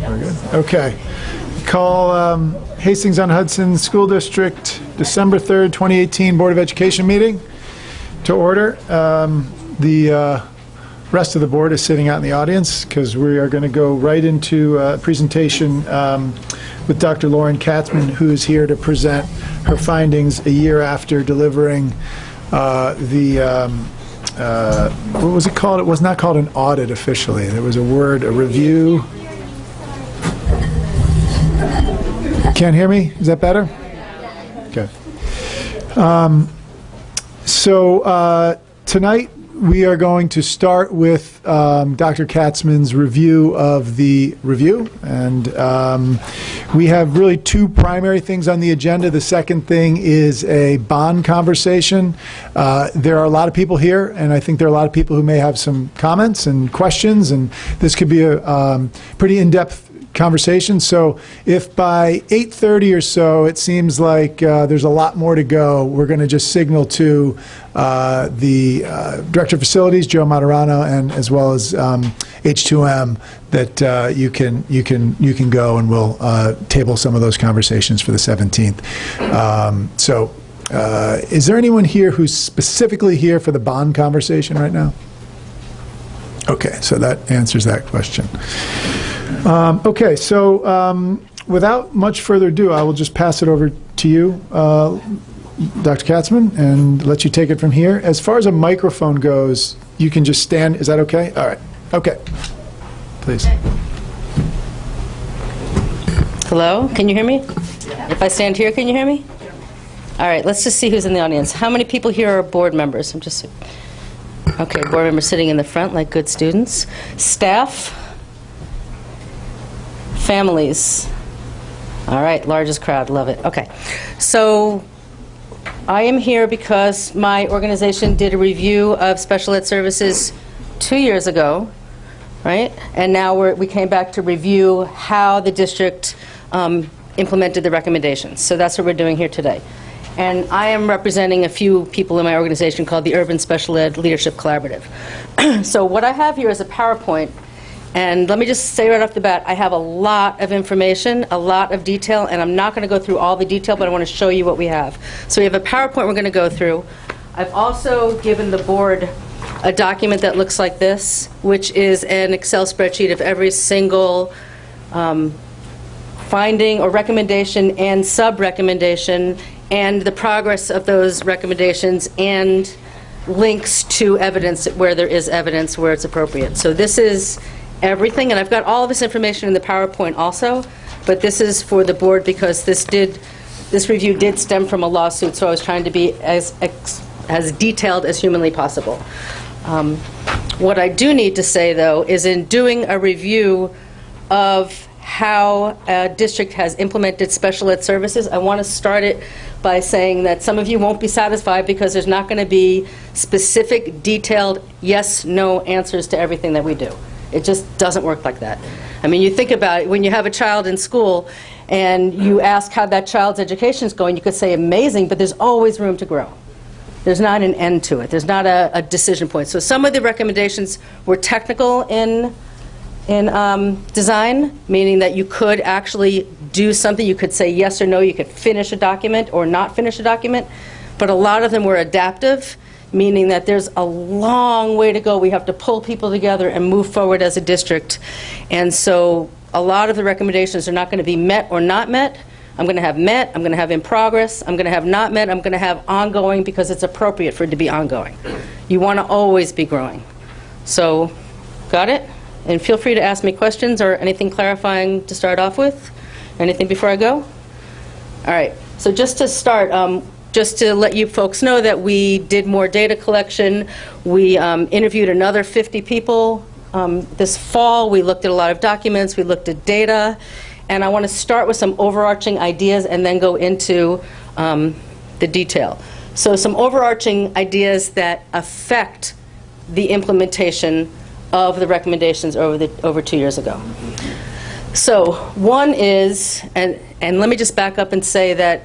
We're good. Okay. Call Hastings-on-Hudson School District December 3rd, 2018 Board of Education meeting to order. The rest of the board is sitting out in the audience because we are going to go right into a presentation with Dr. Lauren Katzman, who is here to present her findings a year after delivering what was it called? It was not called an audit officially. There was a word, a review. Can't hear me? Is that better? Okay. Tonight we are going to start with Dr. Katzman's review of the review, and we have really two primary things on the agenda. The second thing is a bond conversation. There are a lot of people here, and I think there are a lot of people who may have some comments and questions, and this could be a pretty in-depth conversation. So if by 8:30 or so it seems like there's a lot more to go, we're going to just signal to the Director of Facilities, Joe Materano, and as well as H2M that you can go, and we'll table some of those conversations for the 17th. Is there anyone here who's specifically here for the bond conversation right now? Okay, so that answers that question. Without much further ado, I will just pass it over to you, Dr. Katzman, and let you take it from here. As far as a microphone goes, you can just stand. Is that okay? All right. Okay. Please. Hello? Can you hear me? Yeah. If I stand here, can you hear me? Yeah. All right. Let's just see who's in the audience. How many people here are board members? Okay, board members sitting in the front like good students. Staff? Families. All right, largest crowd, love it. Okay, so I am here because my organization did a review of special ed services 2 years ago, right? And now we came back to review how the district implemented the recommendations. So that's what we're doing here today. And I am representing a few people in my organization called the Urban Special Ed Leadership Collaborative. So what I have here is a PowerPoint. And let me just say right off the bat, I have a lot of information, a lot of detail, and I'm not going to go through all the detail, but I want to show you what we have. So we have a PowerPoint we're going to go through. I've also given the board a document that looks like this, which is an Excel spreadsheet of every single finding or recommendation and sub-recommendation, and the progress of those recommendations, and links to evidence where there is evidence where it's appropriate. So this is everything, and I've got all of this information in the PowerPoint also, but this is for the board because this review did stem from a lawsuit, so I was trying to be as detailed as humanly possible. What I do need to say, though, is in doing a review of how a district has implemented special ed services, I want to start it by saying that some of you won't be satisfied because there's not going to be specific, detailed yes, no answers to everything that we do. It just doesn't work like that. I mean, you think about it, when you have a child in school and you ask how that child's education is going, you could say amazing, but there's always room to grow. There's not an end to it. There's not a decision point. So some of the recommendations were technical in design, meaning that you could actually do something. You could say yes or no. You could finish a document or not finish a document. But a lot of them were adaptive, meaning that there's a long way to go. We have to pull people together and move forward as a district. And so a lot of the recommendations are not going to be met or not met. I'm going to have met, I'm going to have in progress, I'm going to have not met, I'm going to have ongoing because it's appropriate for it to be ongoing. You want to always be growing. So, got it? And feel free to ask me questions or anything clarifying to start off with. Anything before I go? All right, so just to start, just to let you folks know that we did more data collection. We interviewed another 50 people this fall. We looked at a lot of documents. We looked at data. And I want to start with some overarching ideas and then go into the detail. So some overarching ideas that affect the implementation of the recommendations over 2 years ago. So one is, and let me just back up and say that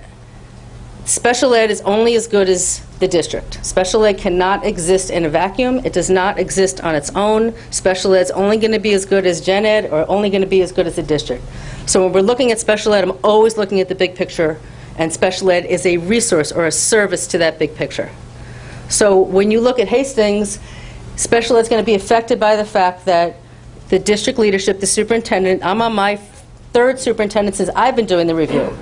special ed is only as good as the district. Special ed cannot exist in a vacuum. It does not exist on its own. Special ed's only going to be as good as gen ed, or only going to be as good as the district. So when we're looking at special ed, I'm always looking at the big picture, and special ed is a resource or a service to that big picture. So when you look at Hastings, special ed's going to be affected by the fact that the district leadership, the superintendent, I'm on my third superintendent since I've been doing the review.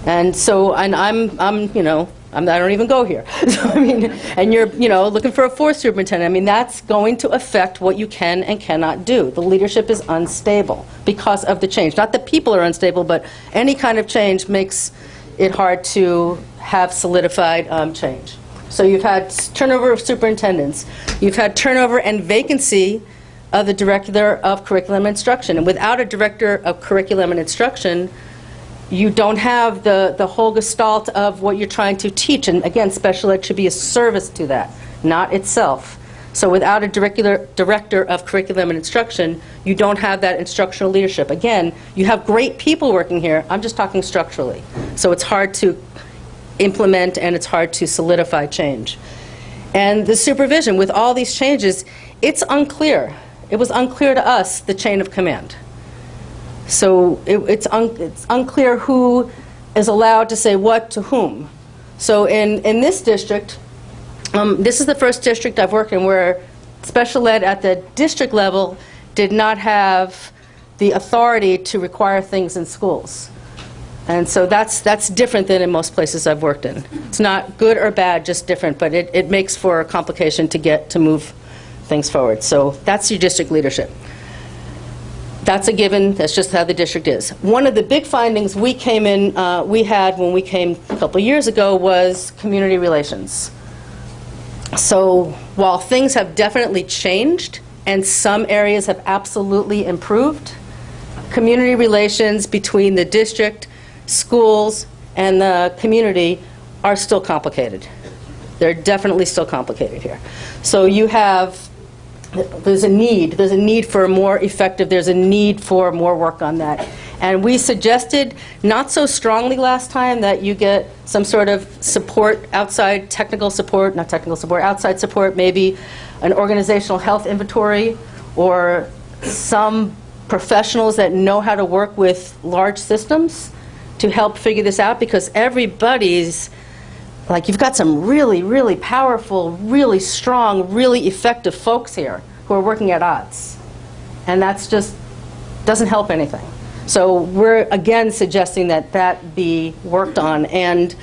And so, and I'm you know, I don't even go here. So, I mean, and you're, you know, looking for a fourth superintendent. I mean, that's going to affect what you can and cannot do. The leadership is unstable because of the change. Not that people are unstable, but any kind of change makes it hard to have solidified change. So you've had turnover of superintendents. You've had turnover and vacancy of the director of curriculum and instruction. And without a director of curriculum and instruction, you don't have the whole gestalt of what you're trying to teach. And again, special ed should be a service to that, not itself. So without a director of curriculum and instruction, you don't have that instructional leadership. Again, you have great people working here. I'm just talking structurally. So it's hard to implement and it's hard to solidify change. And the supervision, with all these changes, it's unclear. It was unclear to us, the chain of command. So it's unclear who is allowed to say what to whom. So in this district, this is the first district I've worked in where special ed at the district level did not have the authority to require things in schools. And so that's different than in most places I've worked in. It's not good or bad, just different, but it makes for a complication to move things forward. So that's your district leadership. That's a given. That's just how the district is. One of the big findings we had when we came a couple of years ago was community relations. So while things have definitely changed and some areas have absolutely improved, community relations between the district, schools, and the community are still complicated. They're definitely still complicated here. So you have there's a need for more effective, there's a need for more work on that. And we suggested, not so strongly last time, that you get some sort of support, outside outside support, maybe an organizational health inventory or some professionals that know how to work with large systems to help figure this out, because everybody's, like, you've got some really, really powerful, really strong, really effective folks here who are working at odds. And that's just doesn't help anything. So we're, again, suggesting that that be worked on. And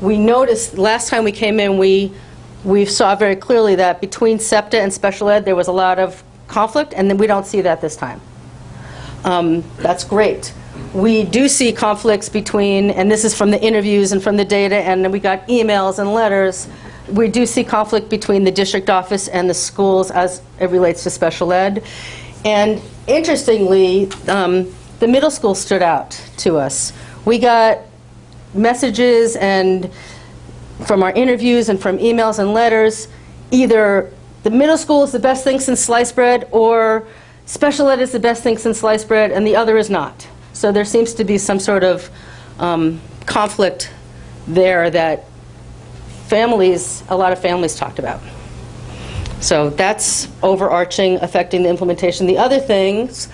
we noticed last time we came in, we saw very clearly that between SEPTA and special ed, there was a lot of conflict, and then we don't see that this time. That's great. We do see conflicts between, and this is from the interviews and from the data, and we got emails and letters, we do see conflict between the district office and the schools as it relates to special ed. And interestingly, the middle school stood out to us. We got messages and from our interviews and from emails and letters, either the middle school is the best thing since sliced bread, or special ed is the best thing since sliced bread, and the other is not. So there seems to be some sort of conflict there that a lot of families talked about. So that's overarching, affecting the implementation. The other things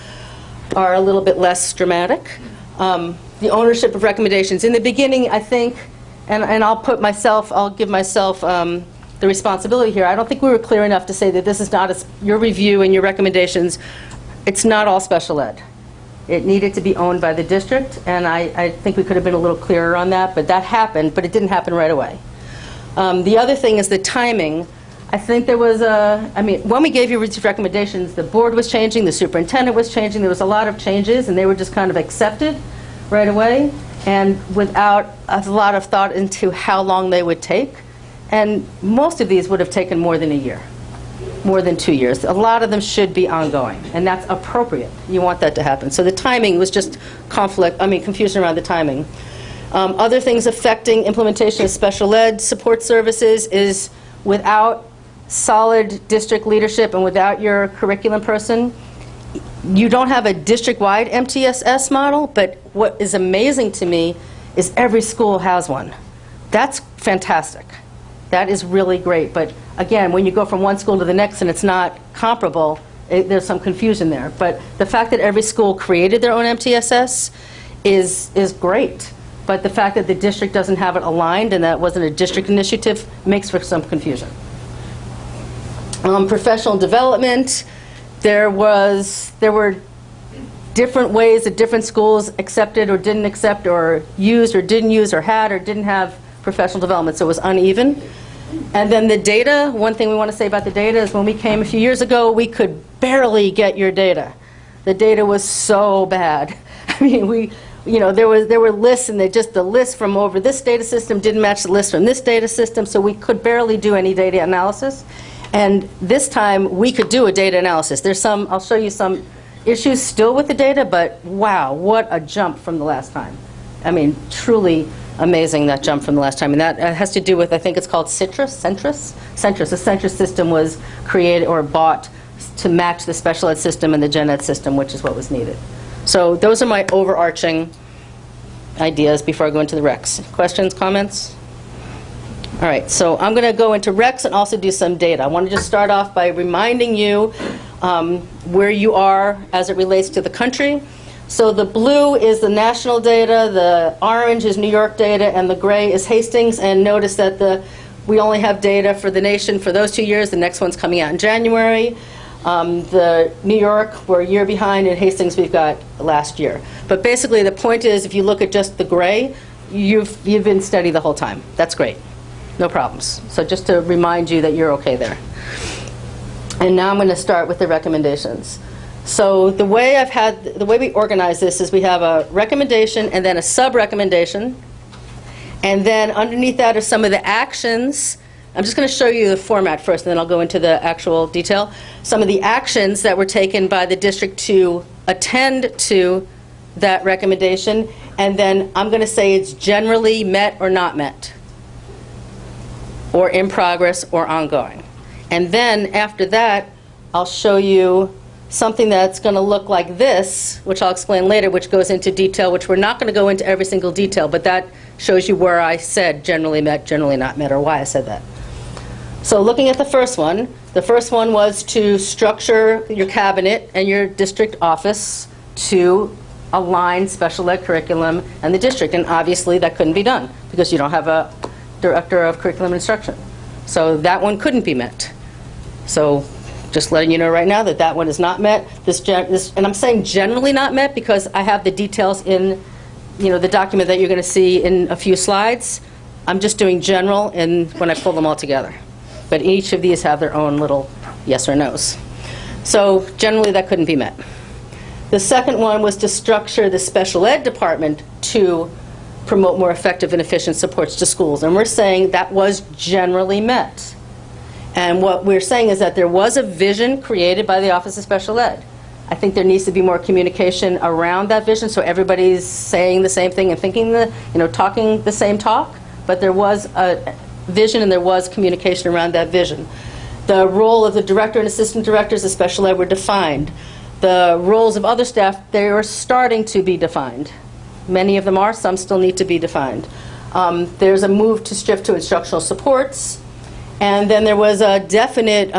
are a little bit less dramatic. The ownership of recommendations. In the beginning, I think, and I'll give myself the responsibility here. I don't think we were clear enough to say that this is not your review and your recommendations. It's not all special ed. It needed to be owned by the district, and I think we could have been a little clearer on that, but that happened, but it didn't happen right away. The other thing is the timing. I think there was when we gave you recommendations, the board was changing, the superintendent was changing, there was a lot of changes, and they were just kind of accepted right away, and without a lot of thought into how long they would take. And most of these would have taken more than a year, more than 2 years. A lot of them should be ongoing, and that's appropriate. You want that to happen. So the timing was just confusion around the timing. Other things affecting implementation of special ed support services is without solid district leadership and without your curriculum person, you don't have a district-wide MTSS model, but what is amazing to me is every school has one. That's fantastic. That is really great. But again, when you go from one school to the next and it's not comparable, there's some confusion there. But the fact that every school created their own MTSS is great. But the fact that the district doesn't have it aligned and that wasn't a district initiative makes for some confusion. Professional development, there were different ways that different schools accepted or didn't accept or used or didn't use or had or didn't have professional development, so it was uneven. And then the data, one thing we want to say about the data is when we came a few years ago, we could barely get your data. The data was so bad. I mean, there were lists, and the list from over this data system didn't match the list from this data system, so we could barely do any data analysis. And this time, we could do a data analysis. I'll show you some issues still with the data, but wow, what a jump from the last time. I mean, truly amazing, that jump from the last time. And that has to do with, I think it's called Centris. The Centris system was created or bought to match the special ed system and the gen ed system, which is what was needed. So those are my overarching ideas before I go into the recs. Questions, comments? All right, so I'm going to go into recs and also do some data. I want to just start off by reminding you where you are as it relates to the country. So the blue is the national data, the orange is New York data, and the gray is Hastings. And notice that we only have data for the nation for those 2 years. The next one's coming out in January. The New York, we're a year behind, and Hastings we've got last year. But basically the point is, if you look at just the gray, you've been steady the whole time. That's great. No problems. So just to remind you that you're okay there. And now I'm going to start with the recommendations. So the way we organize this is we have a recommendation and then a sub-recommendation. And then underneath that are some of the actions. I'm just going to show you the format first, and then I'll go into the actual detail. Some of the actions that were taken by the district to attend to that recommendation. And then I'm going to say it's generally met or not met, or in progress or ongoing. And then after that, I'll show you something that's going to look like this, which I'll explain later, which goes into detail, which we're not going to go into every single detail, but that shows you where I said generally met, generally not met, or why I said that. So looking at the first one was to structure your cabinet and your district office to align special ed curriculum and the district. And obviously that couldn't be done because you don't have a director of curriculum instruction. So that one couldn't be met. So just letting you know right now that that one is not met. And I'm saying generally not met because I have the details in the document that you're going to see in a few slides. I'm just doing general and when I pull them all together. But each of these have their own little yes or no's. So generally that couldn't be met. The second one was to structure the special ed department to promote more effective and efficient supports to schools. And we're saying that was generally met. And what we're saying is that there was a vision created by the Office of Special Ed. I think there needs to be more communication around that vision so everybody's saying the same thing and thinking talking the same talk. But there was a vision and there was communication around that vision. The role of the director and assistant directors of special ed were defined. The roles of other staff, they are starting to be defined. Many of them are, some still need to be defined. There's a move to shift to instructional supports. And then there was a definite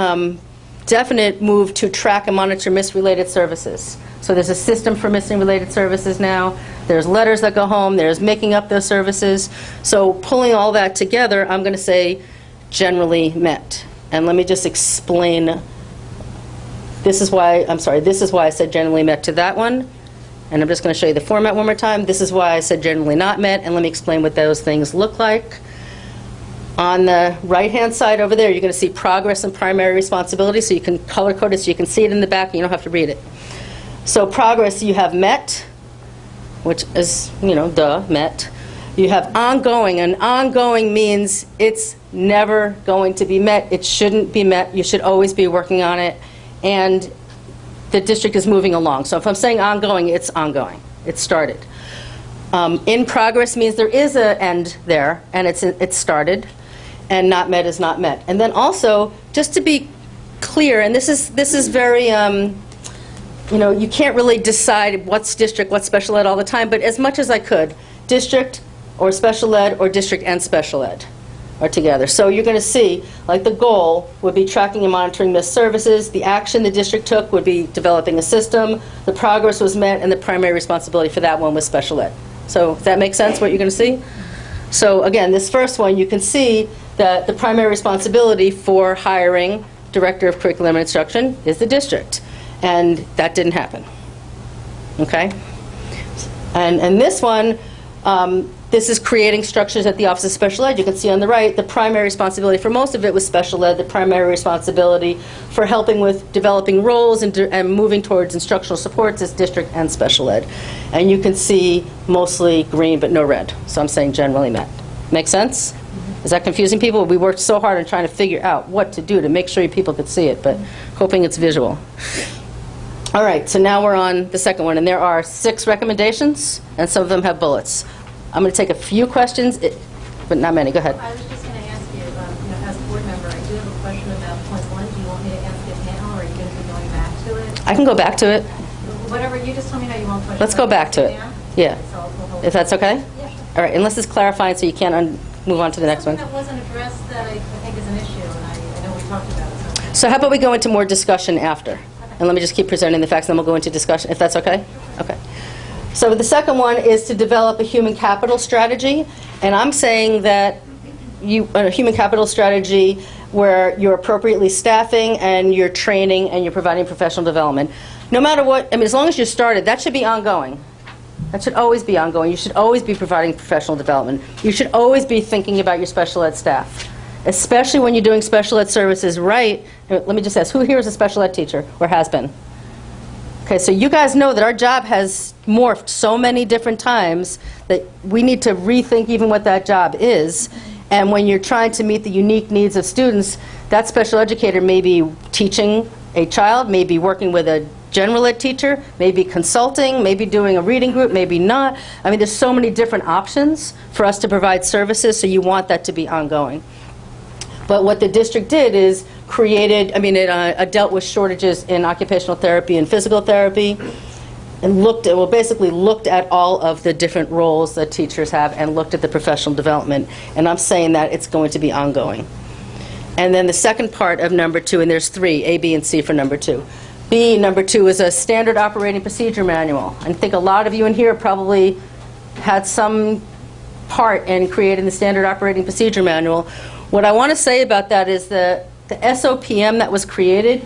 move to track and monitor missing-related services. So there's a system for missing-related services now. There's letters that go home. There's making up those services. So pulling all that together, I'm going to say generally met. And let me just explain. This is why I said generally met to that one. And I'm just going to show you the format one more time. This is why I said generally not met. And let me explain what those things look like. On the right-hand side over there, you're going to see progress and primary responsibility, so you can color-code it so you can see it in the back and you don't have to read it. So progress, you have met, which is, met. You have ongoing, and ongoing means it's never going to be met. It shouldn't be met. You should always be working on it. And the district is moving along. So if I'm saying ongoing, it's ongoing. It started. In progress means there is an end there, and it's started. And not met is not met. And then also, just to be clear, and this is very, you can't really decide what's district, what's special ed all the time, but as much as I could, district or special ed, or district and special ed are together. So you're going to see, like, the goal would be tracking and monitoring missed services. The action the district took would be developing a system. The progress was met, and the primary responsibility for that one was special ed. So does that make sense, what you're going to see? So again, this first one, you can see that the primary responsibility for hiring director of curriculum and instruction is the district. And that didn't happen. Okay? And this one, this is creating structures at the Office of Special Ed. You can see on the right, the primary responsibility for most of it was special ed. The primary responsibility for helping with developing roles and moving towards instructional supports is district and special ed. And you can see mostly green but no red. So I'm saying generally met. Make sense? Is that confusing people? We worked so hard on trying to figure out what to do to make sure people could see it, but hoping it's visual. All right, so now we're on the second one, and there are 6 recommendations, and some of them have bullets. I'm going to take a few questions, but not many. Go ahead. I was just going to ask you, as a board member, I do have a question about point 1. Do you want me to ask it now, or are you going to be going back to it? I can go back to it. Whatever, you just told me how you want to push it. Let's go back to it. Yeah. So we'll hold If that's okay? Yeah. All right, unless it's clarifying so you can't move on to the next one. Something that wasn't addressed that I think is an issue, and I know we talked about it. So how about we go into more discussion after? And let me just keep presenting the facts, and then we'll go into discussion, if that's okay? Okay. So the second one is to develop a human capital strategy. And I'm saying that a human capital strategy where you're appropriately staffing and you're training and you're providing professional development. No matter what, I mean, as long as you're started, that should be ongoing. That should always be ongoing. You should always be providing professional development. You should always be thinking about your special ed staff, especially when you're doing special ed services right. Let me just ask, who here is a special ed teacher or has been? Okay, so you guys know that our job has morphed so many different times that we need to rethink even what that job is. And when you're trying to meet the unique needs of students, that special educator may be teaching a child, may be working with a general ed teacher, maybe consulting, maybe doing a reading group, maybe not. I mean, there's so many different options for us to provide services, so you want that to be ongoing. But what the district did is created, I mean, it dealt with shortages in occupational therapy and physical therapy, and basically looked at all of the different roles that teachers have and looked at the professional development. And I'm saying that it's going to be ongoing. And then the second part of number 2, and there's 3, A, B, and C for number 2. B, number 2, is a standard operating procedure manual. I think a lot of you in here probably had some part in creating the standard operating procedure manual. What I want to say about that is the SOPM that was created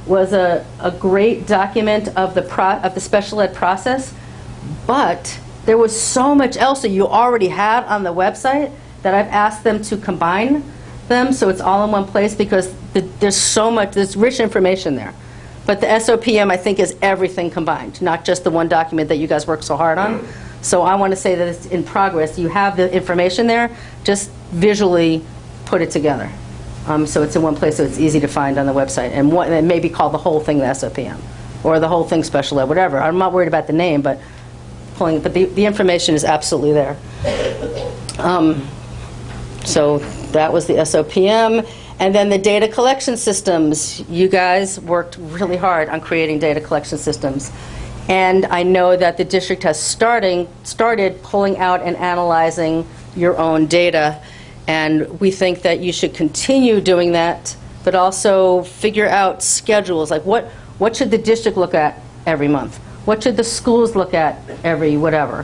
was a great document of the special ed process, but there was so much else that you already had on the website that I've asked them to combine them so it's all in one place, because there's rich information there. But the SOPM, I think, is everything combined, not just the one document that you guys worked so hard on. So I want to say that it's in progress. You have the information there, just visually put it together. So it's in one place, so it's easy to find on the website. And it may be called the whole thing the SOPM, or the whole thing special ed, whatever. I'm not worried about the name, but the information is absolutely there. So that was the SOPM. And then the data collection systems. You guys worked really hard on creating data collection systems. And I know that the district has started pulling out and analyzing your own data. And we think that you should continue doing that, but also figure out schedules. Like what should the district look at every month? What should the schools look at every whatever?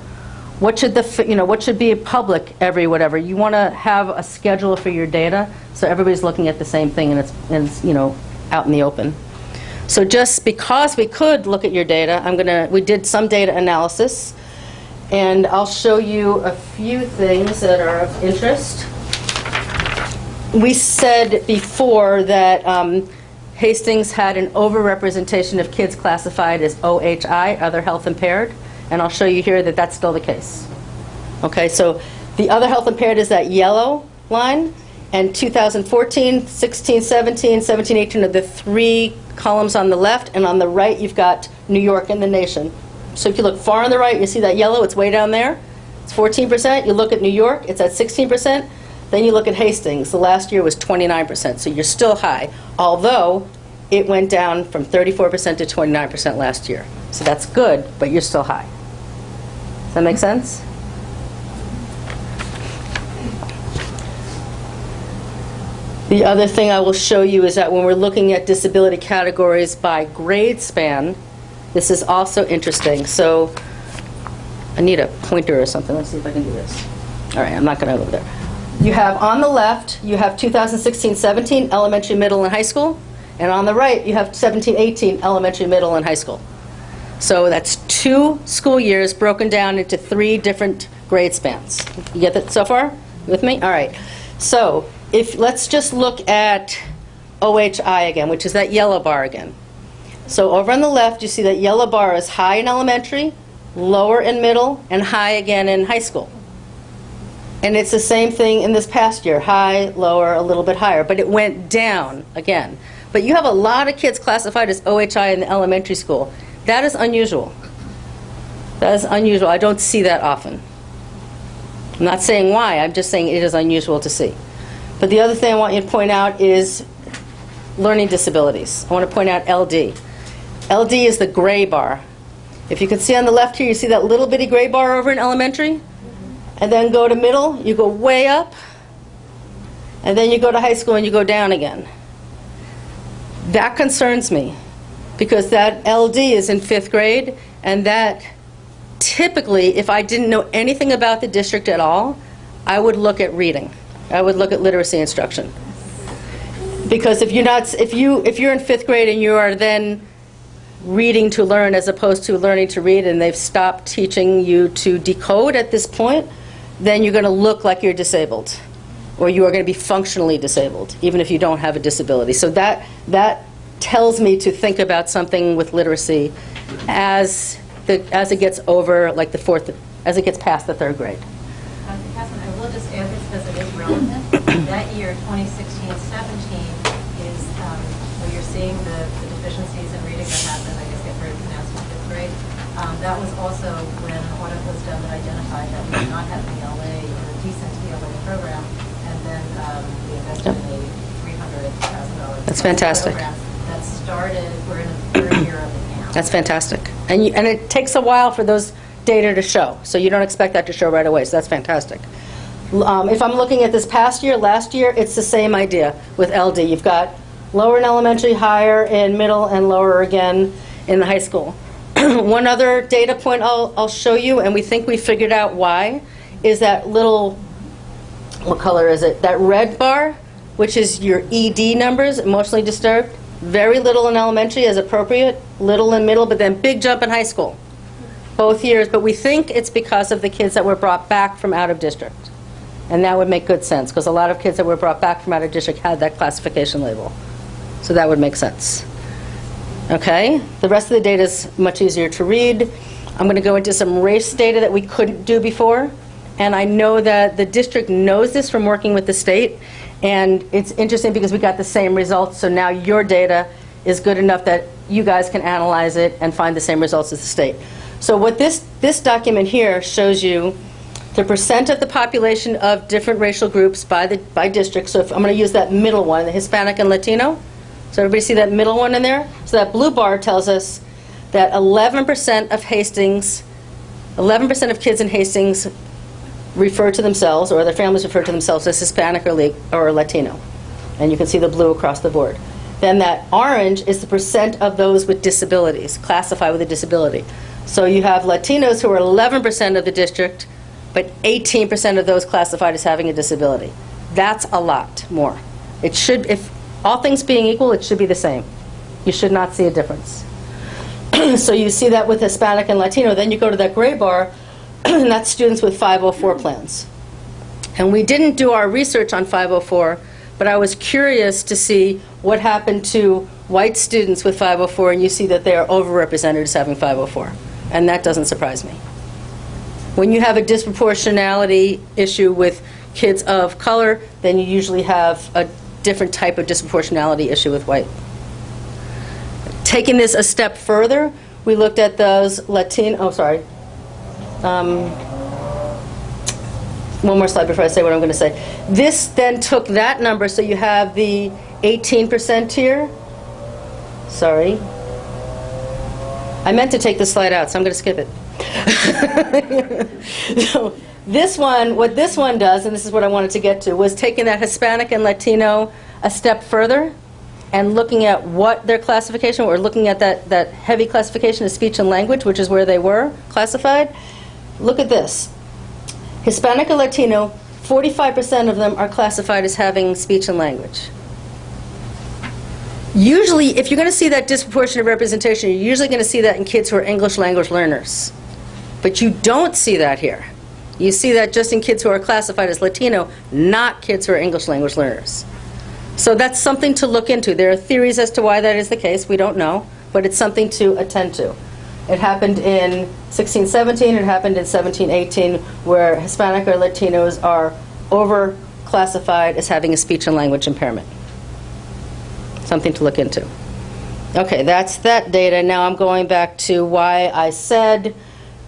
What should what should be public every whatever? You want to have a schedule for your data so everybody's looking at the same thing and it's out in the open. So just because we could look at your data, we did some data analysis, and I'll show you a few things that are of interest. We said before that Hastings had an overrepresentation of kids classified as OHI, other health impaired, and I'll show you here that that's still the case. Okay, so the other health impaired is that yellow line, and 2014, 16, 17, 17, 18 are the 3 columns on the left, and on the right you've got New York and the nation. So if you look far on the right, you see that yellow, it's way down there. It's 14%. You look at New York, it's at 16%. Then you look at Hastings. The last year was 29%, so you're still high, although it went down from 34% to 29% last year. So that's good, but you're still high. Does that make sense? The other thing I will show you is that when we're looking at disability categories by grade span, this is also interesting. So I need a pointer or something. Let's see if I can do this. All right, I'm not going to go there. You have on the left, you have 2016-17 elementary, middle, and high school. And on the right, you have 17-18 elementary, middle, and high school. So that's 2 school years broken down into 3 different grade spans. You get that so far? With me? All right. So let's just look at OHI again, which is that yellow bar again. So over on the left, you see that yellow bar is high in elementary, lower in middle, and high again in high school. And it's the same thing in this past year, high, lower, a little bit higher, but it went down again. But you have a lot of kids classified as OHI in the elementary school. That is unusual. That is unusual. I don't see that often. I'm not saying why, I'm just saying it is unusual to see. But the other thing I want you to point out is learning disabilities. I want to point out LD. LD is the gray bar. If you can see on the left here, you see that little bitty gray bar over in elementary? And then go to middle, you go way up, and then you go to high school and you go down again. That concerns me, because that LD is in 5th grade, and that typically, if I didn't know anything about the district at all, I would look at reading. I would look at literacy instruction. Because if you're in 5th grade and you are then reading to learn as opposed to learning to read, and they've stopped teaching you to decode at this point, then you're going to look like you're disabled, or you are going to be functionally disabled, even if you don't have a disability. So that tells me to think about something with literacy as it gets over, like as it gets past the 3rd grade. Katzman, I will just add this because it is relevant. That year, 2016-17, is where you're seeing the deficiencies in reading that happened. I guess they were pronounced in 5th grade. That was also when an audit was done that identified that we did not have an ELA or a decent ELA program, and then we invested in a $300,000 That's fantastic. program that started. We're in the 3rd year of it now. That's fantastic. And it takes a while for those data to show, so you don't expect that to show right away, so that's fantastic. If I'm looking at this past year, last year, it's the same idea with LD. You've got lower in elementary, higher in middle, and lower again in the high school. One other data point I'll show you, and we think we figured out why, is that little, what color is it? That red bar, which is your ED numbers, emotionally disturbed. Very little in elementary as appropriate, little in middle, but then big jump in high school. Both years, but we think it's because of the kids that were brought back from out of district. And that would make good sense, because a lot of kids that were brought back from out of district had that classification label. So that would make sense. Okay, the rest of the data is much easier to read. I'm going to go into some race data that we couldn't do before. And I know that the district knows this from working with the state. And it's interesting because we got the same results. So now your data is good enough that you guys can analyze it and find the same results as the state. So what this document here shows you the percent of the population of different racial groups by district. So if I'm going to use that middle one, the Hispanic and Latino. So everybody see that middle one in there? So that blue bar tells us that 11% of Hastings, 11% of kids in Hastings refer to themselves, or their families refer to themselves as Hispanic or Latino. And you can see the blue across the board. Then that orange is the percent of those with disabilities, classified with a disability. So you have Latinos who are 11% of the district, but 18% of those classified as having a disability. That's a lot more. It should, if all things being equal, it should be the same. You should not see a difference. So you see that with Hispanic and Latino. Then you go to that gray bar, and that's students with 504 plans. And we didn't do our research on 504, but I was curious to see what happened to white students with 504, and you see that they are overrepresented as having 504. And that doesn't surprise me. When you have a disproportionality issue with kids of color, then you usually have a different type of disproportionality issue with white. Taking this a step further, we looked at those Latino, one more slide before I say what I'm going to say. This then took that number, so you have the 18% here. Sorry. I meant to take this slide out, so I'm going to skip it. So this one, what this one does, and this is what I wanted to get to, was taking that Hispanic and Latino a step further and looking at what their classification, or looking at that heavy classification of speech and language, which is where they were classified, look at this. Hispanic and Latino, 45% of them are classified as having speech and language. Usually, if you're going to see that disproportionate representation, you're usually going to see that in kids who are English language learners. But you don't see that here. You see that just in kids who are classified as Latino, not kids who are English language learners. So that's something to look into. There are theories as to why that is the case. We don't know, but it's something to attend to. It happened in 1617, it happened in 1718, where Hispanic or Latinos are over-classified as having a speech and language impairment. Something to look into. Okay, that's that data. Now I'm going back to why I said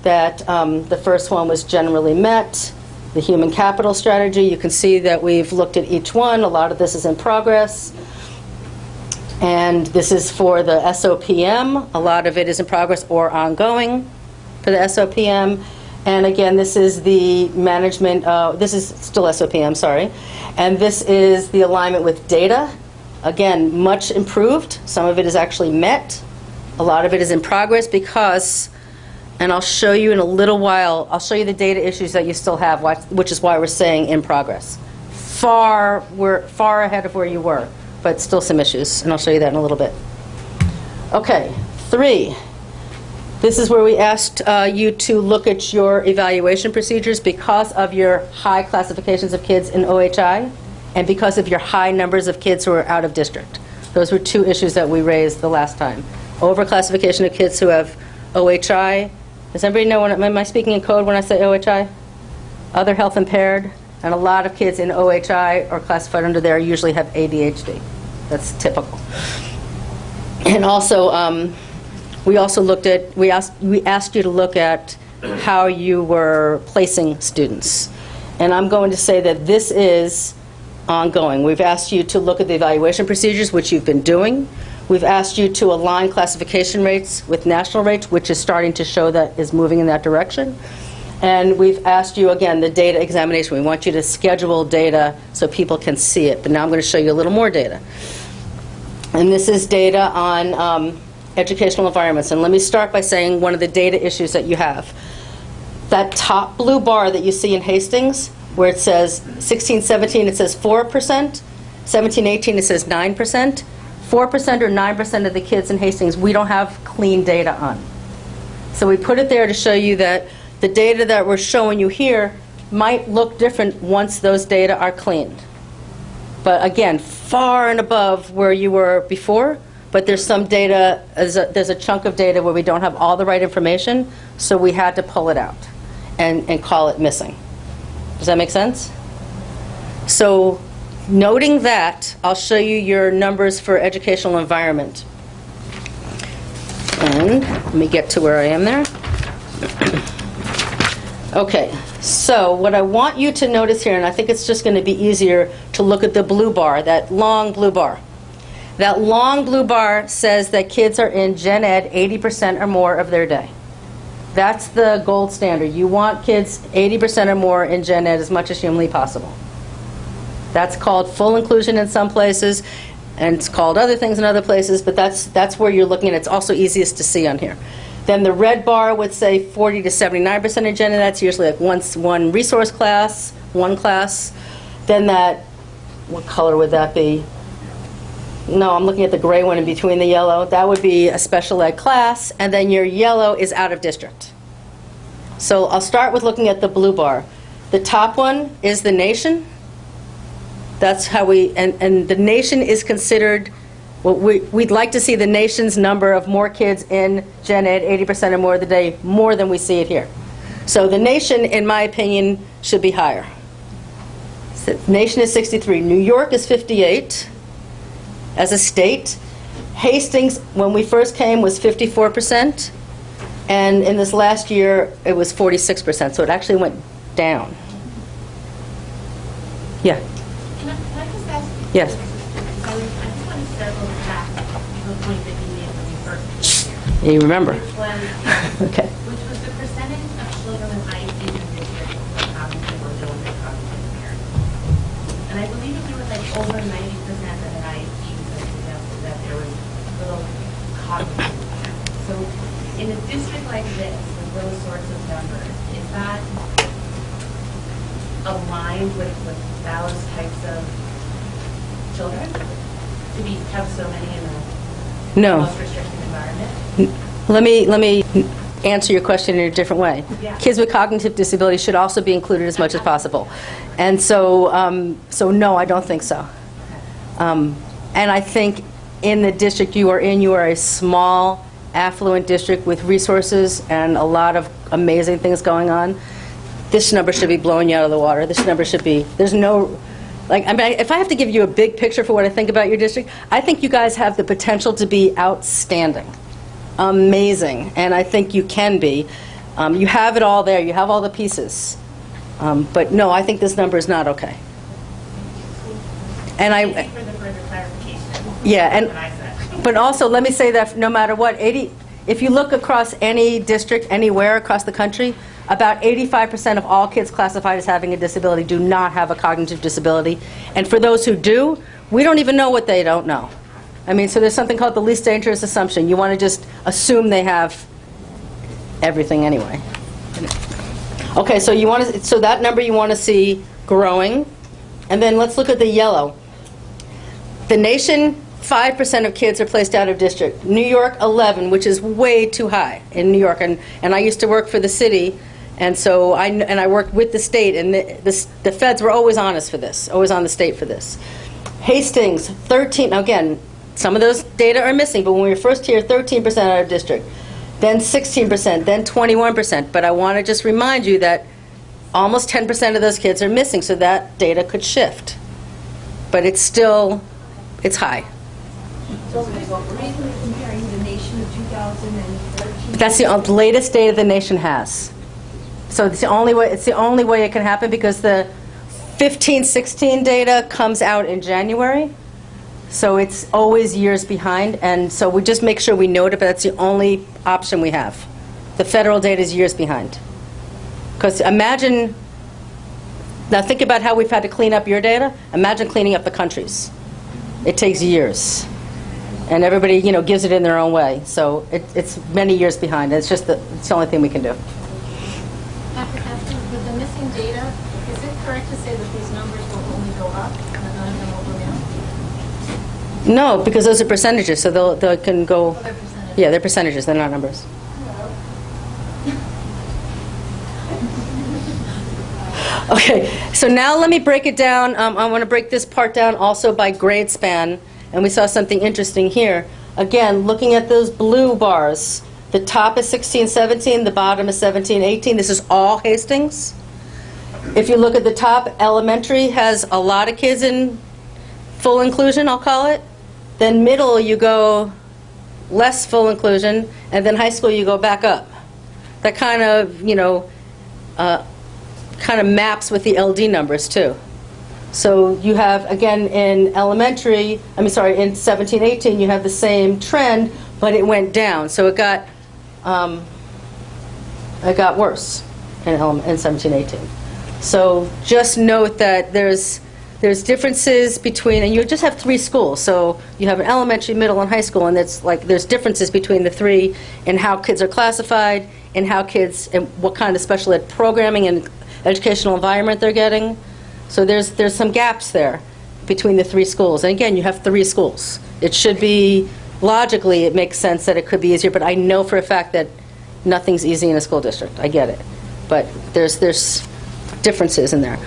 that the first one was generally met. The human capital strategy, you can see that we've looked at each one. A lot of this is in progress. And this is for the SOPM. A lot of it is in progress or ongoing for the SOPM. And again, this is the management, this is still SOPM, sorry. And this is the alignment with data. Again, much improved. Some of it is actually met. A lot of it is in progress because, and I'll show you in a little while, I'll show you the data issues that you still have, which is why we're saying in progress. We're far ahead of where you were, but still some issues, and I'll show you that in a little bit. Okay, 3. This is where we asked you to look at your evaluation procedures because of your high classifications of kids in OHI and because of your high numbers of kids who are out of district. Those were 2 issues that we raised the last time. Overclassification of kids who have OHI. Does everybody know, am I speaking in code when I say OHI? Other health impaired, and a lot of kids in OHI or classified under there usually have ADHD. That's typical. And also, we asked you to look at how you were placing students. And I'm going to say that this is ongoing. We've asked you to look at the evaluation procedures, which you've been doing. We've asked you to align classification rates with national rates, which is starting to show that is moving in that direction. And we've asked you, again, the data examination. We want you to schedule data so people can see it. But now I'm going to show you a little more data. And this is data on educational environments. And let me start by saying one of the data issues that you have. That top blue bar that you see in Hastings, where it says 16-17, it says 4%. 17-18, it says 9%. 4% or 9% of the kids in Hastings, we don't have clean data on. So we put it there to show you that the data that we're showing you here might look different once those data are cleaned. But again, far and above where you were before, but there's some data, there's a chunk of data where we don't have all the right information, so we had to pull it out and call it missing. Does that make sense? So, noting that, I'll show you your numbers for educational environment. And let me get to where I am there. Okay, so what I want you to notice here, and I think it's just going to be easier to look at the blue bar, that long blue bar. That long blue bar says that kids are in Gen Ed 80% or more of their day. That's the gold standard. You want kids 80% or more in Gen Ed as much as humanly possible. That's called full inclusion in some places, and it's called other things in other places, but that's where you're looking at. It's also easiest to see on here. Then the red bar would say 40 to 79% in Gen Ed. That's usually like one resource class, one class. Then that, what color would that be? No, I'm looking at the gray one in between the yellow. That would be a special ed class, and then your yellow is out of district. So I'll start with looking at the blue bar. The top one is the nation. That's how we, and the nation is considered, well, we'd like to see the nation's number of more kids in Gen Ed, 80% or more of the day, more than we see it here. So the nation, in my opinion, should be higher. So nation is 63. New York is 58 as a state. Hastings, when we first came, was 54%. And in this last year, it was 46%. So it actually went down. Yeah. Can I just ask you? Yes. I just want to circle back to the point that you made when you first came here. You remember? Which was, Okay. which was the percentage of children with IEPs in district with cognitive or building cognitive impairment. And I believe that there was like over 90% that sorts of numbers, is that aligned with those types of children? To have so many in the No. most restricted environment? Let me answer your question in a different way. Yeah. Kids with cognitive disabilities should also be included as much as possible. And so, so no, I don't think so. And I think in the district you are in, you are a small, affluent district with resources and a lot of amazing things going on. This number should be blowing you out of the water. This number should be, there's no, like, I mean, if I have to give you a big picture for what I think about your district, I think you guys have the potential to be outstanding, amazing, and I think you can be. You have it all there. You have all the pieces. But no, I think this number is not okay. And Thank you for the further clarification. yeah, and What I said. but also let me say that no matter what, if you look across any district anywhere across the country, about 85% of all kids classified as having a disability do not have a cognitive disability. And for those who do, we don't even know what they don't know. I mean, so there's something called the least dangerous assumption. You want to just assume they have everything anyway. Okay, so you want to, so that number you want to see growing. And then let's look at the yellow. The nation, 5% of kids are placed out of district. New York, 11, which is way too high in New York. And I used to work for the city, and so I worked with the state, and the feds were always on us for this, always on the state for this. Hastings, 13. Now again, some of those data are missing, but when we were first here, 13% out of district, then 16%, then 21%. But I want to just remind you that almost 10% of those kids are missing, so that data could shift. But it's still, it's high. So reasonably comparing the nation of 2013. That's the latest data the nation has. So it's the only way it can happen, because the 15-16 data comes out in January. So it's always years behind, and so we just make sure we note it, but that's the only option we have. The federal data is years behind. Because imagine, now think about how we've had to clean up your data. Imagine cleaning up the country's. It takes years. And everybody, you know, gives it in their own way. So it's many years behind. It's just it's the only thing we can do. Dr. Katzman, with the missing data, is it correct to say that these numbers will only go up and none of them will go down? No, because those are percentages, so they can go. Oh, they're percentages. Yeah, they're percentages. They're not numbers. Okay, so now let me break it down. I want to break this part down also by grade span, and we saw something interesting here. Again, looking at those blue bars, the top is 16-17, the bottom is 17-18. This is all Hastings. If you look at the top, elementary has a lot of kids in full inclusion, I'll call it. Then middle, you go less full inclusion, and then high school, you go back up. That kind of, you know, kind of maps with the LD numbers too. So you have, again, in elementary, in 17-18, you have the same trend, but it went down. So it got worse in 17-18. So just note that there's differences between, and you just have 3 schools. So you have an elementary, middle, and high school, and it's like there's differences between the 3 in how kids are classified, and how kids, and what kind of special ed programming and educational environment they're getting. So there's some gaps there between the 3 schools. And again, you have 3 schools. It should be, logically, it makes sense that it could be easier, but I know for a fact that nothing's easy in a school district. I get it. But there's differences in there.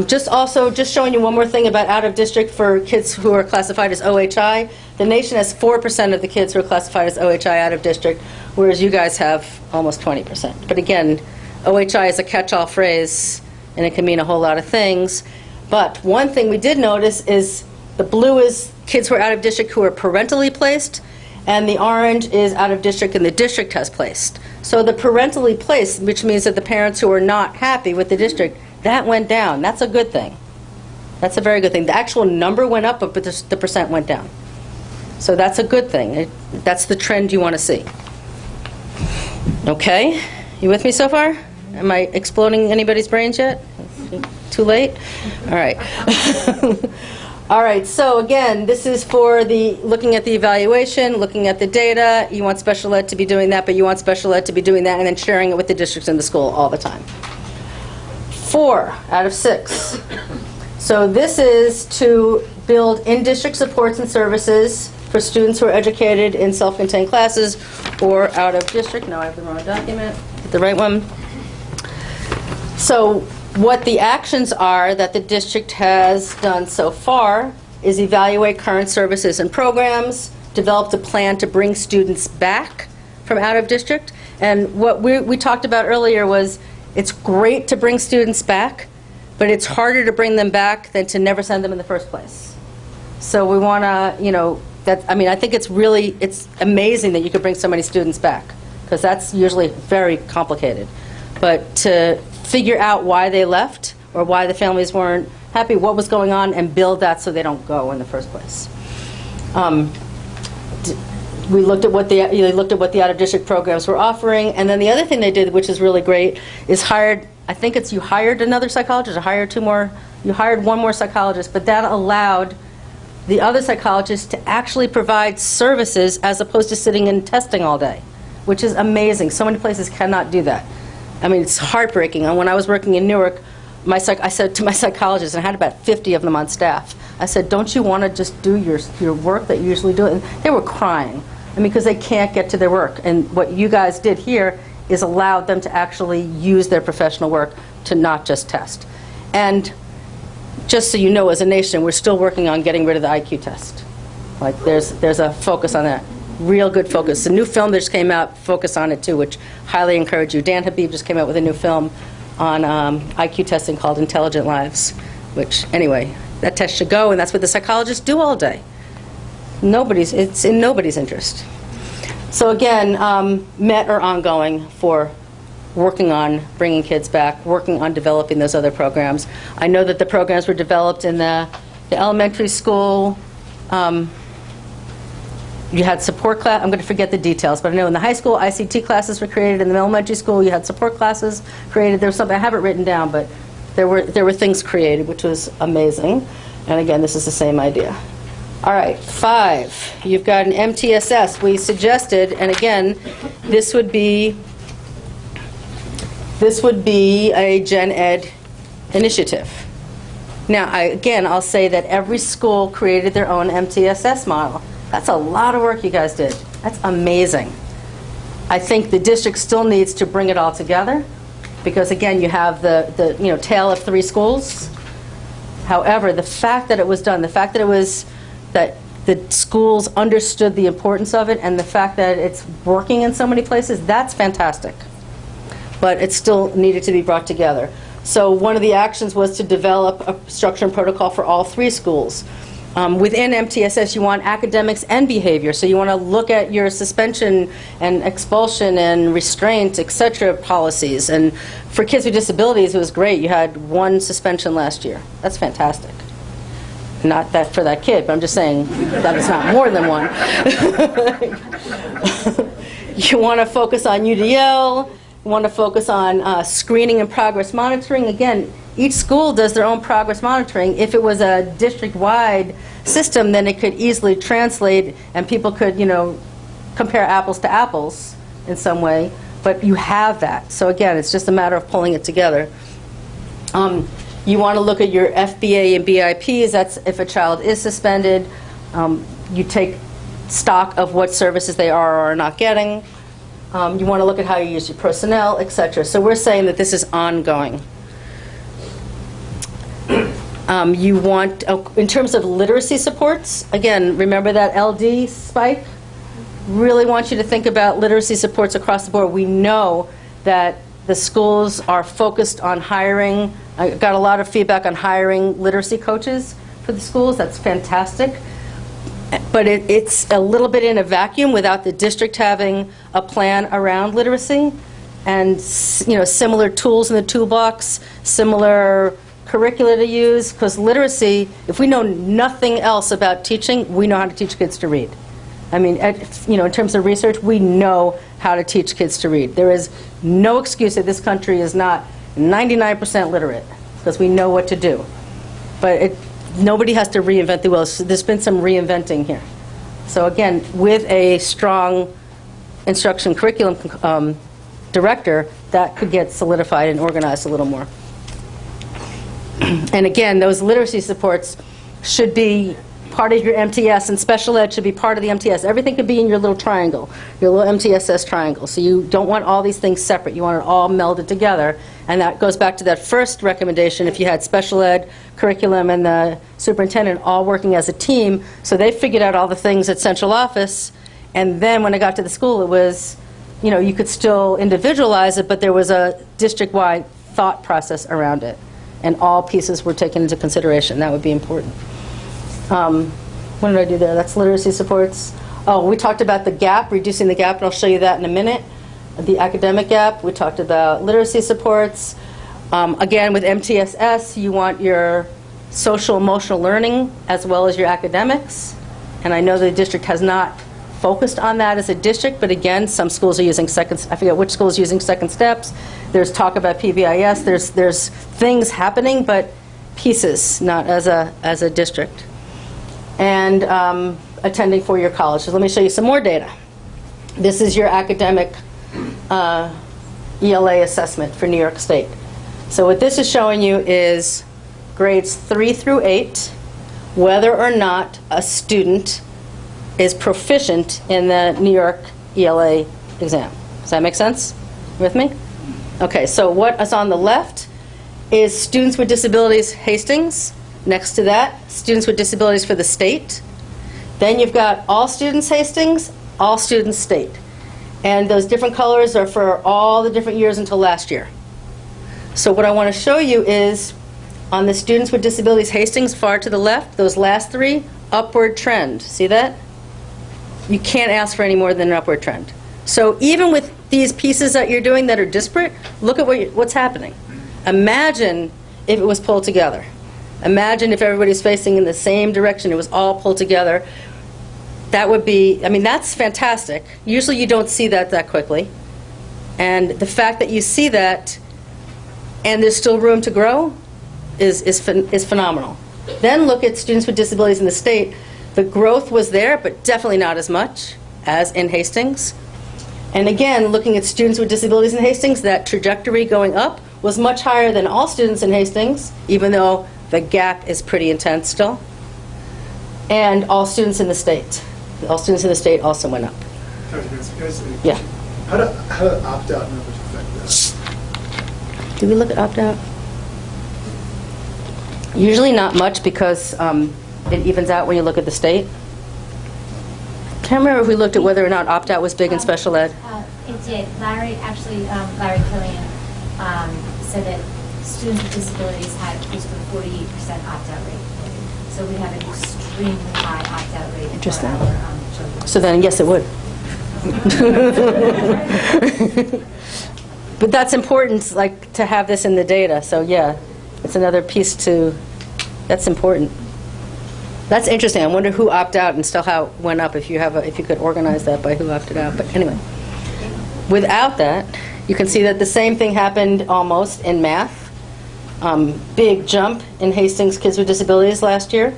Just showing you one more thing about out of district for kids who are classified as OHI. The nation has 4% of the kids who are classified as OHI out of district, whereas you guys have almost 20%. But again, OHI is a catch-all phrase, and it can mean a whole lot of things. But one thing we did notice is the blue is kids who are out of district who are parentally placed, and the orange is out of district and the district has placed. So the parentally placed, which means that the parents who are not happy with the district, that went down. That's a good thing. That's a very good thing. The actual number went up, but the percent went down. So that's a good thing. That's the trend you want to see. Okay? You with me so far? Am I exploding anybody's brains yet? Too late? All right. All right, so again, this is for the looking at the evaluation, looking at the data. You want special ed to be doing that, but you want special ed to be doing that and then sharing it with the districts in the school all the time. 4 out of 6. So this is to build in-district supports and services for students who are educated in self-contained classes or out of district. No, I have the wrong document. Get the right one. So what the actions are that the district has done so far is evaluate current services and programs, developed a plan to bring students back from out of district. And what we talked about earlier was it's great to bring students back, but it's harder to bring them back than to never send them in the first place. So we want to, you know, I think it's amazing that you could bring so many students back, because that's usually very complicated. But to figure out why they left or why the families weren't happy, what was going on, and build that so they don't go in the first place. We looked at what the out-of-district programs were offering, and then the other thing they did, which is really great, is you hired another psychologist, you hired one more psychologist, but that allowed the other psychologists to actually provide services as opposed to sitting and testing all day, which is amazing. So many places cannot do that. I mean, it's heartbreaking. And when I was working in Newark, I said to my psychologist, and I had about 50 of them on staff, I said, don't you want to just do your work that you usually do? And they were crying, because they can't get to their work. And what you guys did here is allowed them to actually use their professional work to not just test. And just so you know, as a nation, we're still working on getting rid of the IQ test. Like, there's a focus on that. Real good focus. The new film that just came out, focus on it too, which highly encourage you. Dan Habib just came out with a new film on IQ testing called Intelligent Lives, which, anyway, that test should go, and that's what the psychologists do all day. It's in nobody's interest. So again, MET are ongoing for working on bringing kids back, working on developing those other programs. I know that the programs were developed in the elementary school. You had support class. I'm going to forget the details, but I know in the high school, ICT classes were created. In the elementary school, you had support classes created. There was something I haven't written down, but there were things created, which was amazing. And again, this is the same idea. All right, 5. You've got an MTSS. We suggested, and again, this would be a Gen Ed initiative. Now, I'll say that every school created their own MTSS model. That's a lot of work you guys did. That's amazing. I think the district still needs to bring it all together, because again, you have the tale of 3 schools. However, the fact that it was done, the fact that the schools understood the importance of it, and the fact that it's working in so many places, that's fantastic. But it still needed to be brought together. So one of the actions was to develop a structure and protocol for all 3 schools. Within MTSS, you want academics and behavior. So you want to look at your suspension and expulsion and restraint, etc. policies. And for kids with disabilities, it was great. You had 1 suspension last year. That's fantastic. Not that for that kid, but I'm just saying that it's not more than 1. You want to focus on UDL. You want to focus on screening and progress monitoring. Again, each school does their own progress monitoring. If it was a district-wide system, then it could easily translate, and people could, compare apples to apples in some way. But you have that. So again, it's just a matter of pulling it together. You want to look at your FBA and BIPs. That's if a child is suspended. You take stock of what services they are or are not getting. You want to look at how you use your personnel, etc. So we're saying that this is ongoing. You want, in terms of literacy supports, again, remember that LD spike? Really want you to think about literacy supports across the board. We know that the schools are focused on hiring. I got a lot of feedback on hiring literacy coaches for the schools. That's fantastic. But it's a little bit in a vacuum without the district having a plan around literacy, and similar tools in the toolbox, similar curricula to use, because literacy, if we know nothing else about teaching, we know how to teach kids to read. I mean, in terms of research, we know how to teach kids to read. There is no excuse that this country is not 99% literate, because we know what to do. But nobody has to reinvent the wheel. So there's been some reinventing here. So again, with a strong instruction curriculum director, that could get solidified and organized a little more. And again, those literacy supports should be part of your MTS, and special ed should be part of the MTS. Everything could be in your little triangle, your little MTSS triangle. So you don't want all these things separate. You want it all melded together. And that goes back to that first recommendation, if you had special ed, curriculum, and the superintendent all working as a team, so they figured out all the things at central office, and then when I got to the school, it was, you know, you could still individualize it, but there was a district-wide thought process around it, and all pieces were taken into consideration. That would be important. What did I do there? That's literacy supports. Oh, we talked about the gap, reducing the gap, and I'll show you that in a minute. The academic gap, we talked about literacy supports. Again, with MTSS, you want your social emotional learning as well as your academics. And I know the district has not focused on that as a district, but again, some schools are using I forget which school is using second steps. There's talk about PBIS. There's things happening, but pieces, not as a district. And attending four-year college. So let me show you some more data. This is your academic ELA assessment for New York State. So what this is showing you is grades 3 through 8, whether or not a student is proficient in the New York ELA exam. Does that make sense? With me? Okay, so what is on the left is students with disabilities Hastings. Next to that, students with disabilities for the state. Then you've got all students Hastings, all students state. And those different colors are for all the different years until last year. So what I want to show you is on the students with disabilities Hastings, far to the left, those last three, upward trend. See that? You can't ask for any more than an upward trend. So even with these pieces that you're doing that are disparate, look at what's happening. Imagine if it was pulled together. Imagine if everybody's facing in the same direction, it was all pulled together. That would be, I mean, that's fantastic. Usually you don't see that quickly. And the fact that you see that and there's still room to grow is phenomenal. Then look at students with disabilities in the state. The growth was there, but definitely not as much as in Hastings. And again, looking at students with disabilities in Hastings, that trajectory going up was much higher than all students in Hastings, even though the gap is pretty intense still. And all students in the state. All students in the state also went up. Yeah. How do opt-out numbers affect that? Do we look at opt-out? Usually not much, because it evens out when you look at the state. Can't remember if we looked at whether or not opt-out was big in special ed. It did. Larry Killian said that students with disabilities had close to a 48% opt-out rate. So we have an extremely high opt-out rate. Interesting. For our children. So then, yes, it would. But that's important, like, to have this in the data. So yeah, it's another piece that's important. That's interesting. I wonder who opted out and still how it went up, if you could organize that by who opted out. But anyway, without that, you can see that the same thing happened almost in math. Big jump in Hastings kids with disabilities last year.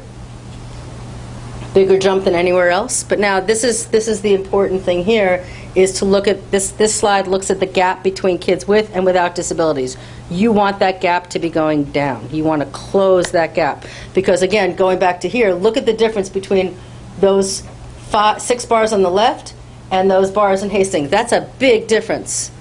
Bigger jump than anywhere else. But now this is the important thing here, is to look at this slide looks at the gap between kids with and without disabilities. You want that gap to be going down. You want to close that gap. Because again, going back to here, look at the difference between those 6 bars on the left and those bars in Hastings. That's a big difference.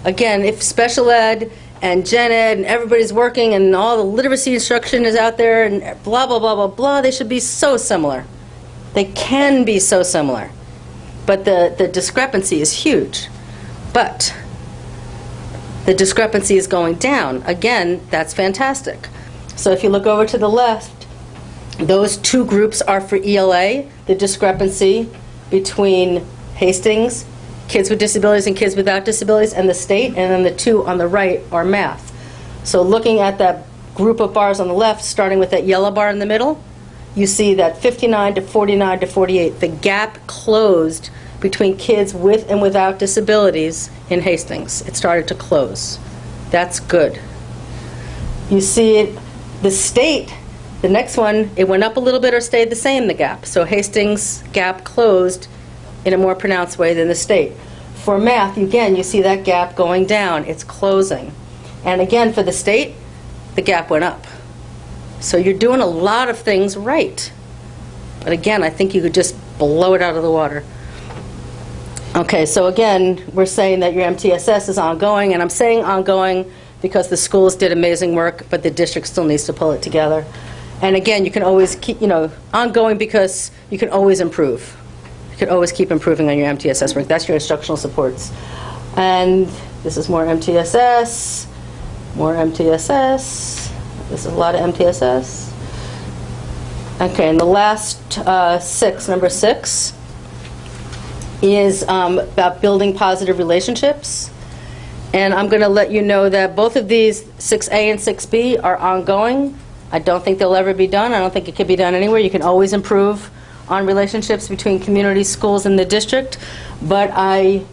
Again, if special ed and gen ed and everybody's working and all the literacy instruction is out there and blah, blah, blah, blah, blah, they should be so similar. They can be so similar. But the discrepancy is huge. But the discrepancy is going down. Again, that's fantastic. So if you look over to the left, those two groups are for ELA, the discrepancy between Hastings, kids with disabilities and kids without disabilities, and the state, and then the two on the right are math. So looking at that group of bars on the left, starting with that yellow bar in the middle, you see that 59 to 49 to 48, the gap closed between kids with and without disabilities in Hastings. It started to close. That's good. You see it, the state The next one, it went up a little bit or stayed the same, the gap. So Hastings gap closed in a more pronounced way than the state. For math, again, you see that gap going down. It's closing. And again, for the state, the gap went up. So you're doing a lot of things right. But again, I think you could just blow it out of the water. Okay, so again, we're saying that your MTSS is ongoing, and I'm saying ongoing because the schools did amazing work, but the district still needs to pull it together. And again, you can always keep, ongoing because you can always improve. You can always keep improving on your MTSS work. That's your instructional supports. And this is more MTSS, more MTSS. This is a lot of MTSS. Okay, and the last number 6, is about building positive relationships. And I'm going to let you know that both of these, 6A and 6B, are ongoing. I don't think they'll ever be done. I don't think it could be done anywhere. You can always improve on relationships between community schools and the district. But I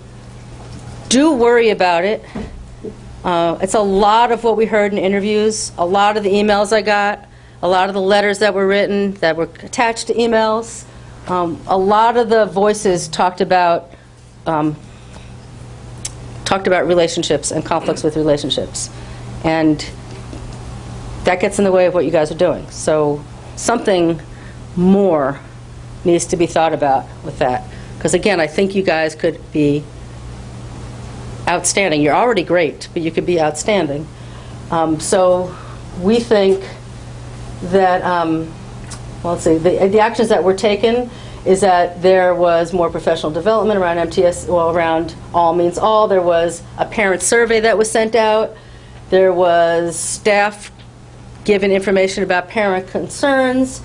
do worry about it. It's a lot of what we heard in interviews, a lot of the emails I got, a lot of the letters that were written that were attached to emails. A lot of the voices talked about relationships and conflicts with relationships, and that gets in the way of what you guys are doing. So something more needs to be thought about with that, because again, I think you guys could be outstanding. You're already great, but you could be outstanding. So we think that, well, let's see, the actions that were taken is that there was more professional development around MTS, well, around all means all. There was a parent survey that was sent out. There was staff given information about parent concerns.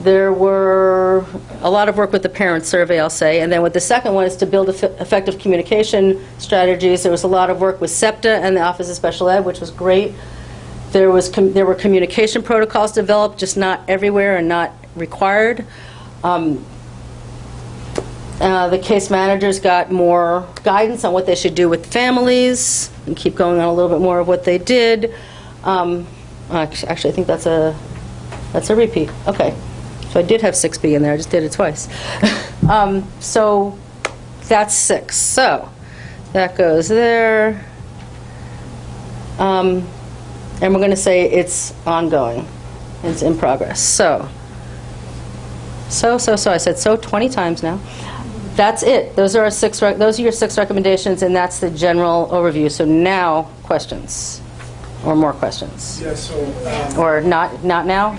There were a lot of work with the parent survey, I'll say. And then with the second one is to build effective communication strategies. There was a lot of work with SEPTA and the Office of Special Ed, which was great. There were communication protocols developed, just not everywhere and not required. The case managers got more guidance on what they should do with families, and keep going on a little bit more of what they did. Actually, I think that's a repeat. Okay, so I did have 6B in there. I just did it twice. So that's 6. So that goes there. And we're going to say it's ongoing. It's in progress. So. I said so 20 times now. That's it. Those are your 6 recommendations, and that's the general overview. So now, questions, or more questions? Yeah. So. Or not now?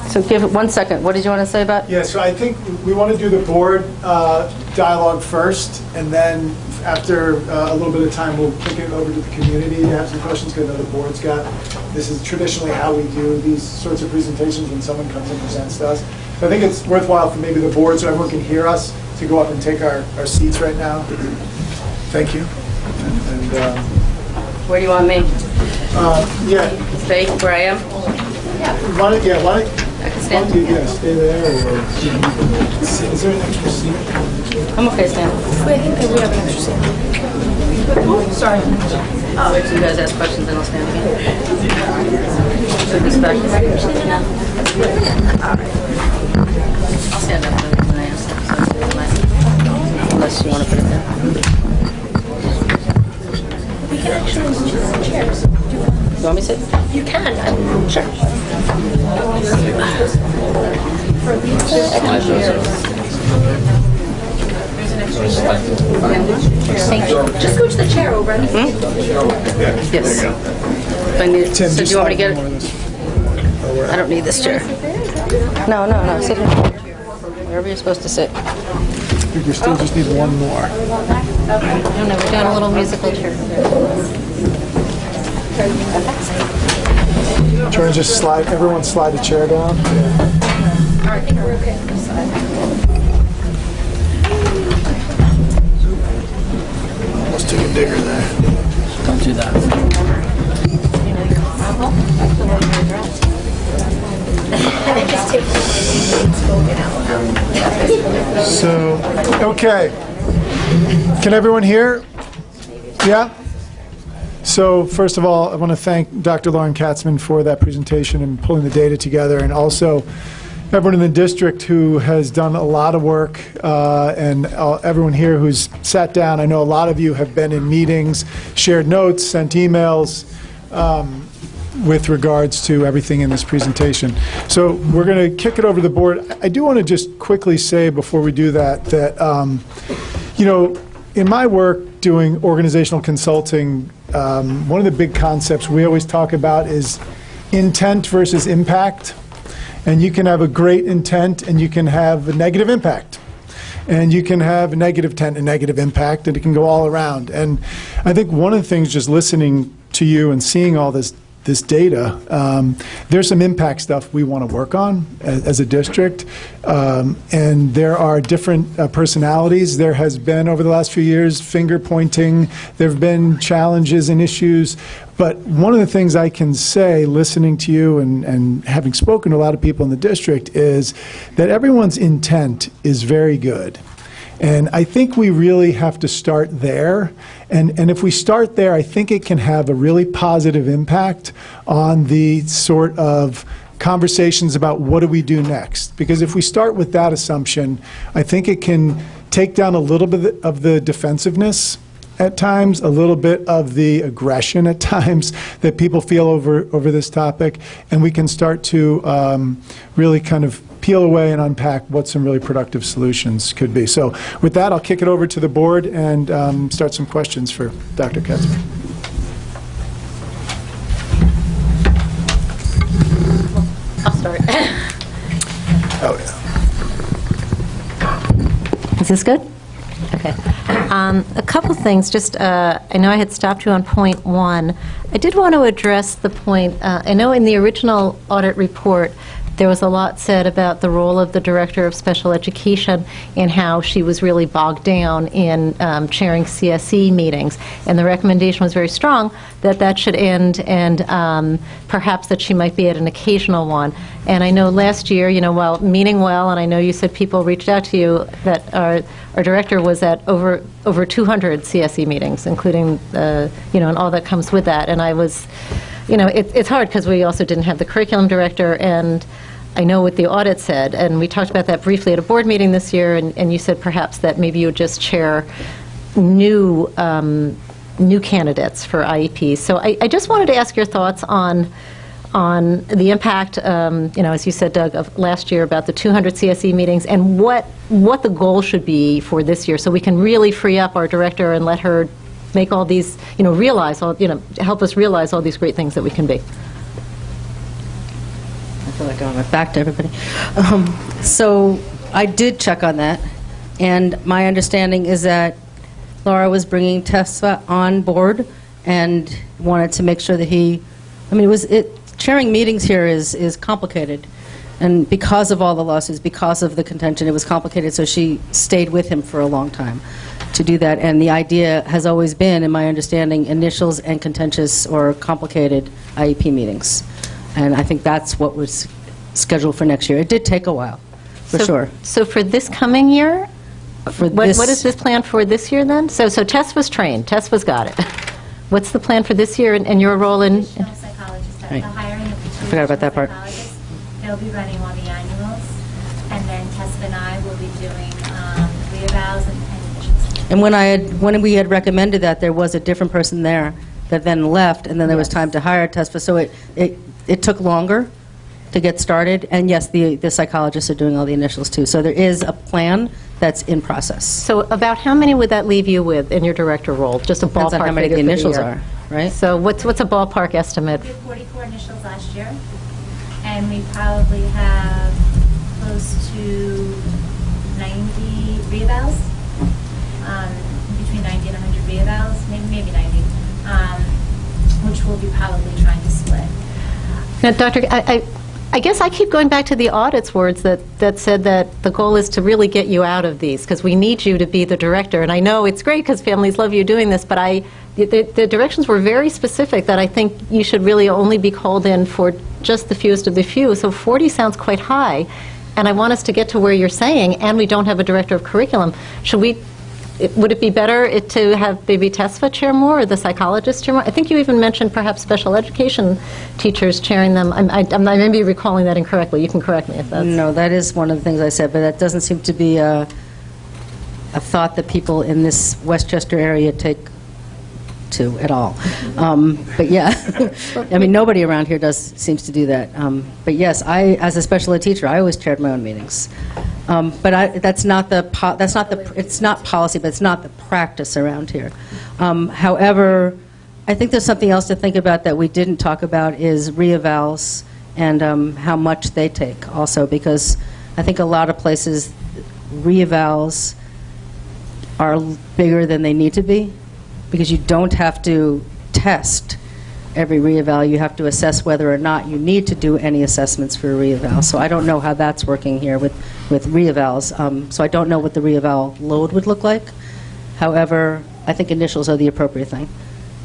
So give it 1 second. What did you want to say about? Yeah. So I think we want to do the board dialogue first, and then after a little bit of time, we'll kick it over to the community to have some questions, because I know the board's got. This is traditionally how we do these sorts of presentations when someone comes and presents to us. So I think it's worthwhile for maybe the board, so everyone can hear us, to go up and take our seats right now. Thank you. And Where do you want me? yeah. Stay where I am? Why don't I can stand. stay there, or is there an extra seat? I'm okay standing. I think that we have an extra seat. Sorry. Wait till you guys ask questions, then I'll stand again. Put this back. All right. I'll stand up when I ask them, unless you want to put it there. We can actually use the chairs. You want me to sit? You can. Sure. Thank you. Just go to the chair over. Yes. If I need, Tim, so do just you want me to get slide it? more of this. I don't need this chair. No, sit here. Wherever you're supposed to sit. I think we still just need one more. I don't know, we're doing a little musical chair. Try and just slide, everyone slide a chair down. I think we're okay on this side. Let's take a digger there. Don't do that. So, okay. Can everyone hear? Yeah? So first of all, I want to thank Dr. Lauren Katzman for that presentation and pulling the data together, and also everyone in the district who has done a lot of work, and everyone here who's sat down. I know a lot of you have been in meetings, shared notes, sent emails with regards to everything in this presentation. So we're going to kick it over to the board. I do want to just quickly say before we do that, you know, in my work doing organizational consulting, one of the big concepts we always talk about is intent versus impact. And you can have a great intent and you can have a negative impact. And you can have a negative intent and negative impact, and it can go all around. And I think one of the things, just listening to you and seeing all this data, there's some impact stuff we want to work on as a district, and there are different personalities. There has been, over the last few years, finger pointing. There have been challenges and issues, but one of the things I can say, listening to you and having spoken to a lot of people in the district, is that everyone's intent is very good. And I think we really have to start there. And if we start there, I think it can have a really positive impact on the sort of conversations about what do we do next. Because if we start with that assumption, I think it can take down a little bit of the defensiveness at times, a little bit of the aggression at times that people feel over this topic, and we can start to really kind of peel away and unpack what some really productive solutions could be. So with that, I'll kick it over to the board and start some questions for Dr. Katzman. I'll start. Oh, yeah. Is this good? Okay. A couple things. Just, I know I had stopped you on point 1. I did want to address the point. I know in the original audit report, there was a lot said about the role of the Director of Special Education and how she was really bogged down in chairing CSE meetings. And the recommendation was very strong that that should end, and perhaps that she might be at an occasional one. And I know last year, you know, while meaning well, and I know you said people reached out to you, that our director was at over 200 CSE meetings, including, you know, and all that comes with that. And I was, you know, it's hard because we also didn't have the curriculum director, and I know what the audit said, and we talked about that briefly at a board meeting this year, and you said perhaps that maybe you would just chair new candidates for IEPs. So I just wanted to ask your thoughts on the impact, you know, as you said, Doug, of last year about the 200 CSE meetings, and what the goal should be for this year, so we can really free up our director and let her make all these, you know, realize all, you know, help us realize all these great things that we can be. I feel like I went back to everybody. So I did check on that, and my understanding is that Laura was bringing Tessa on board and wanted to make sure that he, I mean, chairing meetings here is complicated, and because of all the lawsuits, because of the contention, it was complicated, so she stayed with him for a long time to do that. And the idea has always been, in my understanding, initials and contentious or complicated IEP meetings. And I think that's what was scheduled for next year. It did take a while, for sure. So for this coming year, what is this plan for this year then? So Tess was trained. Tess was got it. What's the plan for this year and your role in? Additional psychologists, Right. the hiring of the two forgot about that part. psychologists. They'll be running all the annuals, and then Tessa and I will be doing reevals and admissions. And when we had recommended that, there was a different person there that then left, and then there was time to hire Tessa. So it took longer to get started. And yes, the psychologists are doing all the initials too. So there is a plan that's in process. So about how many would that leave you with in your director role? Just a ballpark Depends on how many the figure for initials year. are, right? So what's a ballpark estimate? We had 44 initials last year, and we probably have close to 90 reevals, between 90 and 100 reevals, maybe 90, which we'll be probably trying to split. Now, Doctor, I guess I keep going back to the audit's words that said that the goal is to really get you out of these, because we need you to be the director. And I know it's great because families love you doing this, but the directions were very specific that I think you should really only be called in for just the fewest of the few. So 40 sounds quite high, and I want us to get to where you're saying, and we don't have a director of curriculum. Should we would it be better to have maybe TESFA chair more or the psychologist chair more? I think you even mentioned perhaps special education teachers chairing them. I'm maybe recalling that incorrectly. You can correct me if that's... No, that is one of the things I said, but that doesn't seem to be a thought that people in this Westchester area take to at all. But yeah, I mean, nobody around here seems to do that. But yes, as a special ed teacher, I always chaired my own meetings. But it's not policy, but it's not the practice around here. However, I think there's something else to think about that we didn't talk about is reevals and how much they take also, because I think a lot of places reevals are bigger than they need to be, because you don't have to test every reeval. You have to assess whether or not you need to do any assessments for a reeval. So I don't know how that's working here with reevals. So I don't know what the reeval load would look like. However, I think initials are the appropriate thing.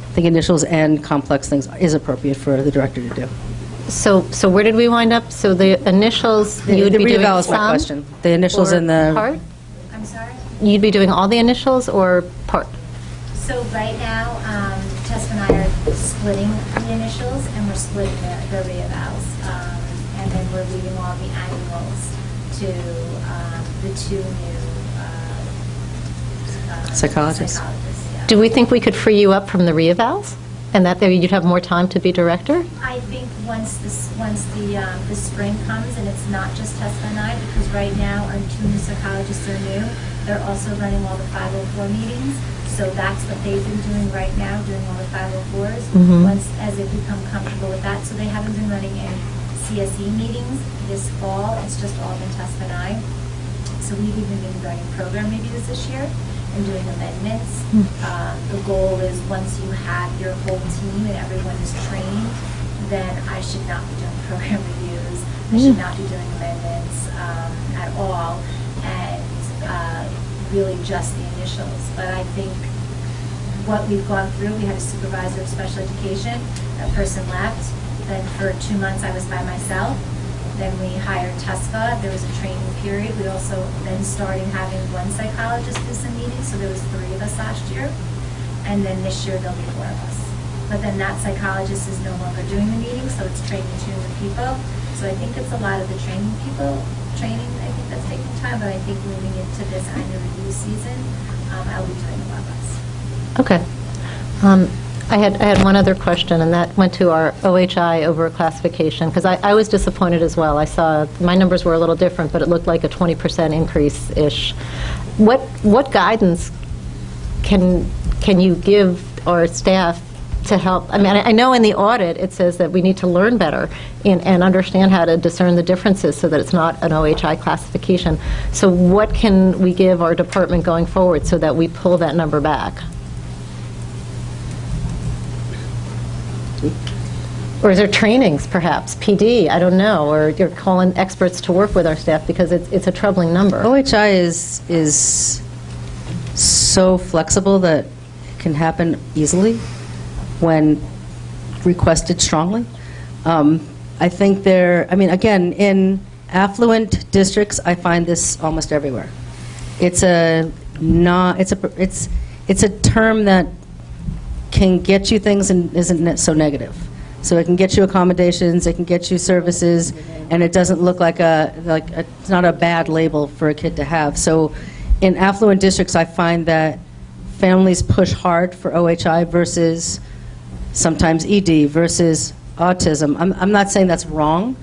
I think initials and complex things is appropriate for the director to do. So where did we wind up? So the initials, you would be doing reeval is my question. The initials or and the part? I'm sorry? You'd be doing all the initials or part? So right now, Tess and I are splitting the initials, and we're splitting the reevals. And then we're leaving all the annuals to the two new Psychologists. Yeah. Do we think we could free you up from the reevals? And that you'd have more time to be director? I think once the spring comes, and it's not just Tessa and I, because right now our two new psychologists are new. They're also running all the 504 meetings. So that's what they've been doing right now, doing all the 504s, once as they become comfortable with that. So they haven't been running any CSE meetings this fall. It's just all been Tessa and I. So we've even been running program reviews this year and doing amendments. The goal is once you have your whole team and everyone is trained, then I should not be doing program reviews. I should not be doing amendments at all. And really just the initials. But I think what we've gone through, we had a supervisor of special education, that person left, then for 2 months I was by myself, then we hired TESFA, there was a training period, we also then started having one psychologist do some meetings, so there was 3 of us last year, and then this year there'll be 4 of us. But then that psychologist is no longer doing the meetings, so it's training 2 new people, so I think it's a lot of the training, I think that's taking time, but I think moving into this annual review season, I'll be doing a lot less. Okay. I had one other question, and that went to our OHI overclassification, because I was disappointed as well. I saw my numbers were a little different, but it looked like a 20% increase-ish. What guidance can you give our staff to help? I mean, I know in the audit it says that we need to learn better and understand how to discern the differences so that it's not an OHI classification. So what can we give our department going forward so that we pull that number back? Or is there trainings, perhaps, PD, I don't know, or you're calling experts to work with our staff, because it's a troubling number. OHI is so flexible that it can happen easily when requested strongly. I think again, in affluent districts, I find this almost everywhere. It's a term that can get you things and isn't so negative. So it can get you accommodations, it can get you services, and it doesn't look like it's not a bad label for a kid to have. So in affluent districts, I find that families push hard for OHI versus sometimes ED versus autism. I'm not saying that's wrong.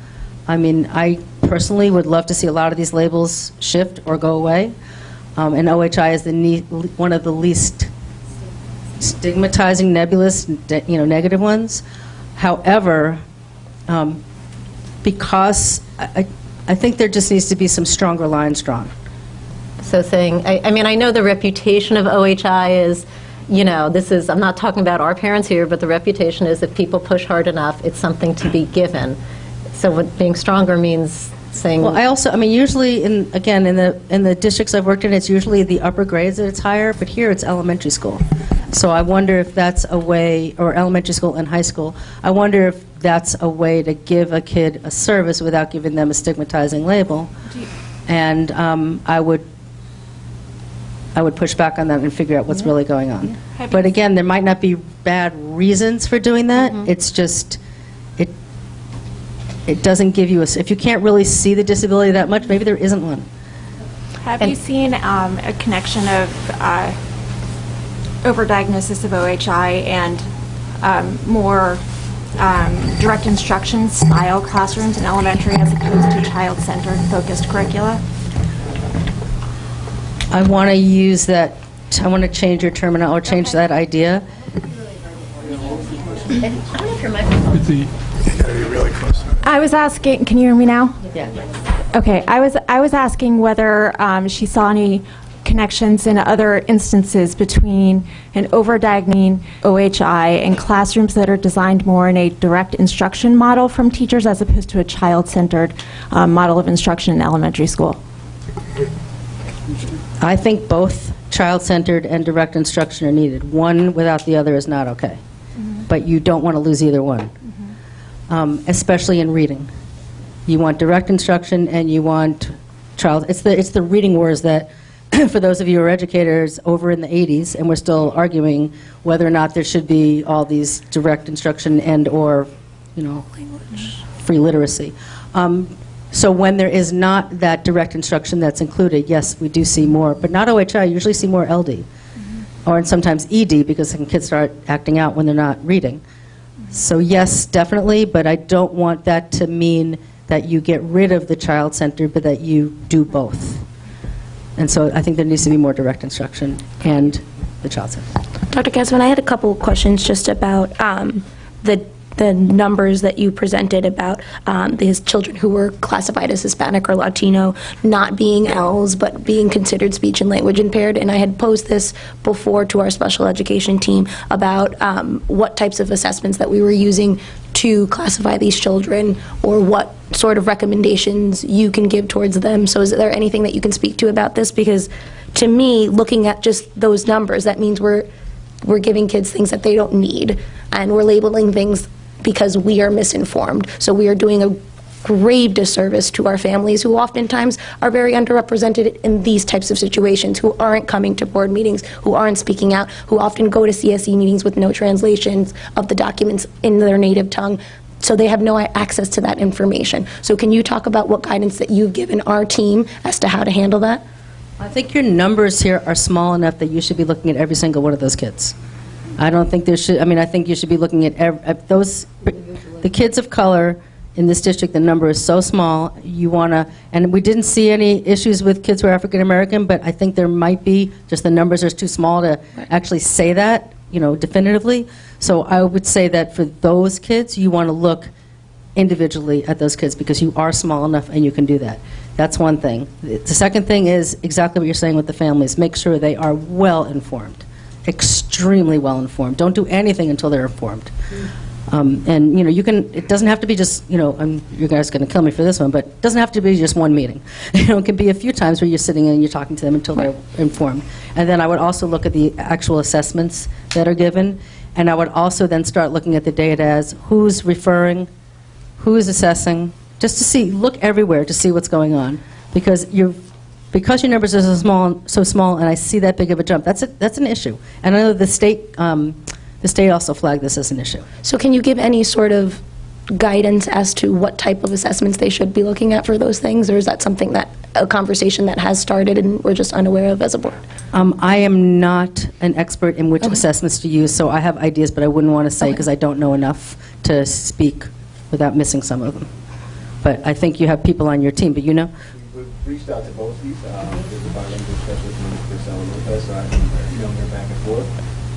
I mean, I personally would love to see a lot of these labels shift or go away. And OHI is one of the least stigmatizing, nebulous, negative ones. However, because I think there just needs to be some stronger lines drawn. So saying, I mean, I know the reputation of OHI is, I'm not talking about our parents here, but the reputation is if people push hard enough, it's something to be given. So what being stronger means saying... Well, usually, in the districts I've worked in, it's usually the upper grades that it's higher, but here it's elementary school. So I wonder if that's a way, or elementary school and high school, I wonder if that's a way to give a kid a service without giving them a stigmatizing label. And I would I would push back on them and figure out what's really going on. But again, there might not be bad reasons for doing that. It's just, it doesn't give you if you can't really see the disability that much, maybe there isn't one. Have you seen a connection of overdiagnosis of OHI and more direct instruction style classrooms in elementary as opposed to child-centered focused curricula? I want to use that, I want to change your terminology, or change that idea. I was asking, can you hear me now? Yeah. Okay, I was asking whether she saw any connections in other instances between an overdiagnosing OHI and classrooms that are designed more in a direct instruction model from teachers as opposed to a child-centered model of instruction in elementary school. I think both child-centered and direct instruction are needed. One without the other is not okay. But you don't want to lose either one, especially in reading. You want direct instruction and you want child. It's the reading wars that, for those of you who are educators over in the 80s, and we're still arguing whether or not there should be all these direct instruction and or, free literacy. So when there is not that direct instruction that's included, yes, we do see more, but not OHI. You usually see more LD, or sometimes ED, because kids start acting out when they're not reading. So yes, definitely, but I don't want that to mean that you get rid of the child-centered, but that you do both. And so I think there needs to be more direct instruction and the child-centered. Dr. Katzman, I had a couple of questions just about the numbers that you presented about these children who were classified as Hispanic or Latino not being Ls but being considered speech and language impaired. And I had posed this before to our special education team about what types of assessments that we were using to classify these children, or what sort of recommendations you can give towards them. So is there anything that you can speak to about this? Because to me, looking at just those numbers, that means we're giving kids things that they don't need, and we're labeling things because we are misinformed. So we are doing a grave disservice to our families, who oftentimes are very underrepresented in these types of situations, who aren't coming to board meetings, who aren't speaking out, who often go to CSE meetings with no translations of the documents in their native tongue. So they have no access to that information. So can you talk about what guidance that you've given our team as to how to handle that? I think your numbers here are small enough that you should be looking at every single one of those kids. I don't think there should, I think you should be looking at those, the kids of color in this district. The number is so small, you want to, and we didn't see any issues with kids who are African American, but I think there might be, just the numbers are too small to actually say that, definitively. So I would say that for those kids, you want to look individually at those kids, because you are small enough and you can do that. That's one thing. The second thing is exactly what you're saying with the families. Make sure they are well informed, extremely well informed. Don't do anything until they're informed. And you can. It doesn't have to be just. You guys are going to kill me for this one, but it doesn't have to be just one meeting. It can be a few times where you're sitting and you're talking to them until they're informed. And then I would also look at the actual assessments that are given, and I would also then start looking at the data as who's referring, who's assessing, just to see. Look everywhere to see what's going on, because your numbers are so small, and I see that big of a jump. That's an issue, and I know the state also flagged this as an issue. So can you give any sort of guidance as to what type of assessments they should be looking at for those things, or is that something a conversation that has started and we're just unaware of as a board? I am not an expert in which assessments to use, so I have ideas, but I wouldn't want to say because I don't know enough to speak without missing some of them. But I think you have people on your team, but We've reached out to both of these. There's a bilingual specialist in Chris with us, so they're back and forth.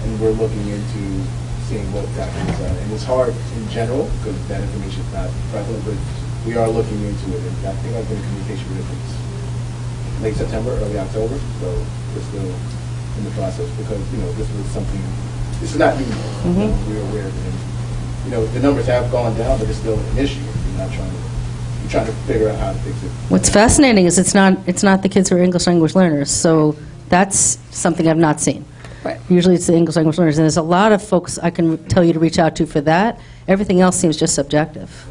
And we're looking into seeing what documents are. And it's hard in general, because that information is not prevalent, but we are looking into it. And I think I've been in communication with it since late September, early October, so we're still in the process, because, this is not new. We're aware of it. The numbers have gone down, but it's still an issue. We're trying to figure out how to fix it. What's fascinating is it's not the kids who are English language learners, so that's something I've not seen. Right. Usually it's the English language learners, and there's a lot of folks I can tell you to reach out to for that. Everything else seems just subjective.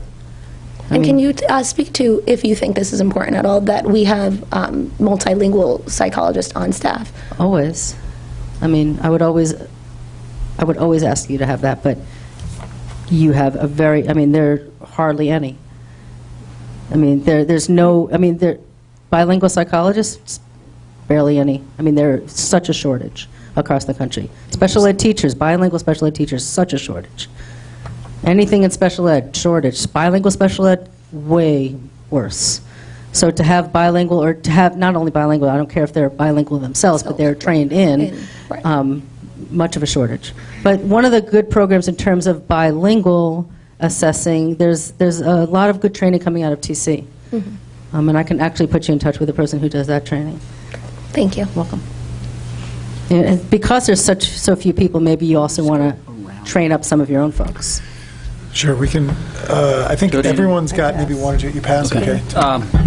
And can you speak to, if you think this is important at all, that we have multilingual psychologists on staff? Always. I mean, I would always ask you to have that, but you have a very, I mean, there are hardly any. I mean, there's no, I mean, bilingual psychologists, barely any. I mean, there's such a shortage across the country. Special ed teachers, bilingual special ed teachers, such a shortage. Anything in special ed, shortage. Bilingual special ed, way worse. So to have bilingual, or to have not only bilingual, I don't care if they're bilingual themselves, but they're trained in, right. Much of a shortage. But one of the good programs in terms of bilingual assessing, there's a lot of good training coming out of TC. Mm-hmm. And I can actually put you in touch with the person who does that training. Thank you. Welcome. And because there's so few people, maybe you also want to train up some of your own folks. Sure, we can, I think everyone's got maybe one or two. You pass, okay.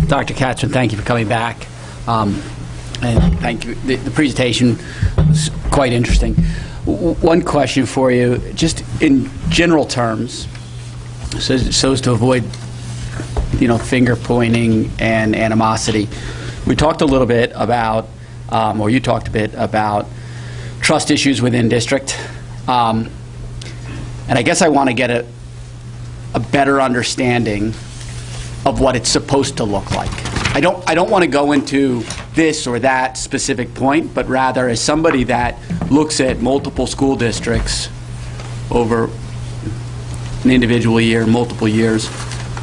Dr. Katzman, thank you for coming back. And thank you. The presentation was quite interesting. One question for you, just in general terms, so as to avoid, finger pointing and animosity. We talked a little bit about, or you talked a bit about trust issues within district. And I guess I want to get a better understanding of what it's supposed to look like. I don't want to go into this or that specific point, but rather as somebody that looks at multiple school districts over an individual year, multiple years,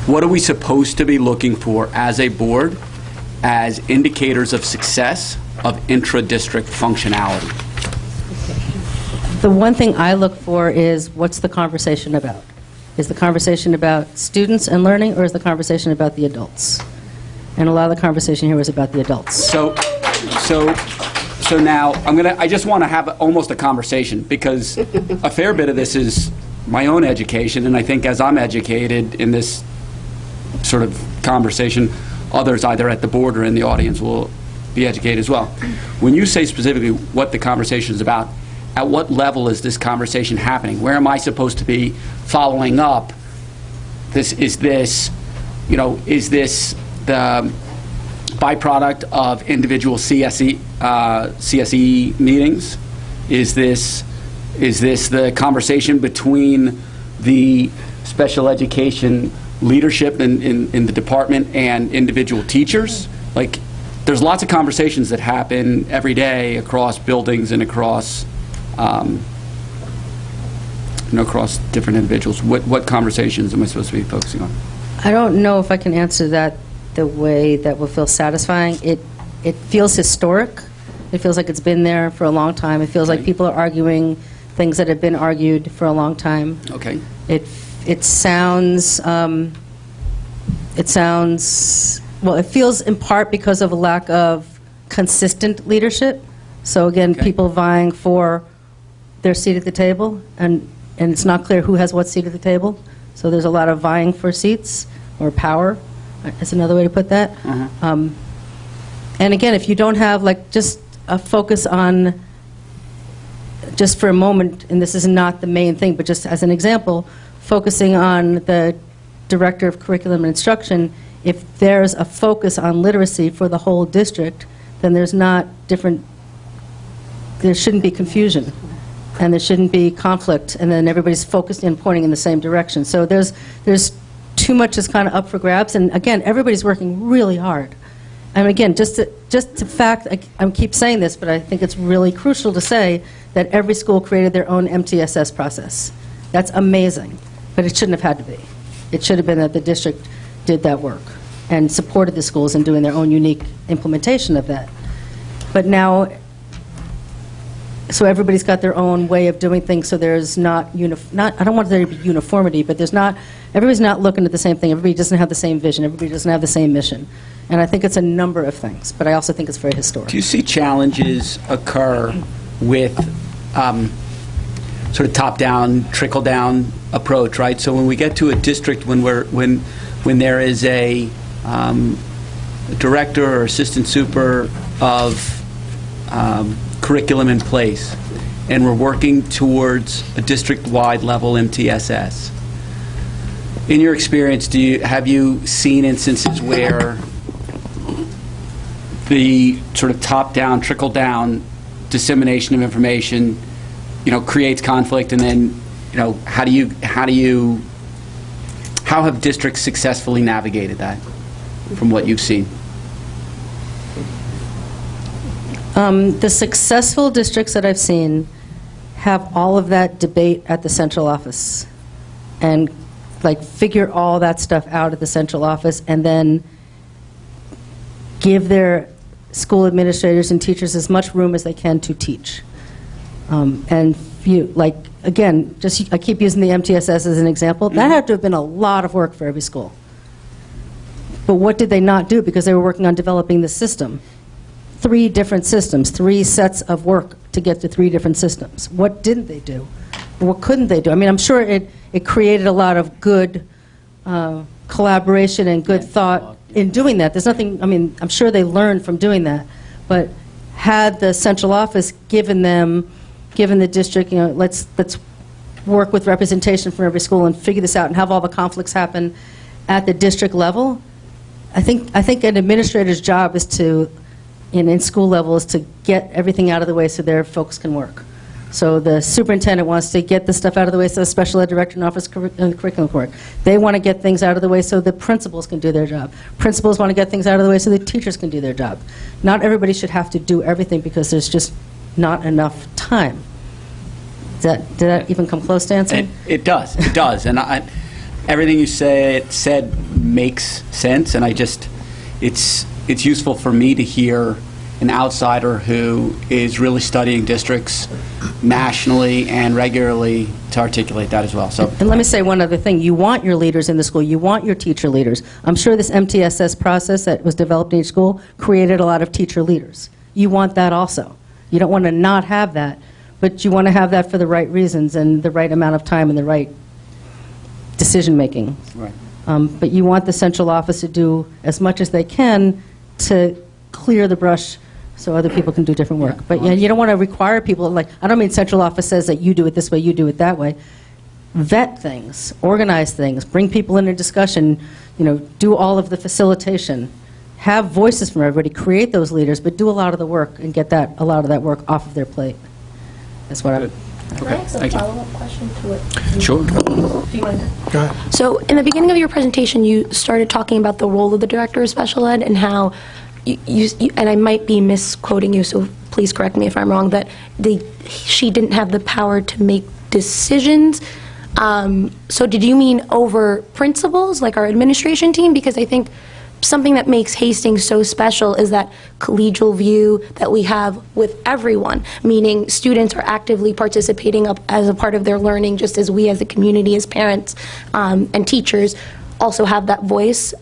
what are we supposed to be looking for as a board as indicators of success of intra-district functionality? The one thing I look for is, what's the conversation about? Is the conversation about students and learning, or is the conversation about the adults? And a lot of the conversation here was about the adults. So now I just want to have almost a conversation, because a fair bit of this is my own education, and I think as I'm educated in this sort of conversation, others either at the board or in the audience will be educated as well. When you say specifically what the conversation is about, at what level is this conversation happening? Where am I supposed to be following up? Is this the byproduct of individual CSE meetings? Is this the conversation between the special education leadership in the department and individual teachers? Like, there's lots of conversations that happen every day across buildings and across across different individuals. What conversations am I supposed to be focusing on? I don't know if I can answer that the way that will feel satisfying. It feels historic. It feels like it's been there for a long time. It feels like people are arguing things that have been argued for a long time. Okay. It sounds well, it feels in part because of a lack of consistent leadership. So again, Okay. people vying for their seat at the table, and it's not clear who has what seat at the table. So there's a lot of vying for seats, or power, is another way to put that. Uh-huh. And again, if you don't have just a focus on, just for a moment, and this is not the main thing, but just as an example, focusing on the director of curriculum and instruction, if there's a focus on literacy for the whole district, then there shouldn't be confusion, and there shouldn't be conflict, and then everybody's focused and pointing in the same direction. So there's too much is kind of up for grabs, and again, everybody's working really hard. And again, just to fact, I keep saying this, but I think it's really crucial to say that every school created their own MTSS process. That's amazing, but it shouldn't have had to be. It should have been that the district did that work and supported the schools in doing their own unique implementation of that. But now, so everybody's got their own way of doing things, so there's I don't want there to be uniformity, but everybody's not looking at the same thing. Everybody doesn't have the same vision. Everybody doesn't have the same mission. And I think it's a number of things, but I also think it's very historic. Do you see challenges occur with sort of top-down, trickle-down approach, right? So when we get to a district, when there is a director or assistant super of curriculum in place, and we're working towards a district-wide level MTSS, in your experience, have you seen instances where the sort of top-down, trickle-down dissemination of information, creates conflict, and then, how have districts successfully navigated that from what you've seen? The successful districts that I've seen have all of that debate at the central office and figure all that stuff out at the central office, and then give their school administrators and teachers as much room as they can to teach. And again, I keep using the MTSS as an example. That had to have been a lot of work for every school. But what did they not do? Because they were working on developing the system. 3 different systems, 3 sets of work to get to 3 different systems. What didn't they do? What couldn't they do? I mean, I'm sure it created a lot of good collaboration and good thought in doing that. There's nothing, I'm sure they learned from doing that. But had the central office given the district, let's work with representation from every school and figure this out and have all the conflicts happen at the district level, I think an administrator's job is to, in school level, is to get everything out of the way so their folks can work. So the superintendent wants to get the stuff out of the way so the special ed director and office curriculum can work. They want to get things out of the way so the principals can do their job. Principals want to get things out of the way so the teachers can do their job. Not everybody should have to do everything because there's just not enough time. Did that even come close to answering? It does. It does. And everything you said makes sense. And it's useful for me to hear an outsider who is really studying districts nationally and regularly to articulate that as well. So, and let me say one other thing. You want your leaders in the school. You want your teacher leaders. I'm sure this MTSS process that was developed in each school created a lot of teacher leaders. You want that also. You don't want to not have that, but you want to have that for the right reasons and the right amount of time and the right decision making. Right. But you want the central office to do as much as they can to clear the brush so other people can do different work. But you don't want to require people, I don't mean central office says that you do it this way, you do it that way. Vet things, organize things, bring people into discussion, do all of the facilitation, have voices from everybody, create those leaders, but do a lot of the work and get a lot of that work off of their plate. That's what Can I ask a follow-up question to what? Sure. Do you mind? Go ahead. So in the beginning of your presentation, you started talking about the role of the director of special ed and how you and I might be misquoting you, so please correct me if I'm wrong, that she didn't have the power to make decisions. So did you mean over principals, like our administration team? Because I think something that makes Hastings so special is that collegial view that we have with everyone, meaning students are actively participating up as a part of their learning, just as we as a community, as parents and teachers, also have that voice.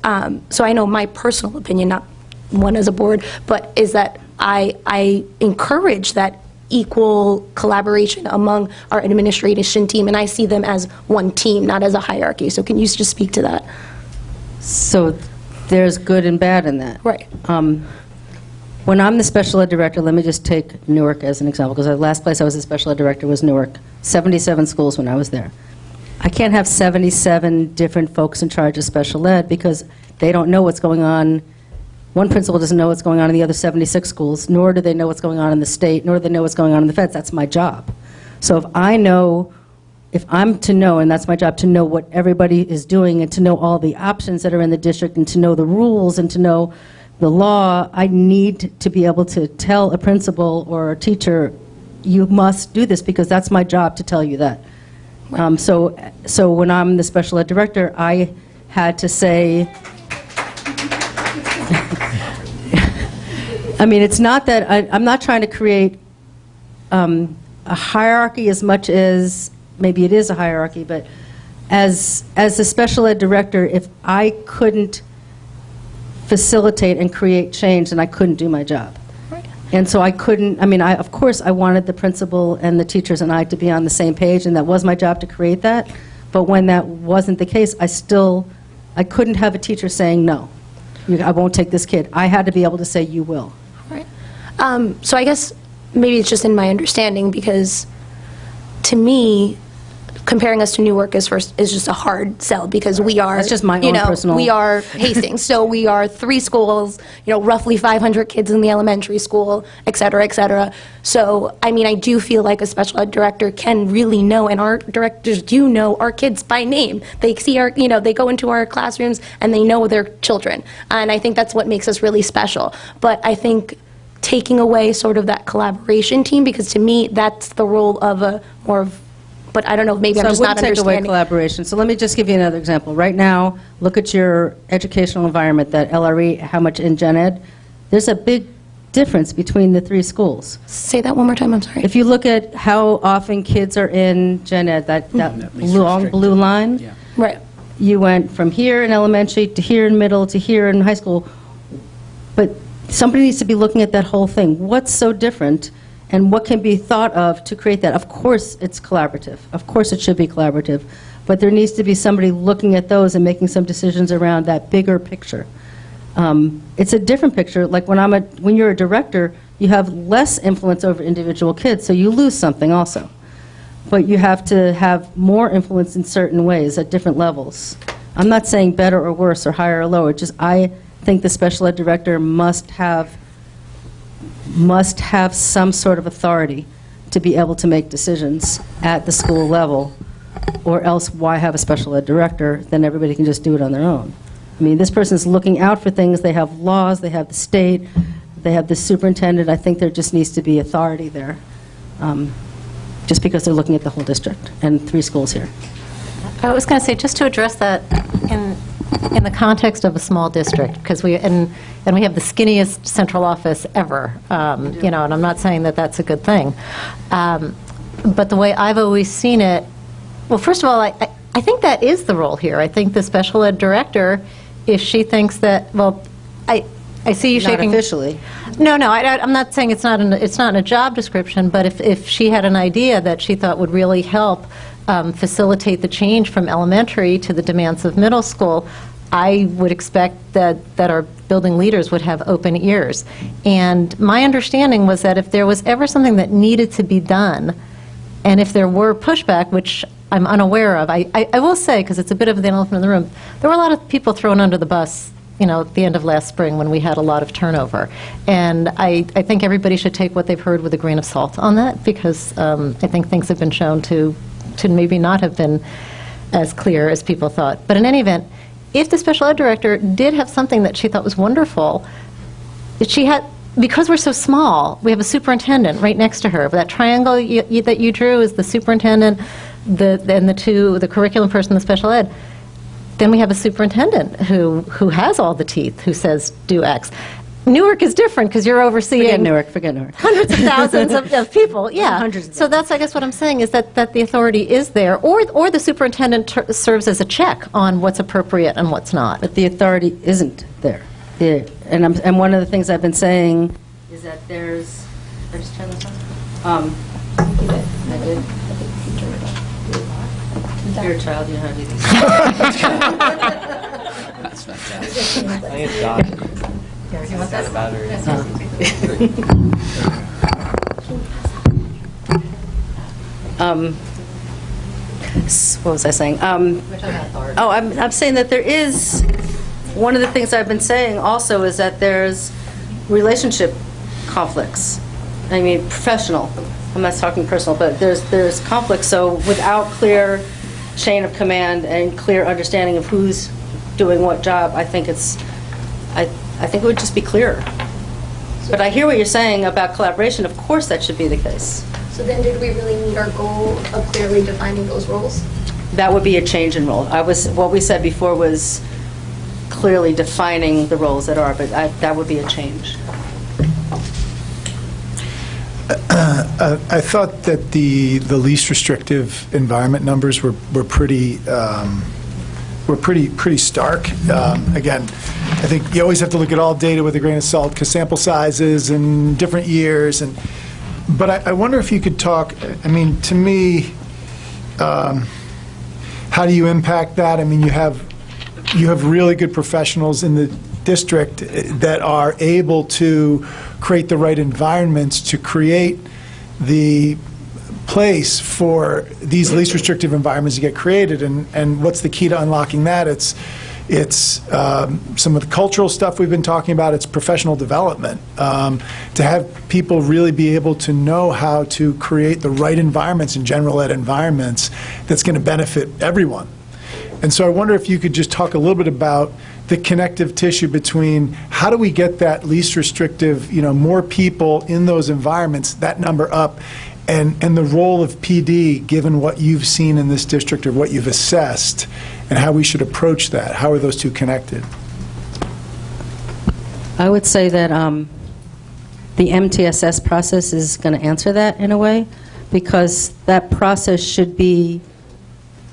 So I know my personal opinion, not one as a board, but is that I encourage that equal collaboration among our administration team, and I see them as one team, not as a hierarchy. So can you just speak to that? So there's good and bad in that. Right. When I'm the special ed director, let me just take Newark as an example, because the last place I was a special ed director was Newark. 77 schools when I was there. I can't have 77 different folks in charge of special ed because they don't know what's going on. One principal doesn't know what's going on in the other 76 schools, nor do they know what's going on in the state, nor do they know what's going on in the feds. That's my job. So if I'm to know, and that's my job, to know what everybody is doing and to know all the options that are in the district and to know the rules and to know the law, I need to be able to tell a principal or a teacher, you must do this because that's my job to tell you that. So when I'm the special ed director, I had to say, I mean, it's not that I'm not trying to create a hierarchy as much as maybe it is a hierarchy, but as a special ed director, if I couldn't facilitate and create change, then I couldn't do my job. Right. And so I couldn't, of course I wanted the principal and the teachers and I to be on the same page, and that was my job to create that. But when that wasn't the case, I couldn't have a teacher saying, no, I won't take this kid. I had to be able to say, you will. Right. So I guess maybe it's just in my understanding, because to me, comparing us to Newark is just a hard sell, because we are, That's just my own personal- we are Hastings. So we are 3 schools, roughly 500 kids in the elementary school, et cetera, et cetera. So, I mean, I do feel like a special ed director can really know, and our directors do know our kids by name. They see our, they go into our classrooms and they know their children. And I think that's what makes us really special. But I think taking away sort of that collaboration team, because to me, that's the role of a more of, but I don't know, maybe I'm just not So I wouldn't take away understanding. collaboration. So let me just give you another example. Right now, look at your educational environment, that LRE, how much in gen ed. There's a big difference between the 3 schools. Say that one more time, I'm sorry. If you look at how often kids are in gen ed, that least long restricted. blue line, Yeah. Right. you went from here in elementary to here in middle to here in high school. But somebody needs to be looking at that whole thing. What's so different, and what can be thought of to create that? Of course it's collaborative. Of course it should be collaborative. But there needs to be somebody looking at those and making some decisions around that bigger picture. It's a different picture. Like when you're a director, you have less influence over individual kids, so you lose something also. But you have to have more influence in certain ways at different levels. I'm not saying better or worse or higher or lower, just I think the special ed director must have some sort of authority to be able to make decisions at the school level, or else why have a special ed director? Then everybody can just do it on their own. I mean, this person's looking out for things. They have laws, they have the state, they have the superintendent. I think there just needs to be authority there, just because they're looking at the whole district and 3 schools here. I was going to say, just to address that in the context of a small district, because we have the skinniest central office ever, and I'm not saying that that's a good thing. But the way I've always seen it, well, first of all, I think that is the role here. I think the special ed director, if she thinks that, well, I see you shaking. Not officially. No, I'm not saying it's not in a job description, but if she had an idea that she thought would really help facilitate the change from elementary to the demands of middle school, I would expect that our building leaders would have open ears. And my understanding was that if there was ever something that needed to be done, and if there were pushback, which I'm unaware of, I will say, because it's a bit of the elephant in the room, there were a lot of people thrown under the bus at the end of last spring when we had a lot of turnover. And I think everybody should take what they've heard with a grain of salt on that, because I think things have been shown to maybe not have been as clear as people thought. But in any event, if the special ed director did have something that she thought was wonderful, because we're so small, we have a superintendent right next to her. That triangle that you drew is the superintendent, and the curriculum person, the special ed. Then we have a superintendent who has all the teeth, who says, do X. Newark is different because you're overseeing Forget Newark. hundreds of thousands of people. Yeah. Hundreds of So that's, I guess, what I'm saying is that the authority is there, or the superintendent serves as a check on what's appropriate and what's not. But the authority isn't there. And one of the things I've been saying is that there's, I just turn this on? I did. You're a child, you know how to do these. That's fantastic. I think it's John. You want Got a battery. What was I saying? I'm saying that there is, one of the things I've been saying also is that there's relationship conflicts. I mean, professional. I'm not talking personal, but there's conflicts. So without clear chain of command and clear understanding of who's doing what job, I think it would just be clearer. But I hear what you're saying about collaboration. Of course, that should be the case. So then did we really meet our goal of clearly defining those roles? That would be a change in role. What we said before was clearly defining the roles that are, but that would be a change. I thought that the least restrictive environment numbers were pretty stark. Again, I think you always have to look at all data with a grain of salt because sample sizes and different years. But I wonder if you could talk. I mean, to me, how do you impact that? I mean, you have really good professionals in the district that are able to create the right environments to create the place for these least restrictive environments to get created. And what's the key to unlocking that? It's some of the cultural stuff we've been talking about. It's professional development. To have people really be able to know how to create the right environments and general ed environments that's going to benefit everyone. And so I wonder if you could just talk a little bit about the connective tissue between how do we get that least restrictive, more people in those environments, that number up, and the role of PD, given what you've seen in this district or what you've assessed, and how we should approach that. How are those two connected? I would say that the MTSS process is going to answer that in a way, because that process should be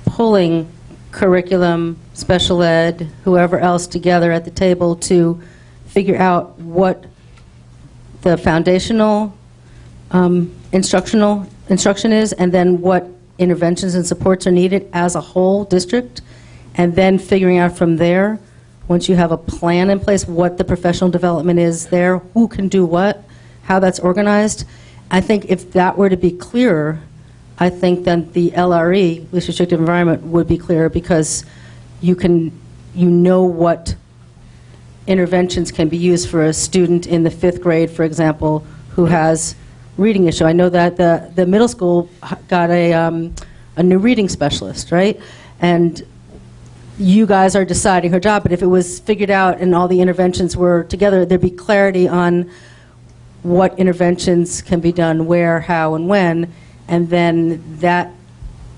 pulling curriculum, special ed, whoever else together at the table to figure out what the foundational instruction is, and then what interventions and supports are needed as a whole district, and then figuring out from there, once you have a plan in place, what the professional development is there, who can do what, how that's organized. I think if that were to be clearer, I think then the LRE, least restrictive environment, would be clearer, because you know what interventions can be used for a student in the 5th grade, for example, who has reading issue. I know that the middle school got a new reading specialist, right? And you guys are deciding her job, but if it was figured out and all the interventions were together, there'd be clarity on what interventions can be done, where, how, and when, and then that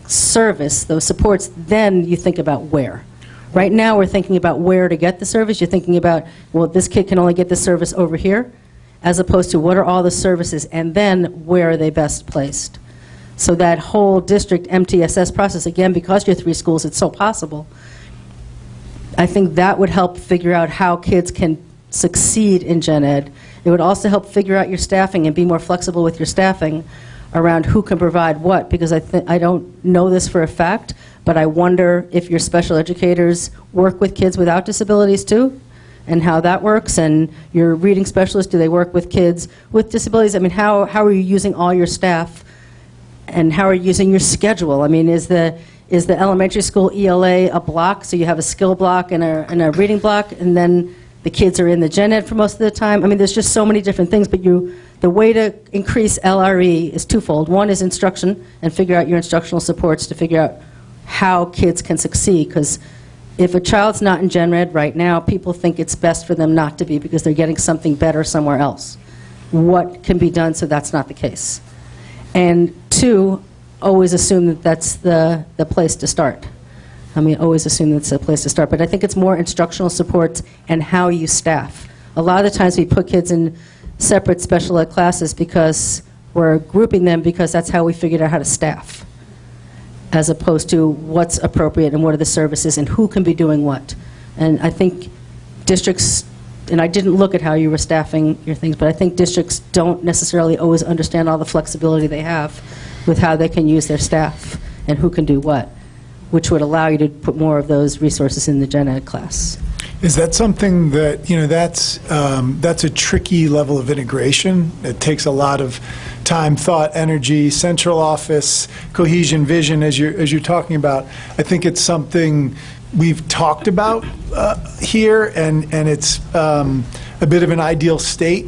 service, those supports, then you think about where. Right now we're thinking about where to get the service. You're thinking about, well, this kid can only get this service over here, as opposed to what are all the services, and then where are they best placed. So that whole district MTSS process, again, because you're 3 schools, it's so possible. I think that would help figure out how kids can succeed in gen ed. It would also help figure out your staffing and be more flexible with your staffing around who can provide what, because I don't know this for a fact, but I wonder if your special educators work with kids without disabilities too, and how that works, and your reading specialists, do they work with kids with disabilities? I mean, how are you using all your staff, and how are you using your schedule? I mean, is the elementary school ELA a block, so you have a skill block and a reading block, and then the kids are in the gen ed for most of the time? I mean, there's just so many different things, but the way to increase LRE is twofold. One is instruction, and figure out your instructional supports to figure out how kids can succeed, because if a child's not in gen ed right now, people think it's best for them not to be because they're getting something better somewhere else. What can be done so that's not the case? And 2, always assume that that's the place to start. I mean, always assume that's a place to start. But I think it's more instructional supports and how you staff. A lot of the times we put kids in separate special ed classes because we're grouping them because that's how we figured out how to staff, as opposed to what's appropriate and what are the services and who can be doing what. And I think districts, and I didn't look at how you were staffing your things, but I think districts don't necessarily always understand all the flexibility they have with how they can use their staff and who can do what, which would allow you to put more of those resources in the gen ed class. Is that something that, that's a tricky level of integration? It takes a lot of time, thought, energy, central office, cohesion, vision, as you're talking about. I think it's something we've talked about here, and it's a bit of an ideal state.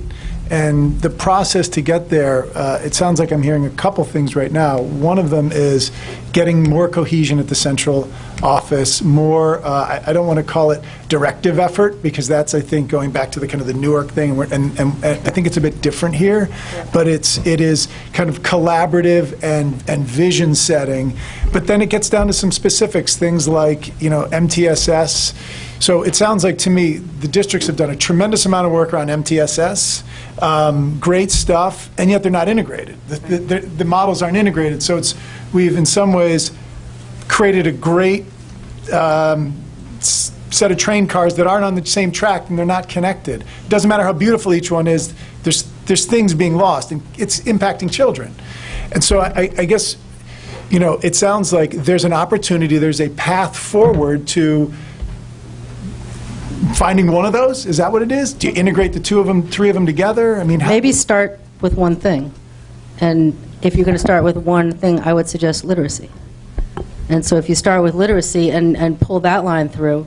And the process to get there, it sounds like I'm hearing a couple things right now. One of them is getting more cohesion at the central office, more, I don't want to call it directive effort, because that's, I think, going back to the kind of the Newark thing, and I think it's a bit different here, but it is kind of collaborative and vision setting. But then it gets down to some specifics, things like, MTSS. So it sounds like to me the districts have done a tremendous amount of work around MTSS, great stuff, and yet they're not integrated. The models aren't integrated. So we've in some ways created a great set of train cars that aren't on the same track, and they're not connected. It doesn't matter how beautiful each one is, there's things being lost, and it's impacting children. And so I guess, it sounds like there's an opportunity, there's a path forward to finding one of those. Is that what it is? Do you integrate the 2 of them, 3 of them together? I mean, maybe start with one thing and if you're going to start with one thing, I would suggest literacy. And so if you start with literacy and pull that line through,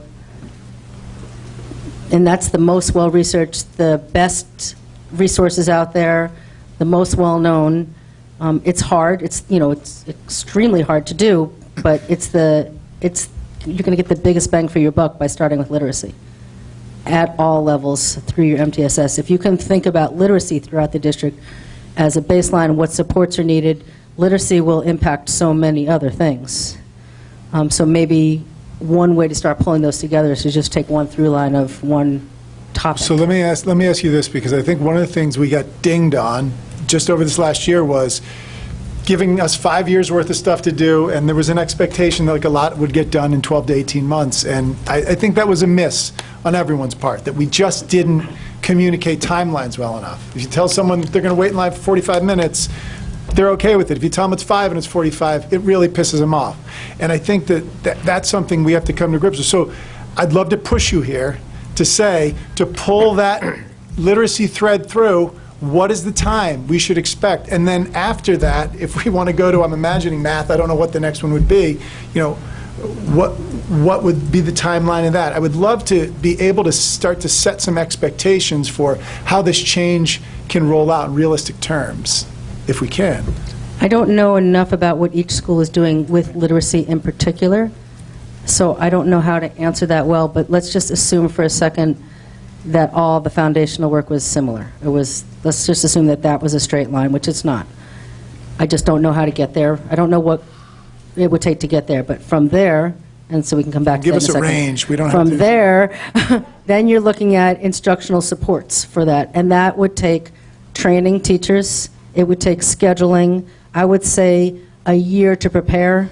and that's the most well-researched, the best resources out there, the most well-known. It's hard. It's extremely hard to do, but you're going to get the biggest bang for your buck by starting with literacy at all levels through your MTSS. If you can think about literacy throughout the district as a baseline, what supports are needed, literacy will impact so many other things. So maybe one way to start pulling those together is to just take one through line of one topic. So let me ask you this, because I think one of the things we got dinged on just over this last year was giving us 5 years worth of stuff to do, and there was an expectation that like a lot would get done in 12 to 18 months, and I think that was a miss on everyone's part, that we just didn't communicate timelines well enough. If you tell someone they're going to wait in line for 45 minutes, they're okay with it. If you tell them it's 5 and it's 45, it really pisses them off. And I think that's something we have to come to grips with. So I'd love to push you here to pull that literacy thread through. What is the time we should expect? And then after that, if we want to go to, I'm imagining math, I don't know what the next one would be, what would be the timeline of that? I would love to be able to start to set some expectations for how this change can roll out in realistic terms, if we can. I don't know enough about what each school is doing with literacy in particular, so I don't know how to answer that well, but let's just assume for a second that all the foundational work was similar. Let's just assume that that was a straight line, which it's not. I just don't know how to get there. I don't know what it would take to get there, but from there, and so we can come back to that in a second. Give us a range. We don't have to. From there, then you're looking at instructional supports for that, and that would take training teachers. It would take scheduling. I would say a year to prepare,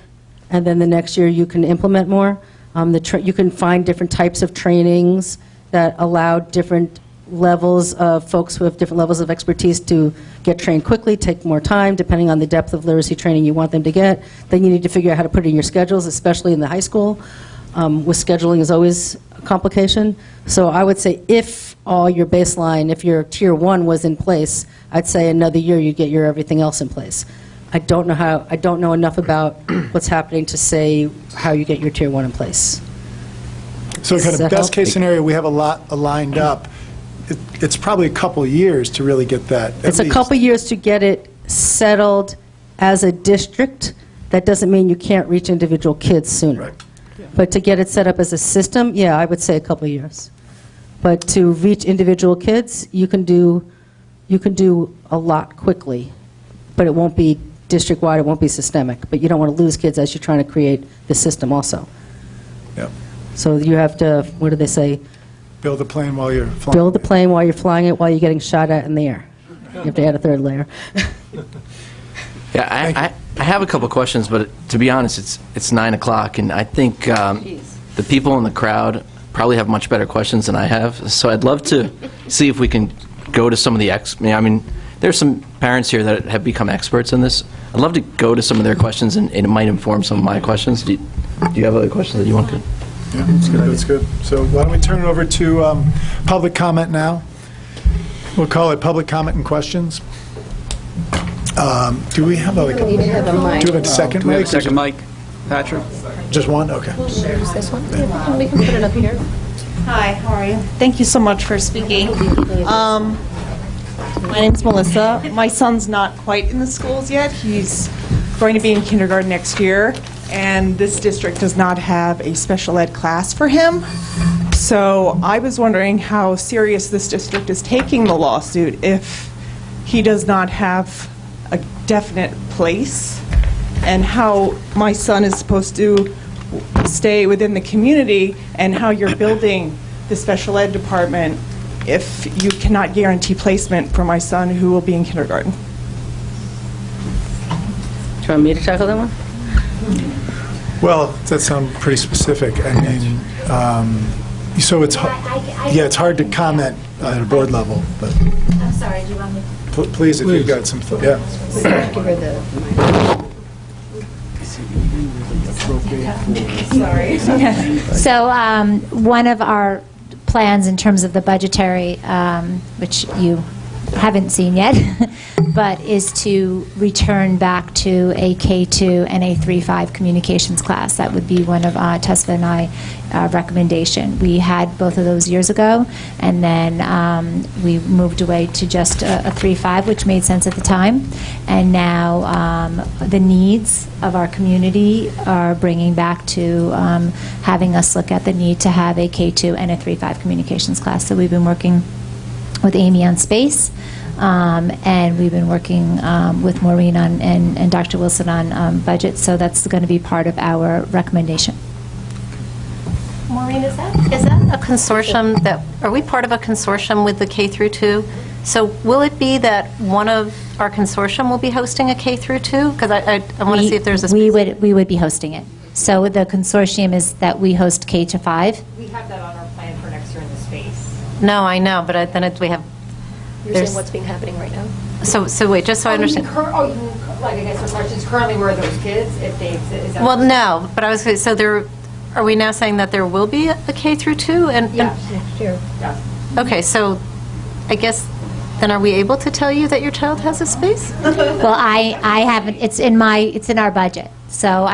and then the next year you can implement more. You can find different types of trainings that allow different levels of folks who have different levels of expertise to get trained quickly, take more time, depending on the depth of literacy training you want them to get. Then you need to figure out how to put it in your schedules, especially in the high school. With scheduling is always a complication. So I would say if all your baseline, if your tier 1 was in place, I'd say another year you'd get your everything else in place. I don't know enough about what's happening to say how you get your tier 1 in place. So kind of best case scenario, we have a lot lined up. It's probably a couple of years to really get that. It's a couple of years to get it settled as a district. That doesn't mean you can't reach individual kids sooner. Right. But to get it set up as a system, yeah, I would say a couple of years. But to reach individual kids, you can do a lot quickly, but it won't be district-wide, it won't be systemic. But you don't want to lose kids as you're trying to create the system also. Yep. So you have to, what do they say? Build the plane while you're flying. Build the plane while you're flying it, while you're getting shot at in the air. You have to add a third layer. Yeah, I have a couple questions, but to be honest, it's 9 o'clock, and I think the people in the crowd probably have much better questions than I have. So I'd love to see if we can go to some of the I mean, there's some parents here that have become experts in this. I'd love to go to some of their questions, and it might inform some of my questions. Do you have other questions that you want to? Yeah, that's good. So why don't we turn it over to public comment now? We'll call it public comment and questions. Do we have a second mic? Do we have a second mic, Patrick? Just one? Okay. Use this one? We can put it up here. Hi, how are you? Thank you so much for speaking. My name's Melissa. My son's not quite in the schools yet. He's going to be in kindergarten next year, and this district does not have a special ed class for him. So I was wondering how serious this district is taking the lawsuit if he does not have a definite place, and how my son is supposed to stay within the community, and how you're building the special ed department if you cannot guarantee placement for my son who will be in kindergarten. Do you want me to tackle that one? Well, that sounds pretty specific. I mean, so it's it's hard to comment at a board level. But I'm sorry, do you want me to? Please, if you've got some, yeah. Give her the Sorry. So one of our plans in terms of the budgetary, which you haven't seen yet, but is to return back to a K2 and a 3-5 communications class. That would be one of Tessa and I recommendation. We had both of those years ago, and then we moved away to just a 3-5, which made sense at the time. And now the needs of our community are bringing back to having us look at the need to have a K2 and a 3-5 communications class. So we've been working with Amy on space, and we've been working with Maureen on, and Dr. Wilson on budget, so that's going to be part of our recommendation. Maureen, is that a consortium are we part of a consortium with the K through 2? So will it be that one of our consortium will be hosting a K through 2? Because I want to see if there's a we would be hosting it. So the consortium is that we host K to 5. We have that on our plan for next year in the space. No, I know, but then we have. You're saying what's being happening right now? So wait, just so I understand. Like, I guess the question is currently where are those kids, if they exist? Is that Well, no, but I was going to, so there, are we now saying that there will be a K through 2? Yeah, next year. Yeah. Okay, so I guess, then are we able to tell you that your child has a space? Well, I haven't, it's in our budget. So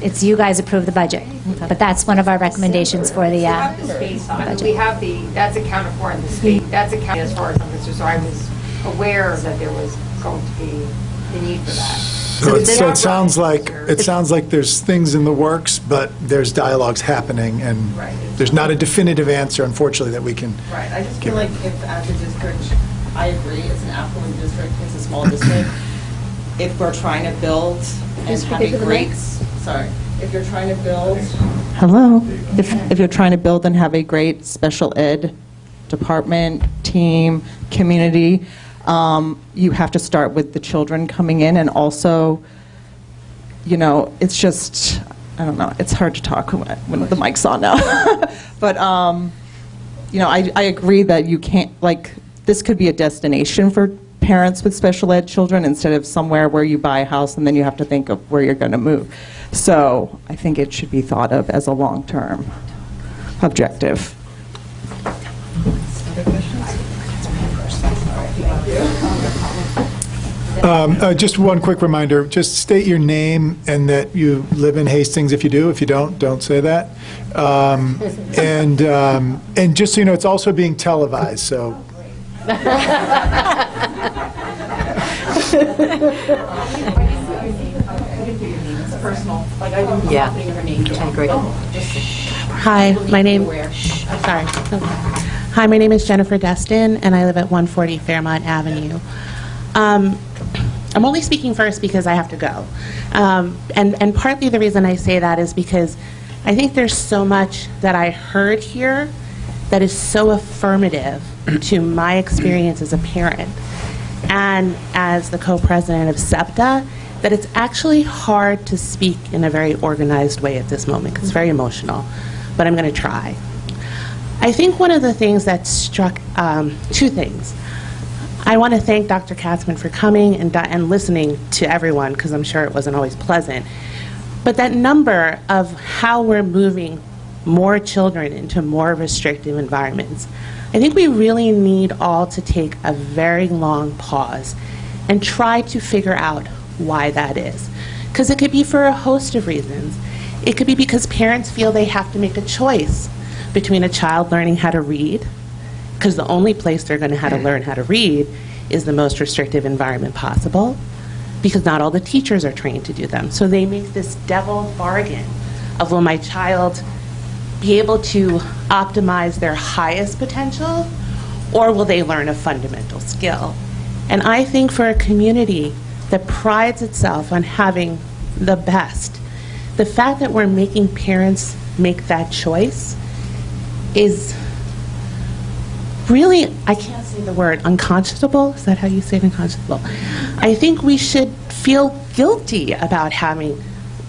it's you guys approve the budget. But that's one of our recommendations for the We have the space on it. budget. We have that's accounted for in the state. That's accounted as far as I'm concerned. So I was aware that there was going to be the need for that. So it sounds like there's things in the works, but there's dialogues happening, and Right. there's not a definitive answer, unfortunately, that we can. Right, I just feel like if as a district, I agree, it's an affluent district, it's a small district. If we're trying to build and have a great, if you're trying to build. Hello. If you're trying to build and have a great special ed department, team, community, you have to start with the children coming in, and also, it's just, I don't know, it's hard to talk when the mic's on now. But, I agree that you can't, this could be a destination for parents with special ed children instead of somewhere where you buy a house and then you have to think of where you're going to move. So I think it should be thought of as a long-term objective. Just one quick reminder, just state your name and that you live in Hastings if you do. If you don't say that. And just so you know, it's also being televised, so. Yeah, I agree. Hi, my name. Sorry. Hi, my name is Jennifer Destin, and I live at 140 Fairmont Avenue. I'm only speaking first because I have to go, and partly the reason I say that is because I think there's so much that I heard here that is so affirmative to my experience as a parent and as the co-president of SEPTA, that it's actually hard to speak in a very organized way at this moment because it's very emotional, but I'm going to try. I think one of the things that struck, two things. I want to thank Dr. Katzman for coming and listening to everyone, because I'm sure it wasn't always pleasant. But that number of how we're moving more children into more restrictive environments, I think we really need all to take a very long pause and try to figure out why that is. Because it could be for a host of reasons. It could be because parents feel they have to make a choice between a child learning how to read, because the only place they're going to learn how to read is the most restrictive environment possible, because not all the teachers are trained to do them. So they make this devil's bargain of, will my child be able to optimize their highest potential, or will they learn a fundamental skill? And I think for a community that prides itself on having the best, the fact that we're making parents make that choice is really, I can't say the word, unconscionable. Is that how you say it, unconscionable? I think we should feel guilty about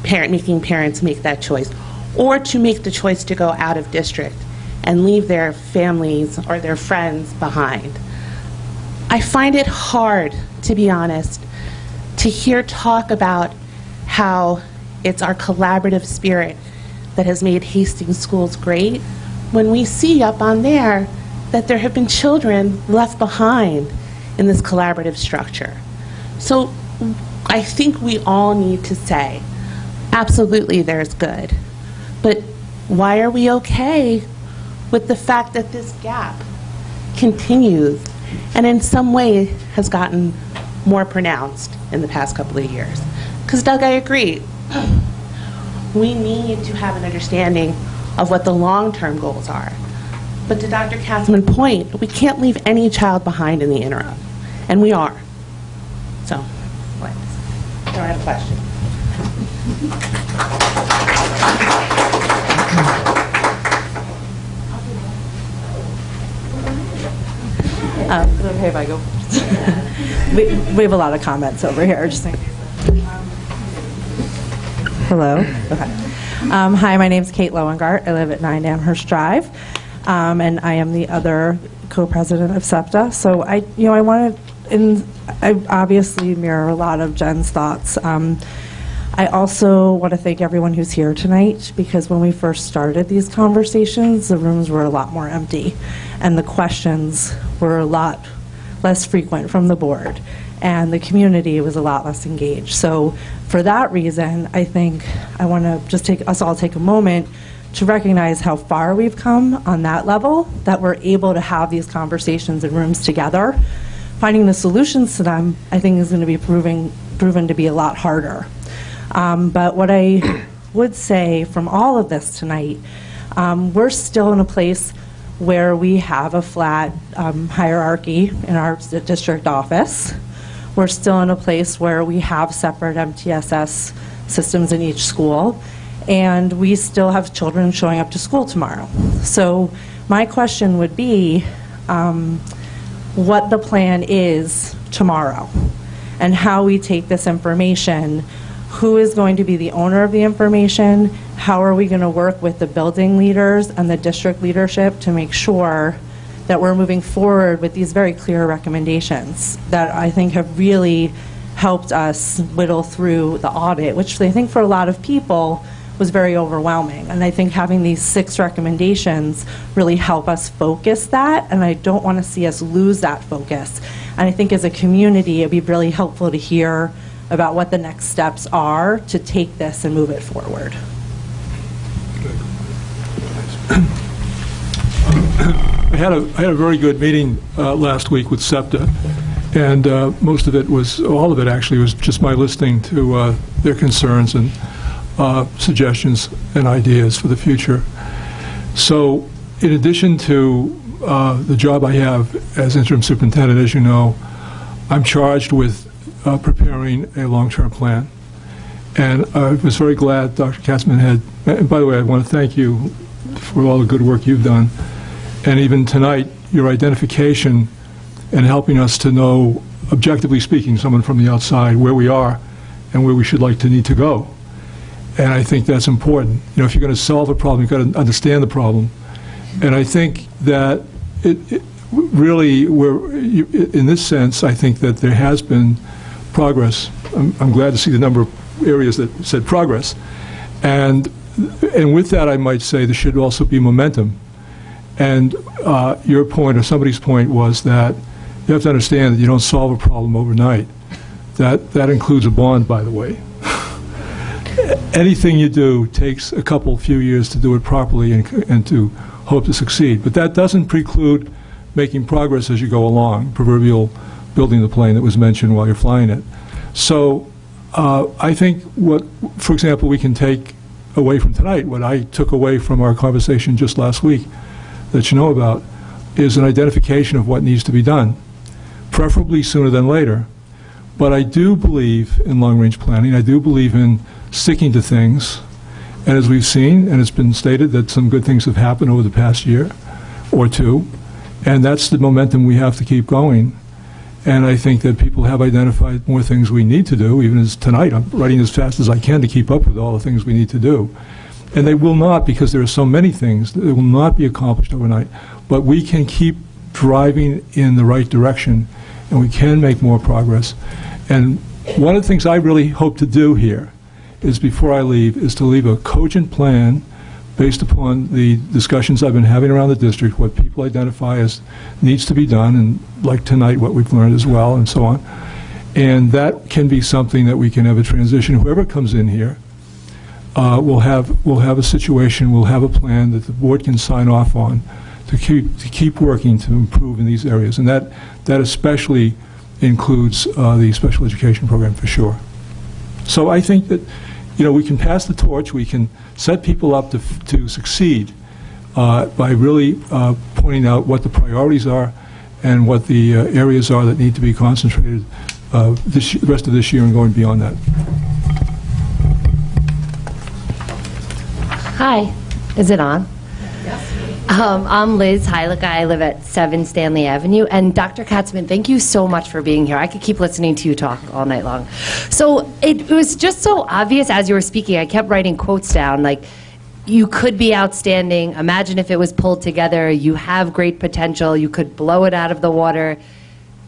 making parents make that choice, or to make the choice to go out of district and leave their families or their friends behind. I find it hard, to be honest, to hear talk about how it's our collaborative spirit that has made Hastings schools great, when we see up on there that there have been children left behind in this collaborative structure. So I think we all need to say, absolutely there's good, but why are we okay with the fact that this gap continues and in some way has gotten more pronounced in the past couple of years? Because Doug, I agree. We need to have an understanding of what the long-term goals are. But to Dr. Katzman's point, we can't leave any child behind in the interim. And we are. So, I don't have a question. Is it okay if I go first? we have a lot of comments over here. Just in case. Hello. Okay. Hi, my name is Kate Lowengart. I live at 9 Amherst Drive, and I am the other co-president of SEPTA. So I obviously mirror a lot of Jen's thoughts. I also want to thank everyone who's here tonight, because when we first started these conversations, the rooms were a lot more empty, and the questions were a lot less frequent from the board, and the community was a lot less engaged. So for that reason, I think I want to just take a moment to recognize how far we've come on that level, that we're able to have these conversations in rooms together. Finding the solutions to them, I think, is going to be proven to be a lot harder. But what I would say from all of this tonight, we're still in a place where we have a flat hierarchy in our district office. We're still in a place where we have separate MTSS systems in each school, and we still have children showing up to school tomorrow. So my question would be what the plan is tomorrow and how we take this information. Who is going to be the owner of the information? How are we going to work with the building leaders and the district leadership to make sure that we're moving forward with these very clear recommendations that I think have really helped us whittle through the audit, which I think for a lot of people was very overwhelming. And I think having these 6 recommendations really help us focus that, and I don't want to see us lose that focus. And I think as a community, it'd be really helpful to hear about what the next steps are to take this and move it forward. I had a very good meeting last week with SEPTA, and most of it was, all of it actually, was just my listening to their concerns and suggestions and ideas for the future. So in addition to the job I have as interim superintendent, as you know, I'm charged with preparing a long-term plan. And I was very glad Dr. Katzman had, and by the way, I want to thank you for all the good work you've done. And even tonight, your identification and helping us to know, objectively speaking, someone from the outside, where we are and where we should need to go. And I think that's important. You know, if you're going to solve a problem, you've got to understand the problem. And I think that it really, in this sense, I think that there has been progress. I'm glad to see the number of areas that said progress. And with that, I might say there should also be momentum. And your point, or somebody's point, was that you have to understand that you don't solve a problem overnight. That includes a bond, by the way. Anything you do takes a few years to do it properly and to hope to succeed. But that doesn't preclude making progress as you go along, proverbial building the plane that was mentioned while you're flying it. So I think for example, we can take away from tonight, what I took away from our conversation just last week that you know about, is an identification of what needs to be done, preferably sooner than later. But I do believe in long-range planning. I do believe in sticking to things. And as we've seen, and it's been stated that some good things have happened over the past year or two, and that's the momentum we have to keep going. And I think that people have identified more things we need to do, even as tonight. I'm writing as fast as I can to keep up with all the things we need to do. And they will not, because there are so many things, that will not be accomplished overnight. But we can keep driving in the right direction, and we can make more progress. And one of the things I really hope to do here is, before I leave, is to leave a cogent plan based upon the discussions I've been having around the district, what people identify as needs to be done, and like tonight, what we've learned as well, and so on. And that can be something that we can have a transition. Whoever comes in here will have a situation, we'll have a plan that the board can sign off on to keep working to improve in these areas. And that especially includes the special education program for sure. So I think that, we can pass the torch, we can set people up to succeed by really pointing out what the priorities are and what the areas are that need to be concentrated the rest of this year and going beyond that. Hi, is it on? I'm Liz Heilicke. I live at 7 Stanley Avenue. And Dr. Katzman, thank you so much for being here. I could keep listening to you talk all night long. So it was just so obvious as you were speaking. I kept writing quotes down, like, you could be outstanding. Imagine if it was pulled together. You have great potential. You could blow it out of the water.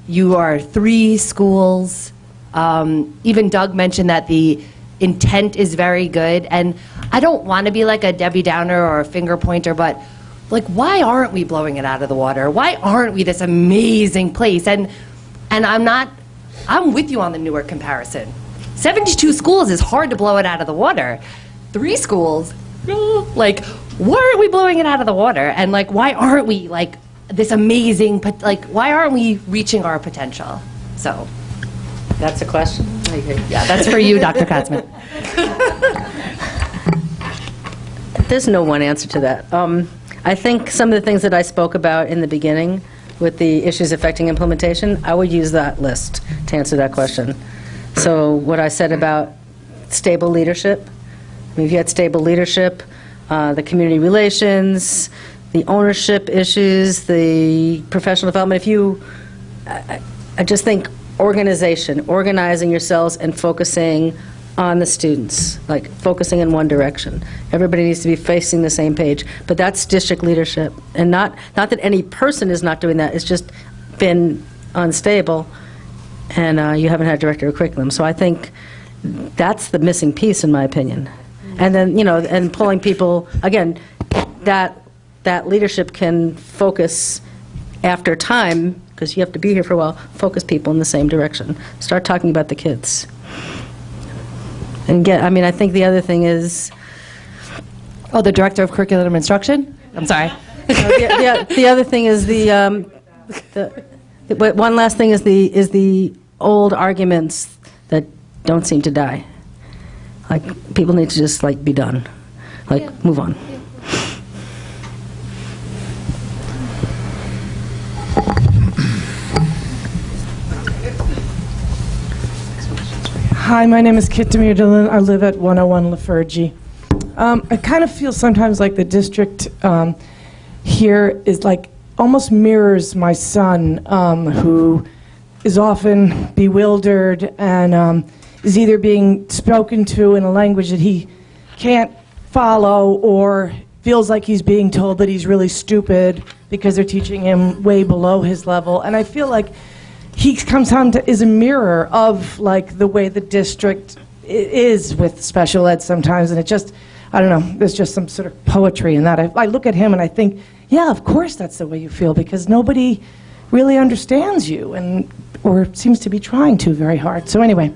You are 3 schools. Even Doug mentioned that the intent is very good. And I don't want to be like a Debbie Downer or a finger pointer, but like, why aren't we blowing it out of the water? Why aren't we this amazing place? And I'm with you on the Newark comparison. 72 schools is hard to blow it out of the water. 3 schools, like, why aren't we blowing it out of the water? And like, why aren't we like this amazing, why aren't we reaching our potential? So That's a question? yeah, that's for you, Dr. Katzman. There's no one answer to that. I think some of the things that I spoke about in the beginning with the issues affecting implementation, I would use that list to answer that question. So what I said about stable leadership, I mean, if you had stable leadership, the community relations, the ownership issues, the professional development, I just think organizing yourselves and focusing on the students, like focusing in one direction. Everybody needs to be facing the same page, but that's district leadership. And not that any person is not doing that, it's just been unstable, and you haven't had a director of curriculum. So I think that's the missing piece, in my opinion. And then, and pulling people, again, that leadership can focus after time, because you have to be here for a while, focus people in the same direction. Start talking about the kids. And I think the other thing is... Oh, the director of curriculum instruction? I'm sorry. The other thing is one last thing is the old arguments that don't seem to die. Like, people need to just, be done. Move on. Hi, my name is Kit Demir Dillon. I live at 101 Lafergie. I kind of feel sometimes like the district here is almost mirrors my son, who is often bewildered and is either being spoken to in a language that he can't follow, or feels like he's being told that he's really stupid because they're teaching him way below his level. And I feel like he comes home is a mirror of the way the district is with special ed sometimes, and it just, I don't know, there's just some sort of poetry in that. I look at him and I think, yeah, of course that's the way you feel, because nobody really understands you, or seems to be trying to very hard. So anyway,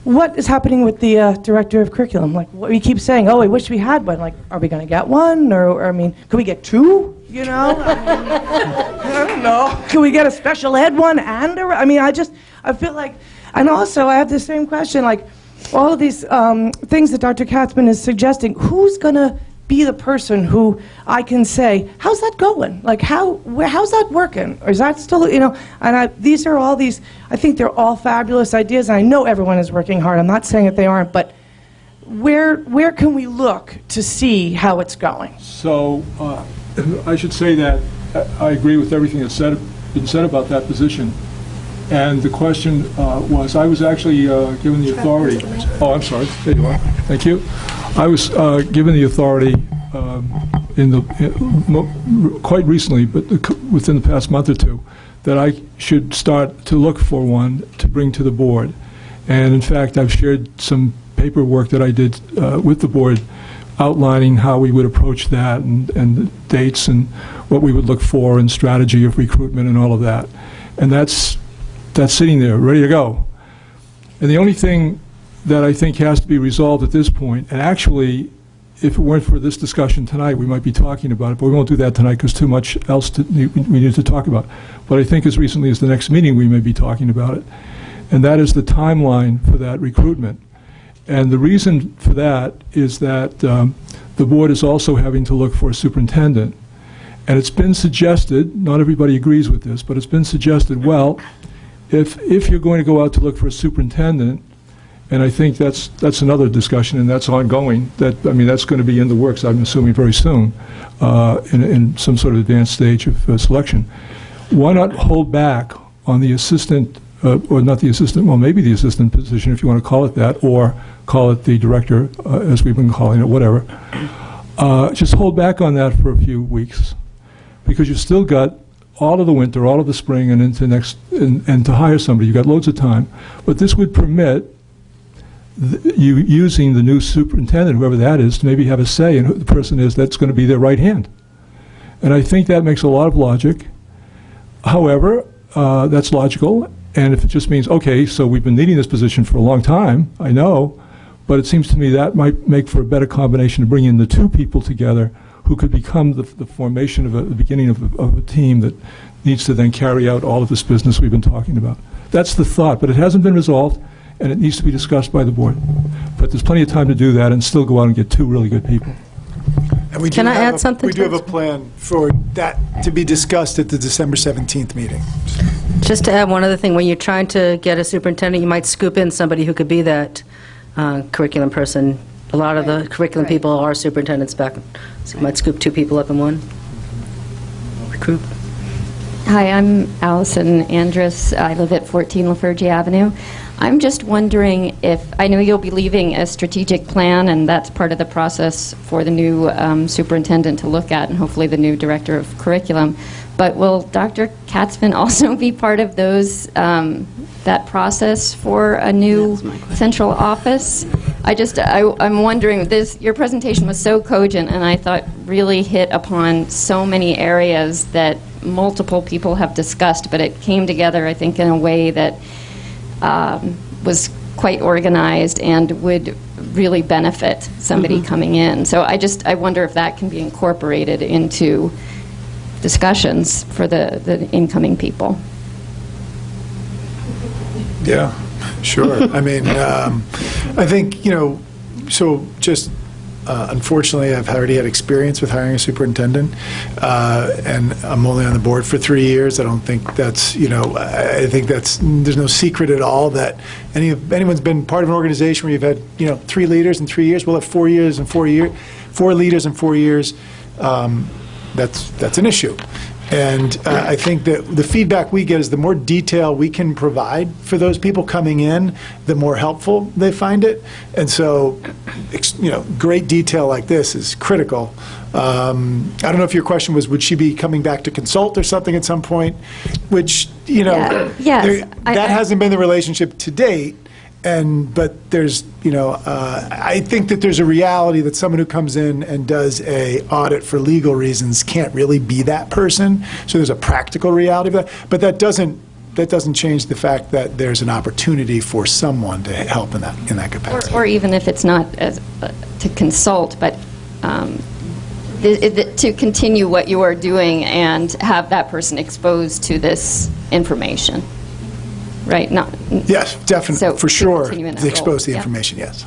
what is happening with the director of curriculum? We keep saying, oh, I wish we had one. Are we going to get one? Or could we get 2? I don't know. Can we get a special ed one I feel like, and also I have the same question, all of these things that Dr. Katzman is suggesting, who's going to be the person who I can say, how's that going? How's that working? Or is that still, these are all these, I think they're all fabulous ideas, and I know everyone is working hard. I'm not saying that they aren't, but where can we look to see how it's going? So I should say that I agree with everything that's been said about that position. And the question was, I was actually given the authority. Oh, I'm sorry. There you are. Thank you. I was given the authority quite recently, but within the past month or two, that I should start to look for one to bring to the board. And in fact, I've shared some paperwork that I did with the board outlining how we would approach that and the dates and what we would look for and strategy of recruitment and all of that. And that's sitting there, ready to go. And the only thing that I think has to be resolved at this point, and actually, if it weren't for this discussion tonight, we might be talking about it, but we won't do that tonight because too much else we need to talk about. But I think as recently as the next meeting, we may be talking about it. And that is the timeline for that recruitment. And the reason for that is that the board is also having to look for a superintendent. And it's been suggested, not everybody agrees with this, but it's been suggested, well, if you're going to go out to look for a superintendent, and I think that's another discussion, and that's ongoing. That's going to be in the works, I'm assuming, very soon, in some sort of advanced stage of selection. Why not hold back on the assistant, or not the assistant, well, maybe the assistant position, if you want to call it that, or call it the director, as we've been calling it, whatever. Just hold back on that for a few weeks, because you've still got all of the winter, all of the spring, and into next, and to hire somebody. You've got loads of time. But this would permit you using the new superintendent, whoever that is, to maybe have a say in who the person is that's going to be their right hand. And I think that makes a lot of logic. However, that's logical, and if it just means, okay, so we've been needing this position for a long time, I know, but it seems to me that might make for a better combination to bring in the two people together who could become the formation of the beginning of a team that needs to then carry out all of this business we've been talking about. That's the thought, but it hasn't been resolved, and it needs to be discussed by the board. But there's plenty of time to do that and still go out and get two really good people. And we Can I add something? We do have a plan for that to be discussed at the December 17th meeting. Just to add one other thing, when you're trying to get a superintendent, you might scoop in somebody who could be that curriculum person. A lot of the curriculum people are superintendents back, so you might scoop two people up in one. Recruit. Hi, I'm Allison Andrus. I live at 14 Lafergie Avenue. I'm just wondering if, I know you'll be leaving a strategic plan, and that's part of the process for the new superintendent to look at, and hopefully the new director of curriculum. But will Dr. Katzman also be part of those, that process for a new central office? I'm wondering, your presentation was so cogent, and I thought really hit upon so many areas that multiple people have discussed, but it came together, I think, in a way that was quite organized and would really benefit somebody coming in. So I wonder if that can be incorporated into discussions for the incoming people. Yeah, sure. I mean, I think, so just unfortunately, I've already had experience with hiring a superintendent, and I'm only on the board for 3 years. I don't think that's, I think there's no secret at all that anyone's been part of an organization where you've had, 3 leaders in 3 years. We'll have 4 years and 4 years, 4 leaders in 4 years. That's an issue. And I think that the feedback we get is the more detail we can provide for those people coming in, the more helpful they find it. And so, great detail like this is critical. I don't know if your question was, would she be coming back to consult or something at some point? Which, Yes. That hasn't been the relationship to date. But there's, I think that there's a reality that someone who comes in and does a audit for legal reasons can't really be that person. So there's a practical reality of that. But that doesn't change the fact that there's an opportunity for someone to help in that capacity. Or even if it's not to consult, but to continue what you are doing and have that person exposed to this information. Right? Yes, definitely, so for sure. To expose the information, yes.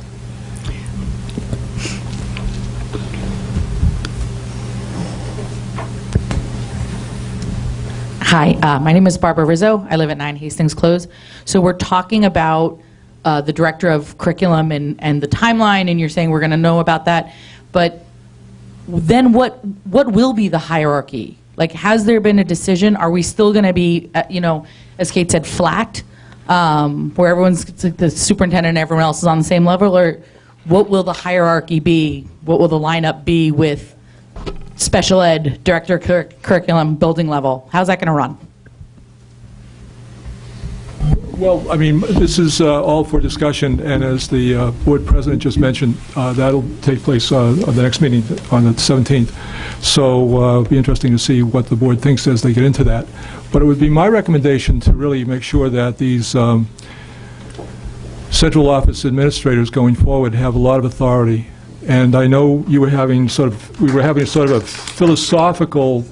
Hi, my name is Barbara Rizzo. I live at 9 Hastings Close. So we're talking about the director of curriculum and the timeline, and you're saying we're going to know about that. But then what will be the hierarchy? Like, has there been a decision? Are we still going to be, as Kate said, flat, where everyone's the superintendent and everyone else is on the same level? Or what will the hierarchy be? What will the lineup be with special ed, director curriculum, building level? How's that going to run? Well, I mean, this is all for discussion, and as the board president just mentioned, that'll take place on the next meeting on the 17th. So it'll be interesting to see what the board thinks as they get into that. But it would be my recommendation to really make sure that these central office administrators going forward have a lot of authority. And I know you were having we were having sort of a philosophical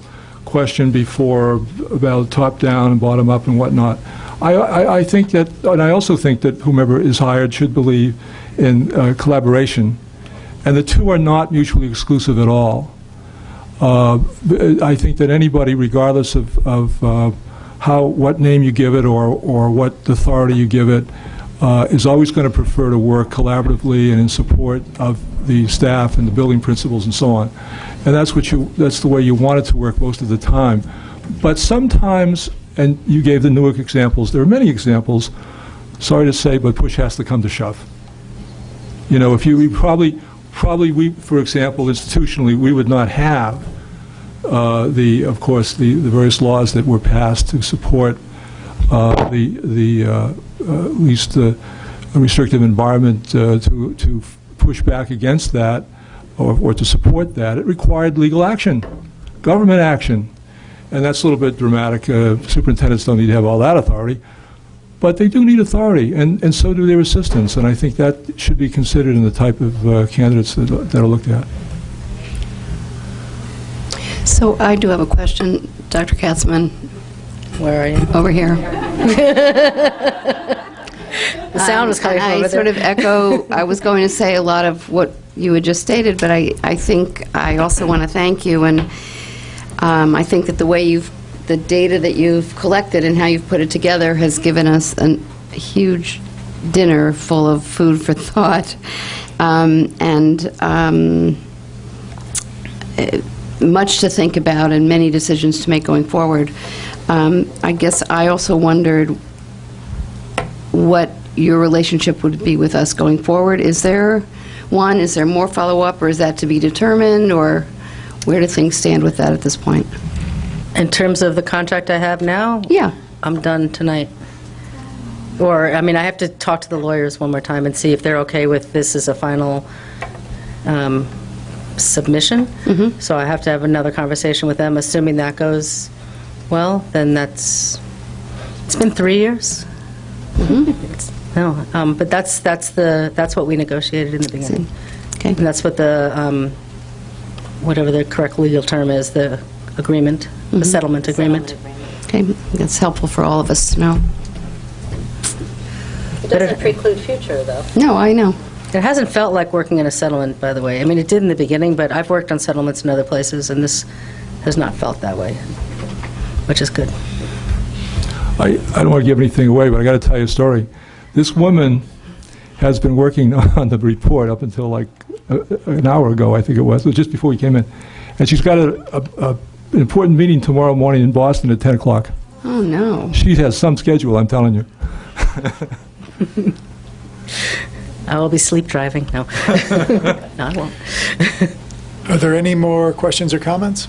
question before about top-down and bottom-up and whatnot. I think that, and I also think that whomever is hired should believe in collaboration, and the two are not mutually exclusive at all. I think that anybody, regardless of what name you give it or what authority you give it, is always going to prefer to work collaboratively and in support of the staff and the building principals and so on. And that's the way you want it to work most of the time. But sometimes, and you gave the Newark examples, there are many examples, sorry to say, but push has to come to shove. You know, if we probably, for example, institutionally, we would not have of course, the various laws that were passed to support at least the restrictive environment to push back against that or to support that. It required legal action, government action. And that's a little bit dramatic. Superintendents don't need to have all that authority. But they do need authority, and so do their assistants. And I think that should be considered in the type of candidates that are looked at. So I do have a question, Dr. Katzman. Where are you? Over here. The sound was coming from over there. I sort of echo, I was going to say a lot of what you had just stated, but I think I also want to thank you. And I think that the data that you've collected and how you've put it together has given us a huge dinner full of food for thought, much to think about and many decisions to make going forward. I guess I also wondered what your relationship would be with us going forward. Is there more follow-up, or is that to be determined, or where do things stand with that at this point? In terms of the contract I have now? Yeah. I'm done tonight. Or, I mean, I have to talk to the lawyers one more time and see if they're okay with this as a final submission. Mm-hmm. So I have to have another conversation with them. Assuming that goes well, then it's been 3 years. Mm-hmm. But that's what we negotiated in the beginning. Okay. And that's what the, whatever the correct legal term is, the agreement, the settlement agreement. Okay, that's helpful for all of us to know. It doesn't preclude future, though. No, I know. It hasn't felt like working in a settlement, by the way. I mean, it did in the beginning, but I've worked on settlements in other places, and this has not felt that way, which is good. I don't want to give anything away, but I got to tell you a story. This woman has been working on the report up until like an hour ago, I think it was just before we came in. And she's got an important meeting tomorrow morning in Boston at 10 o'clock. Oh, no. She has some schedule, I'm telling you. I will be sleep driving. No. No, I won't. Are there any more questions or comments?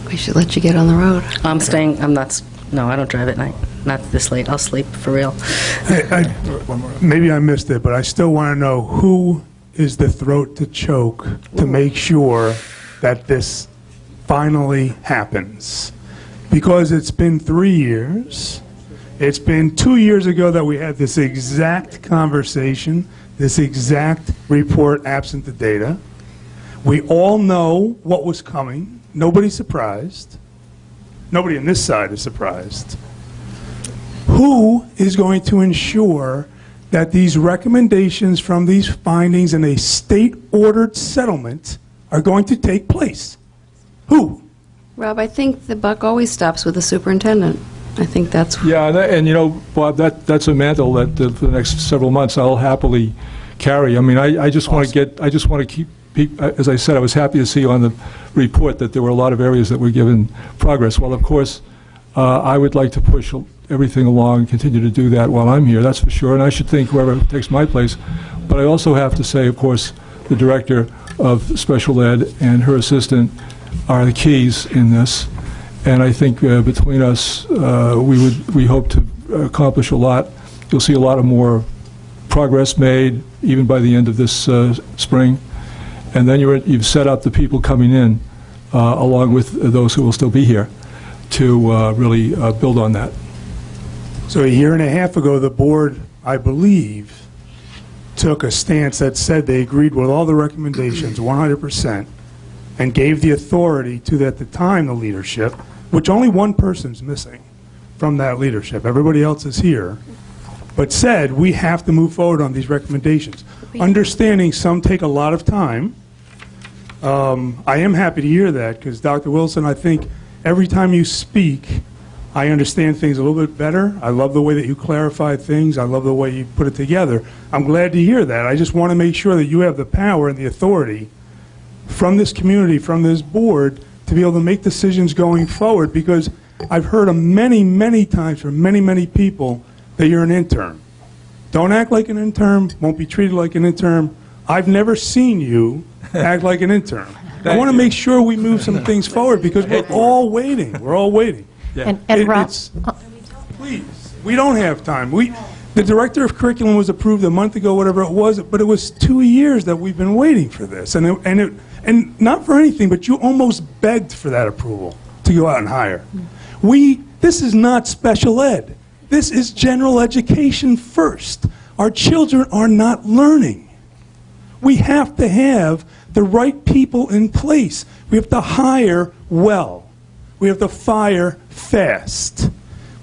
We should let you get on the road. I'm staying, no, I don't drive at night. Not this late. I'll sleep, for real. Maybe I missed it, but I still want to know who is the throat to choke to make sure that this finally happens. Because it's been 3 years. It's been 2 years ago that we had this exact conversation, this exact report absent the data. We all know what was coming. Nobody's surprised. Nobody on this side is surprised. Who is going to ensure that these recommendations from these findings in a state-ordered settlement are going to take place? Who? Rob, I think the buck always stops with the superintendent. I think that's... Yeah, and you know, Bob, that's a mantle that for the next several months I'll happily carry. I mean, I just want to keep, as I said, I was happy to see on the report that there were a lot of areas that were given progress. Well, of course, I would like to push everything along and continue to do that while I'm here, that's for sure, and I should think whoever takes my place. But I also have to say, of course, the director of special ed and her assistant are the keys in this, and I think between us, we hope to accomplish a lot. You'll see a lot of more progress made, even by the end of this spring. And then you've set up the people coming in, along with those who will still be here, to really build on that. So a year and a half ago, the board, I believe, took a stance that said they agreed with all the recommendations 100% and gave the authority to, at the time, the leadership, which only one person's missing from that leadership. Everybody else is here. But said, we have to move forward on these recommendations. Understanding some take a lot of time. I am happy to hear that, because Dr. Wilson, I think every time you speak, I understand things a little bit better. I love the way that you clarify things. I love the way you put it together. I'm glad to hear that. I just want to make sure that you have the power and the authority from this community, from this board, to be able to make decisions going forward, because I've heard many, many times from many, many people that you're an intern. Don't act like an intern, won't be treated like an intern. I've never seen you act like an intern. I want to make sure we move some things forward, because we're all waiting. We're all waiting. Yeah. And Rob, please, we don't have time. The director of curriculum was approved a month ago, whatever it was, but it was 2 years that we've been waiting for this. And not for anything, but you almost begged for that approval to go out and hire. This is not special ed. This is general education first. Our children are not learning. We have to have the right people in place. We have to hire well. We have to fire fast.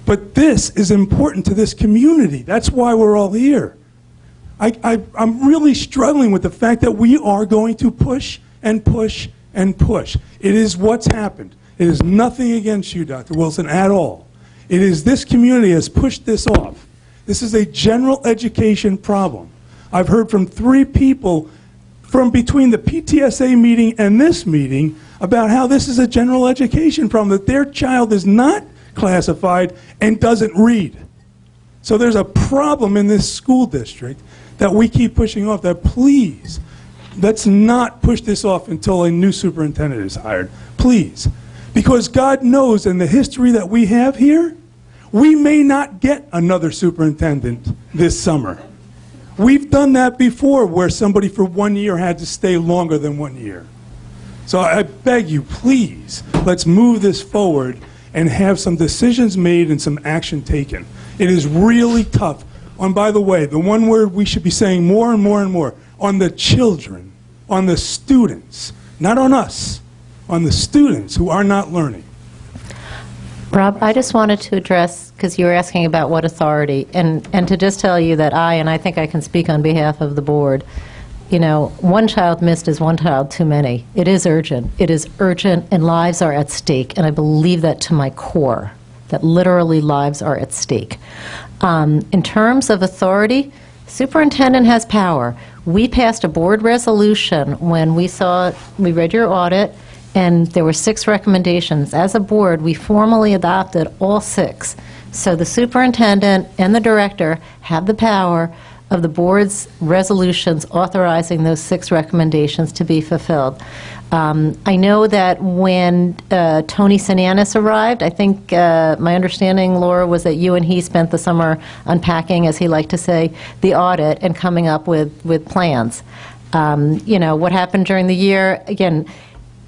But this is important to this community. That's why we're all here. I'm really struggling with the fact that we are going to push and push and push. It is what's happened. It is nothing against you, Dr. Wilson, at all. It is this community has pushed this off. This is a general education problem. I've heard from 3 people from between the PTSA meeting and this meeting about how this is a general education problem, that their child is not classified and doesn't read. So there's a problem in this school district that we keep pushing off, that please, let's not push this off until a new superintendent is hired. Please. Because God knows in the history that we have here, we may not get another superintendent this summer. We've done that before, where somebody for 1 year had to stay longer than 1 year. So I beg you, please, let's move this forward and have some decisions made and some action taken. It is really tough. And by the way, the one word we should be saying more and more and more, on the children, on the students, not on us, on the students who are not learning. Rob, I just wanted to address, because you were asking about what authority, and to just tell you that I think I can speak on behalf of the board, you know, one child missed is one child too many. It is urgent. It is urgent, and lives are at stake, and I believe that to my core, that literally lives are at stake. In terms of authority, superintendent has power. We passed a board resolution when we read your audit, and there were 6 recommendations. As a board, we formally adopted all 6. So the superintendent and the director have the power of the board's resolutions authorizing those 6 recommendations to be fulfilled. I know that when Tony Sinanis arrived, I think my understanding, Laura, was that you and he spent the summer unpacking, as he liked to say, the audit and coming up with plans. You know, what happened during the year, again,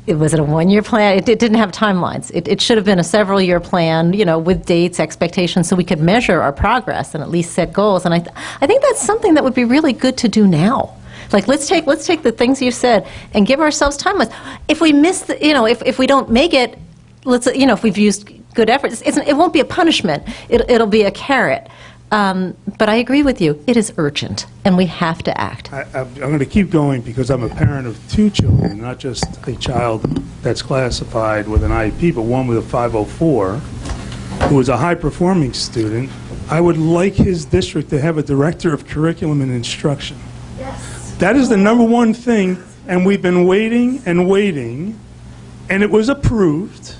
was it a 1-year plan? It didn't have timelines. It should have been a several-year plan, you know, with dates, expectations, so we could measure our progress and at least set goals. And I think that's something that would be really good to do now. Like, let's take the things you said and give ourselves timelines. If we miss, if we don't make it, if we've used good efforts, it won't be a punishment. It'll be a carrot. But I agree with you. It is urgent, and we have to act. I'm going to keep going because I'm a parent of 2 children, not just a child that's classified with an IEP, but one with a 504, who is a high-performing student. I would like his district to have a director of curriculum and instruction. Yes. That is the number one thing, and we've been waiting and waiting, and it was approved.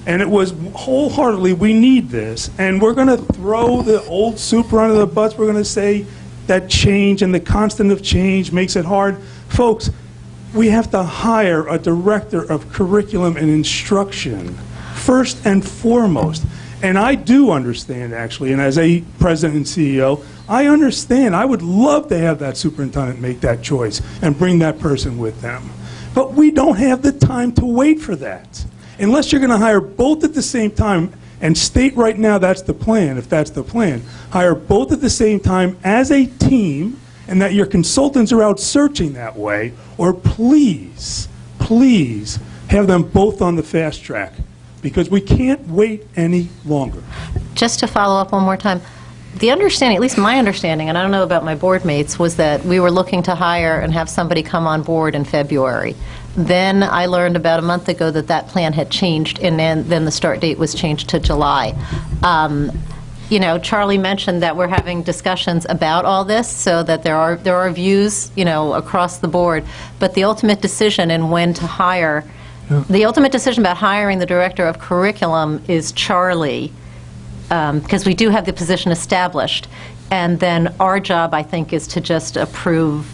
And it was wholeheartedly, we need this. And we're going to throw the old super under the bus. We're going to say that change and the constant of change makes it hard. Folks, we have to hire a director of curriculum and instruction, first and foremost. And I do understand, actually, and as a president and CEO, I understand. I would love to have that superintendent make that choice and bring that person with them. But we don't have the time to wait for that. Unless you're going to hire both at the same time, and state right now that's the plan, if that's the plan, hire both at the same time as a team, and that your consultants are out searching that way, or please, please have them both on the fast track, because we can't wait any longer. Just to follow up one more time, the understanding, at least my understanding, and I don't know about my board mates, was that we were looking to hire and have somebody come on board in February. Then I learned about a month ago that that plan had changed, and then the start date was changed to July. You know, Charlie mentioned that we're having discussions about all this, so that there are views, you know, across the board. But the ultimate decision in when to hire, the ultimate decision about hiring the director of curriculum is Charlie, because we do have the position established. And then our job, I think, is to just approve.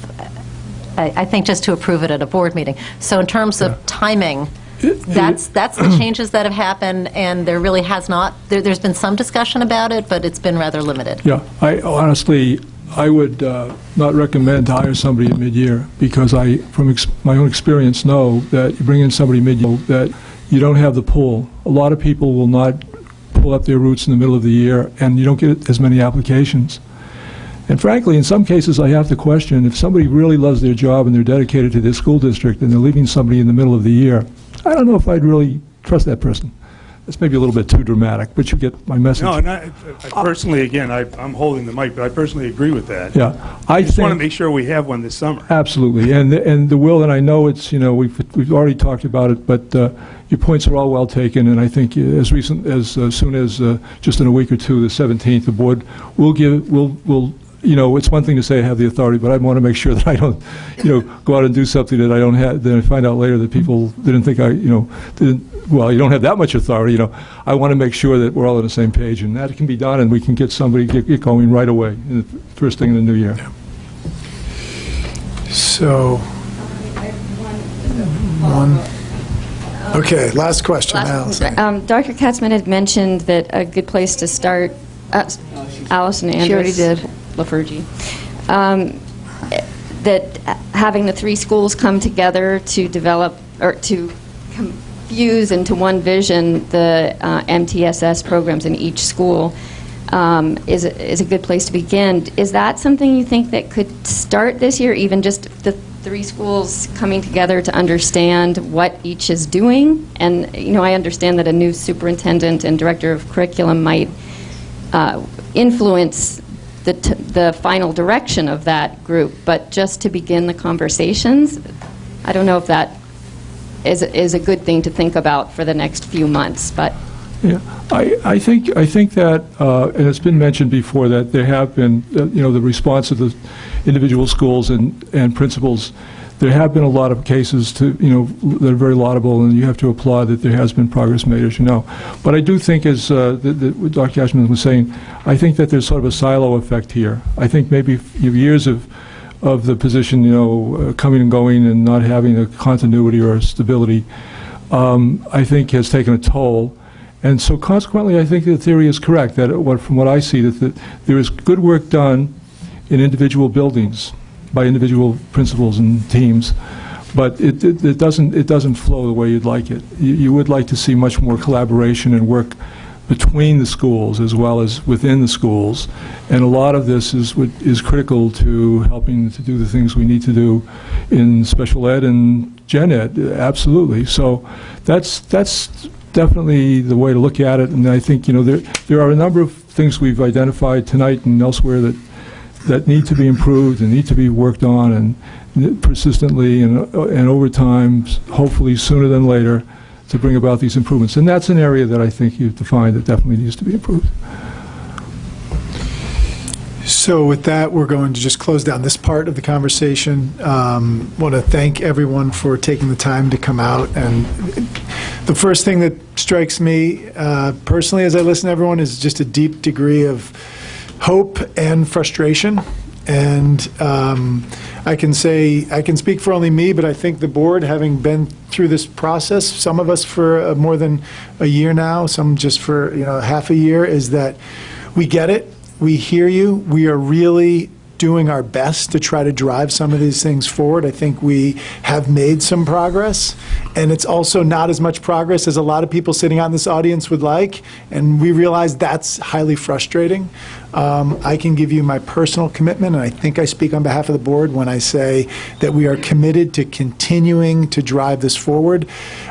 I think just to approve it at a board meeting. So in terms of timing, that's the changes that have happened, and there really has not. There's been some discussion about it, but it's been rather limited. Yeah, I would not recommend to hire somebody at mid-year, because I, from my own experience, know that you bring in somebody mid-year, that you don't have the pull. A lot of people will not pull up their roots in the middle of the year, and you don't get as many applications. And frankly, in some cases, I have to question, if somebody really loves their job and they're dedicated to their school district and they're leaving somebody in the middle of the year, I don't know if I'd really trust that person. That's maybe a little bit too dramatic, but you get my message. No, and I personally, again, I'm holding the mic, but I personally agree with that. Yeah, I just want to make sure we have one this summer. Absolutely, and the will, and I know it's, you know, we've already talked about it, but your points are all well taken, and I think as soon as just in a week or two, the 17th, the board will you know, it's one thing to say I have the authority, but I want to make sure that I don't, you know, go out and do something that I don't have, then I find out later that people didn't think well, you don't have that much authority, you know. I want to make sure that we're all on the same page, and that can be done, and we can get somebody get going right away, in the first thing in the new year. Yeah. So, okay, last question, Allison. Dr. Katzman had mentioned that a good place to start, Allison Andrus. She already did. Lafergie, that having the three schools come together to develop, or to fuse into one vision the MTSS programs in each school is a good place to begin. Is that something you think that could start this year, even just the three schools coming together to understand what each is doing? And, you know, I understand that a new superintendent and director of curriculum might influence the final direction of that group, but just to begin the conversations, I don't know if that is a good thing to think about for the next few months. But yeah, I think that, and it's been mentioned before, that there have been, you know, the response of the individual schools and principals. There have been a lot of cases that are very laudable, and you have to applaud that there has been progress made, as you know. But I do think, as what Dr. Katzman was saying, I think that there's sort of a silo effect here. I think maybe years of the position, coming and going and not having a continuity or a stability, I think has taken a toll. And so consequently, I think the theory is correct, that from what I see, that there is good work done in individual buildings by individual principals and teams, but it doesn't flow the way you'd like it. You would like to see much more collaboration and work between the schools as well as within the schools, and a lot of this is critical to helping to do the things we need to do in special ed and gen ed, absolutely. So that's definitely the way to look at it, and I think there are a number of things we've identified tonight and elsewhere that need to be improved and need to be worked on, and persistently and over time, hopefully sooner than later, to bring about these improvements. And that's an area that I think you've defined that definitely needs to be improved. So with that, we're going to just close down this part of the conversation. Want to thank everyone for taking the time to come out. And the first thing that strikes me personally as I listen to everyone is just a deep degree of hope and frustration. And I can speak for only me, but I think the board, having been through this process, some of us for more than a year now, some just for half a year, is that we get it, we hear you, we are really doing our best to try to drive some of these things forward. I think we have made some progress, and it's also not as much progress as a lot of people sitting out in this audience would like, and we realize that's highly frustrating. I can give you my personal commitment, and I think I speak on behalf of the board when I say that we are committed to continuing to drive this forward.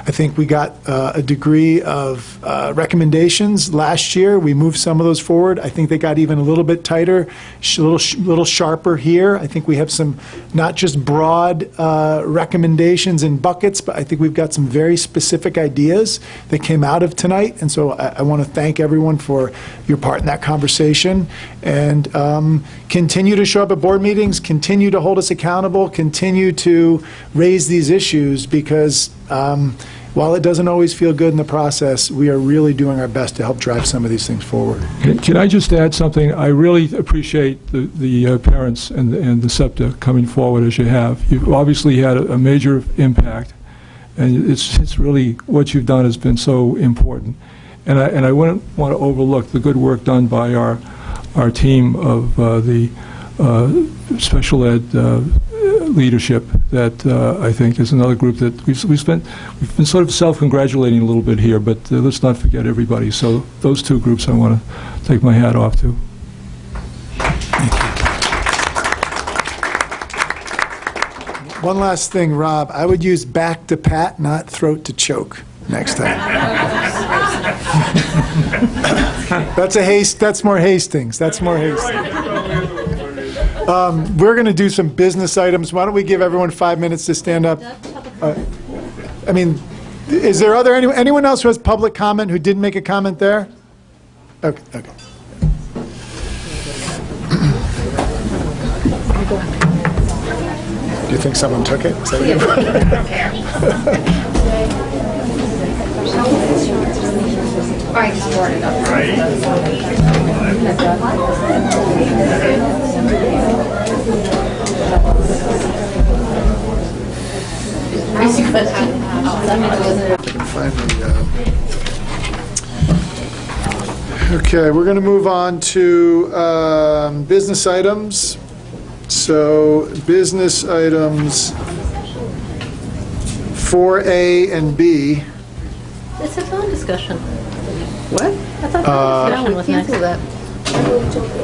I think we got a degree of recommendations last year. We moved some of those forward. I think they got even a little bit tighter, a little sharper here. I think we have some not just broad recommendations in buckets, but I think we've got some very specific ideas that came out of tonight. And so I want to thank everyone for your part in that conversation. And continue to show up at board meetings, continue to hold us accountable, continue to raise these issues, because while it doesn't always feel good in the process, we are really doing our best to help drive some of these things forward. Can I just add something? I really appreciate the parents and the SEPTA coming forward as you have. You've obviously had a major impact, and it's really, what you've done has been so important. And I wouldn't want to overlook the good work done by our team of the special ed leadership that I think is another group that we've been sort of self-congratulating a little bit here, but let's not forget everybody. So those two groups I want to take my hat off to. One last thing, Rob, I would use back to pat, not throat to choke next time. That's more Hastings. That's more Hastings. We're going to do some business items. Why don't we give everyone 5 minutes to stand up? Is there anyone else who has public comment who didn't make a comment there? Okay. Do you think someone took it? Is that All right, start it up. Okay, we're going to move on to business items. So business items 4A and B. It's a phone discussion. What? I thought phone discussion was next.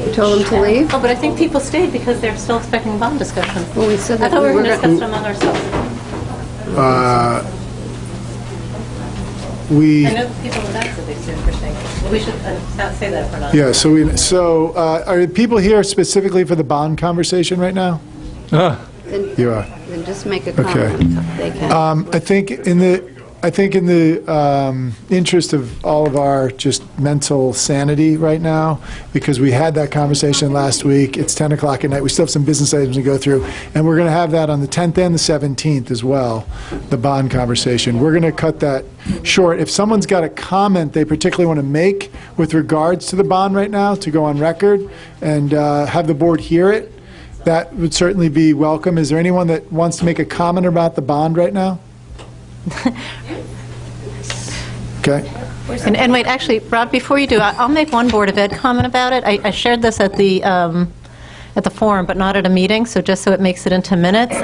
You told them to leave? Oh, but I think people stayed because they're still expecting bond discussion. Well, we said that I thought we were going to discuss it gonna- among ourselves. I know people would ask if they stayed for staying. Well, we should not say that for another. Yeah, so are people here specifically for the bond conversation right now? You are. Then just make a Okay. comment. They can. I think in the interest of all of our just mental sanity right now, because we had that conversation last week, it's 10 o'clock at night, we still have some business items to go through, and we're going to have that on the 10th and the 17th as well, the bond conversation. We're going to cut that short. If someone's got a comment they particularly want to make with regards to the bond right now, to go on record and have the board hear it, that would certainly be welcome. Is there anyone that wants to make a comment about the bond right now? Okay. And wait, actually, Rob, before you do, I'll make one Board of Ed comment about it. I shared this at the forum, but not at a meeting, so just so it makes it into minutes.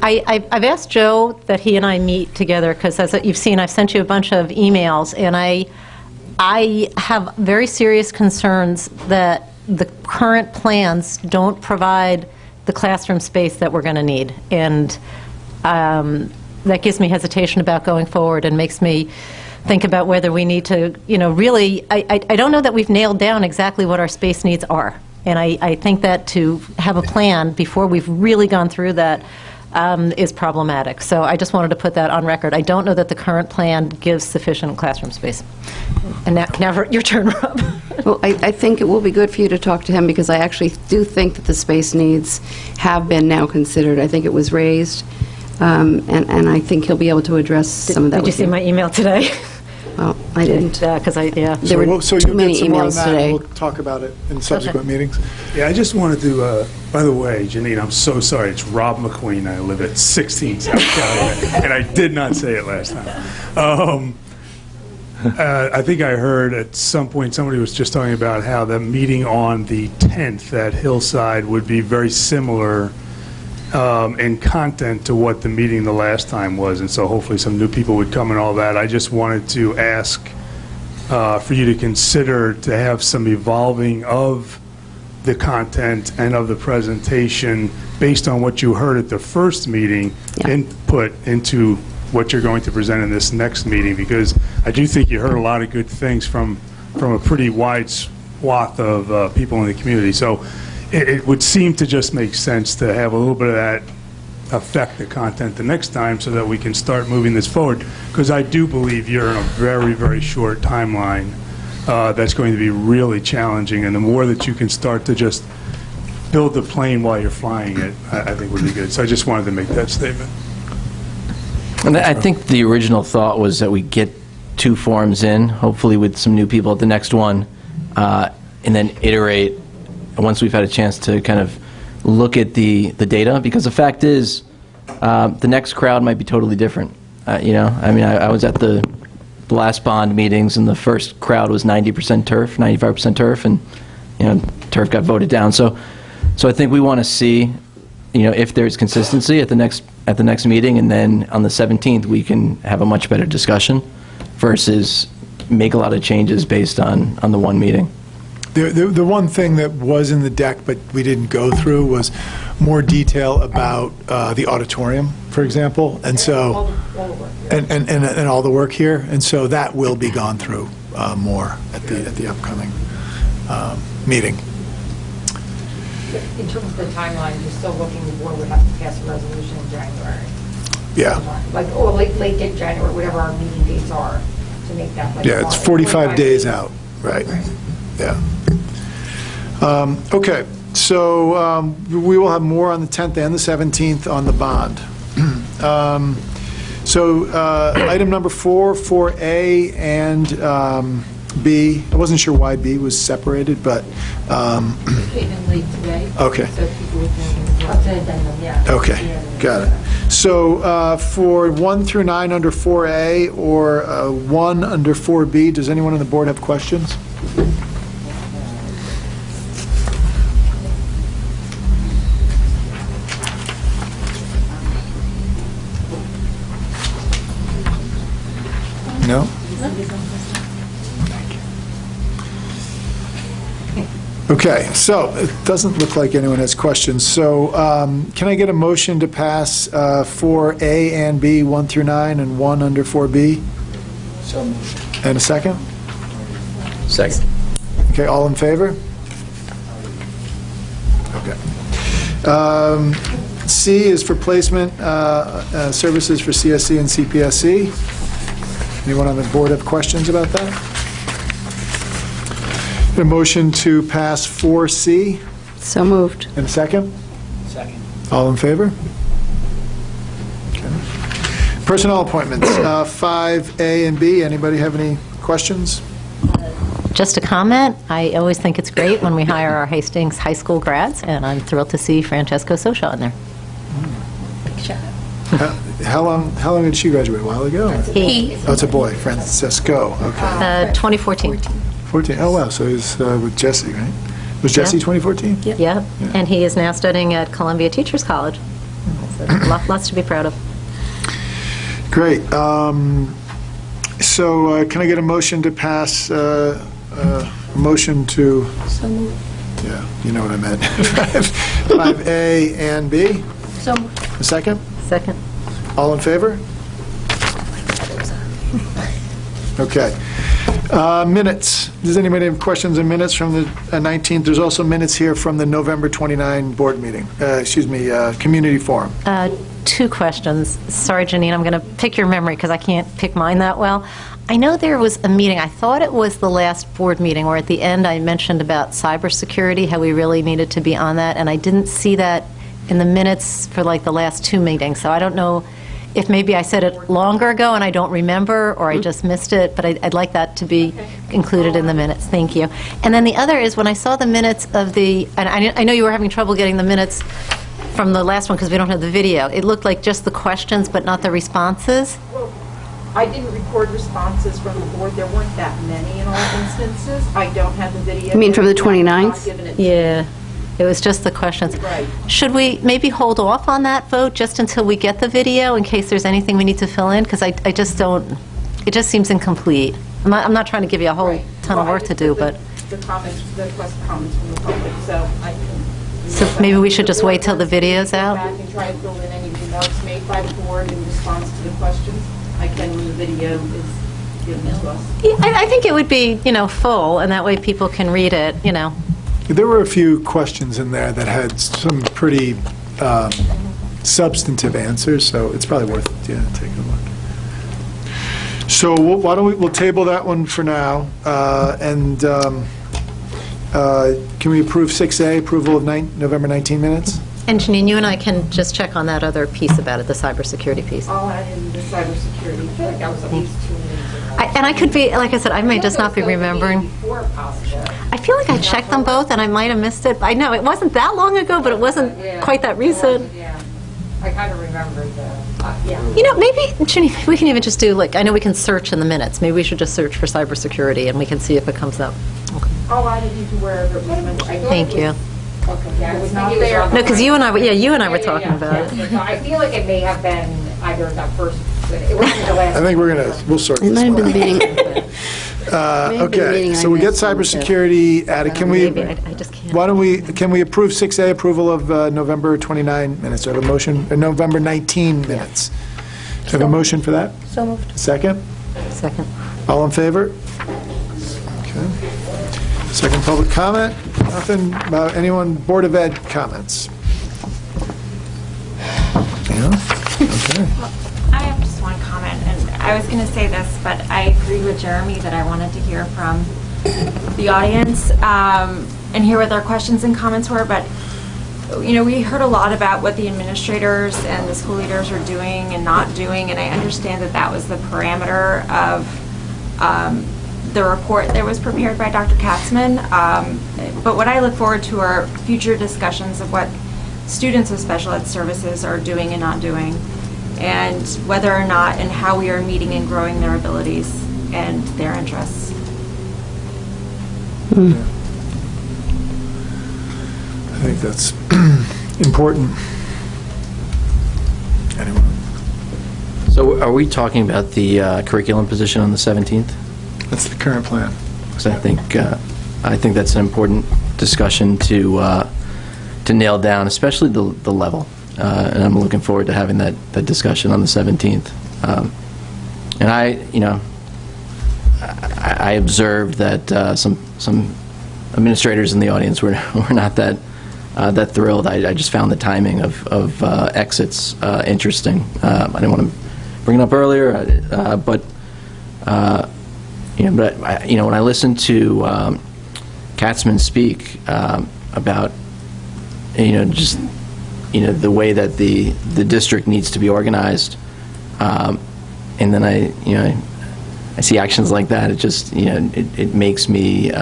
I've asked Joe that he and I meet together, because as you've seen, I've sent you a bunch of emails, and I have very serious concerns that the current plans don't provide the classroom space that we're going to need. And that gives me hesitation about going forward and makes me think about whether we need to, really, I don't know that we've nailed down exactly what our space needs are. And I think that to have a plan before we've really gone through that is problematic. So I just wanted to put that on record. I don't know that the current plan gives sufficient classroom space. And now your turn, Rob. Well, I think it will be good for you to talk to him, because I actually do think that the space needs have been now considered. I think it was raised. And I think he'll be able to address some of that. Did you see my email today? Well, I didn't. Because There were So too you'll many get some more on emails that, today. and we'll talk about it in subsequent meetings. Yeah, I just wanted to, by the way, Janine, I'm so sorry. It's Rob McQueen. I live at 16 South Calumet, and I did not say it last time. I think I heard at some point somebody was just talking about how the meeting on the 10th at Hillside would be very similar in content to what the meeting the last time was, and so hopefully some new people would come and all that. I just wanted to ask for you to consider to have some evolving of the content and of the presentation based on what you heard at the first meeting, input into what you're going to present in this next meeting, because I do think you heard a lot of good things from a pretty wide swath of people in the community. So it would seem to just make sense to have a little bit of that affect the content the next time so that we can start moving this forward, because I do believe you're in a very, very short timeline that's going to be really challenging, and the more that you can start to just build the plane while you're flying it, I think would be good. So I just wanted to make that statement. And I think the original thought was that we get 2 forums in, hopefully with some new people at the next one, and then iterate once we've had a chance to kind of look at the data, because the fact is the next crowd might be totally different. I was at the last bond meetings, and the first crowd was 90% turf, 95% turf, and turf got voted down. So I think we want to see if there's consistency at the next meeting, and then on the 17th we can have a much better discussion versus make a lot of changes based on the one meeting. The one thing that was in the deck but we didn't go through was more detail about the auditorium, for example, and so and all the work here, and so that will be gone through more at the upcoming meeting. In terms of the timeline, you're still looking, the board would have to pass a resolution in January. Yeah. Or late January, whatever our meeting dates are, to make that. Yeah, it's 45 days out, right? Yeah. Okay, so we will have more on the 10th and the 17th on the bond. Item number 4, 4A and B. I wasn't sure why B was separated, but... Came in late today. Okay. So people can... Okay, got it. So for 1 through 9 under 4A or 1 under 4B, does anyone on the board have questions? No? Okay, so it doesn't look like anyone has questions. So can I get a motion to pass 4A and B, 1 through 9, and 1 under 4B? So moved. And a second? Second. Okay, all in favor? Okay. C is for placement services for CSC and CPSC. Anyone on the board have questions about that? A motion to pass 4C. So moved. And a second? Second. All in favor? Okay. Personnel appointments, 5A and B. Anybody have any questions? Just a comment, I always think it's great when we hire our Hastings High School grads, and I'm thrilled to see Francesco Socha in there. How long did she graduate? A while ago? He. Oh, it's a boy, Francesco. Okay. 2014. 14. Oh, wow. So he's with Jesse, right? Was Jesse 2014? Yeah, and he is now studying at Columbia Teachers College. So lots to be proud of. Great. So can I get a motion to pass, a motion to... So moved. Yeah, you know what I meant. 5A and B? So moved. A second? Second. All in favor? Okay. Minutes. Does anybody have questions on minutes from the 19th? There's also minutes here from the November 29 board meeting, community forum. 2 questions. Sorry, Janine, I'm going to pick your memory because I can't pick mine that well. I know there was a meeting, I thought it was the last board meeting, where at the end I mentioned about cybersecurity, how we really needed to be on that, and I didn't see that in the minutes for like the last 2 meetings. So I don't know if maybe I said it longer ago and I don't remember, or I just missed it, but I'd like that to be included in the minutes. Thank you. And then the other is, when I saw the minutes of the, and I know you were having trouble getting the minutes from the last one because we don't have the video, it looked like just the questions but not the responses. I didn't record responses from the board. There weren't that many in all instances. I don't have the video. You mean from the 29th? Not given it- Yeah. It was just the questions. Right. Should we maybe hold off on that vote just until we get the video, in case there's anything we need to fill in? Because I just don't, it just seems incomplete. I'm not trying to give you a whole ton of work to do, but... The comments, the comments from the public, so I can... So maybe we should just wait till the video's Go out? back and try to fill in any remarks made by the board in response to the questions. I can when the video is given to us. Yeah, I think it would be, full, and that way people can read it, There were a few questions in there that had some pretty substantive answers, so it's probably worth taking a look. So why don't we'll table that one for now, and can we approve 6A, approval of November 19 minutes? And Janine, you and I can just check on that other piece about it, the cybersecurity piece. I'll add in the cybersecurity. I feel like that was at least 2 minutes ago. And I could be, like I said, I may just not be remembering. Before possible. I feel like I checked them both, and I might have missed it. I know, it wasn't that long ago, but it wasn't quite that recent. Yeah, I kind of remember the, Maybe, Janine, maybe we can even just do, I know we can search in the minutes. Maybe we should just search for cybersecurity, and we can see if it comes up. I'll add it into wherever it was mentioned. Thank you. okay, yeah, it was not there. No, because you and I were talking about it. So I feel like it may have been either that first, it wasn't the last. I think we'll sort this It might have been the one meeting. out. Maybe the meeting So I we get missed on the cybersecurity added. Can we, Maybe, I just can't. can we approve 6A, approval of November 29 minutes? Do I have a motion, November 19 minutes? Do I have a motion for that? So moved. Second? Second. All in favor? Okay. Second public comment? Nothing about anyone, Board of Ed comments? Yeah? Okay. I have just one comment, and I was going to say this, but I agree with Jeremy that I wanted to hear from the audience and hear what their questions and comments were, but we heard a lot about what the administrators and the school leaders are doing and not doing, and I understand that that was the parameter of the report that was prepared by Dr. Katzman. But what I look forward to are future discussions of what students with special ed services are doing and not doing, and whether or not and how we are meeting and growing their abilities and their interests. I think that's important. Anyone? So are we talking about the curriculum position on the 17th? That's the current plan. Because I think that's an important discussion to nail down, especially the level. And I'm looking forward to having that discussion on the 17th. And I observed that some administrators in the audience were not that thrilled. I just found the timing of exits interesting. I didn't want to bring it up earlier, but when I listened to Katzman speak about the way that the district needs to be organized, and then I see actions like that, it just it makes me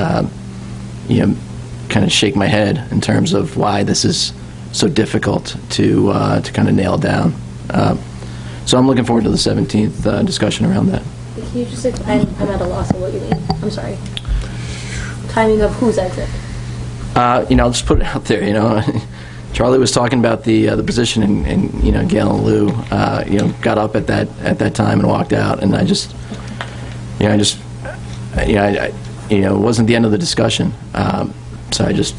kind of shake my head in terms of why this is so difficult to kind of nail down. So I'm looking forward to the 17th discussion around that. Can you just I'm at a loss of what you mean. I'm sorry. Timing of whose exit? I'll just put it out there. Charlie was talking about the position, and Gail and Lou, got up at that time and walked out, and it wasn't the end of the discussion. So I just,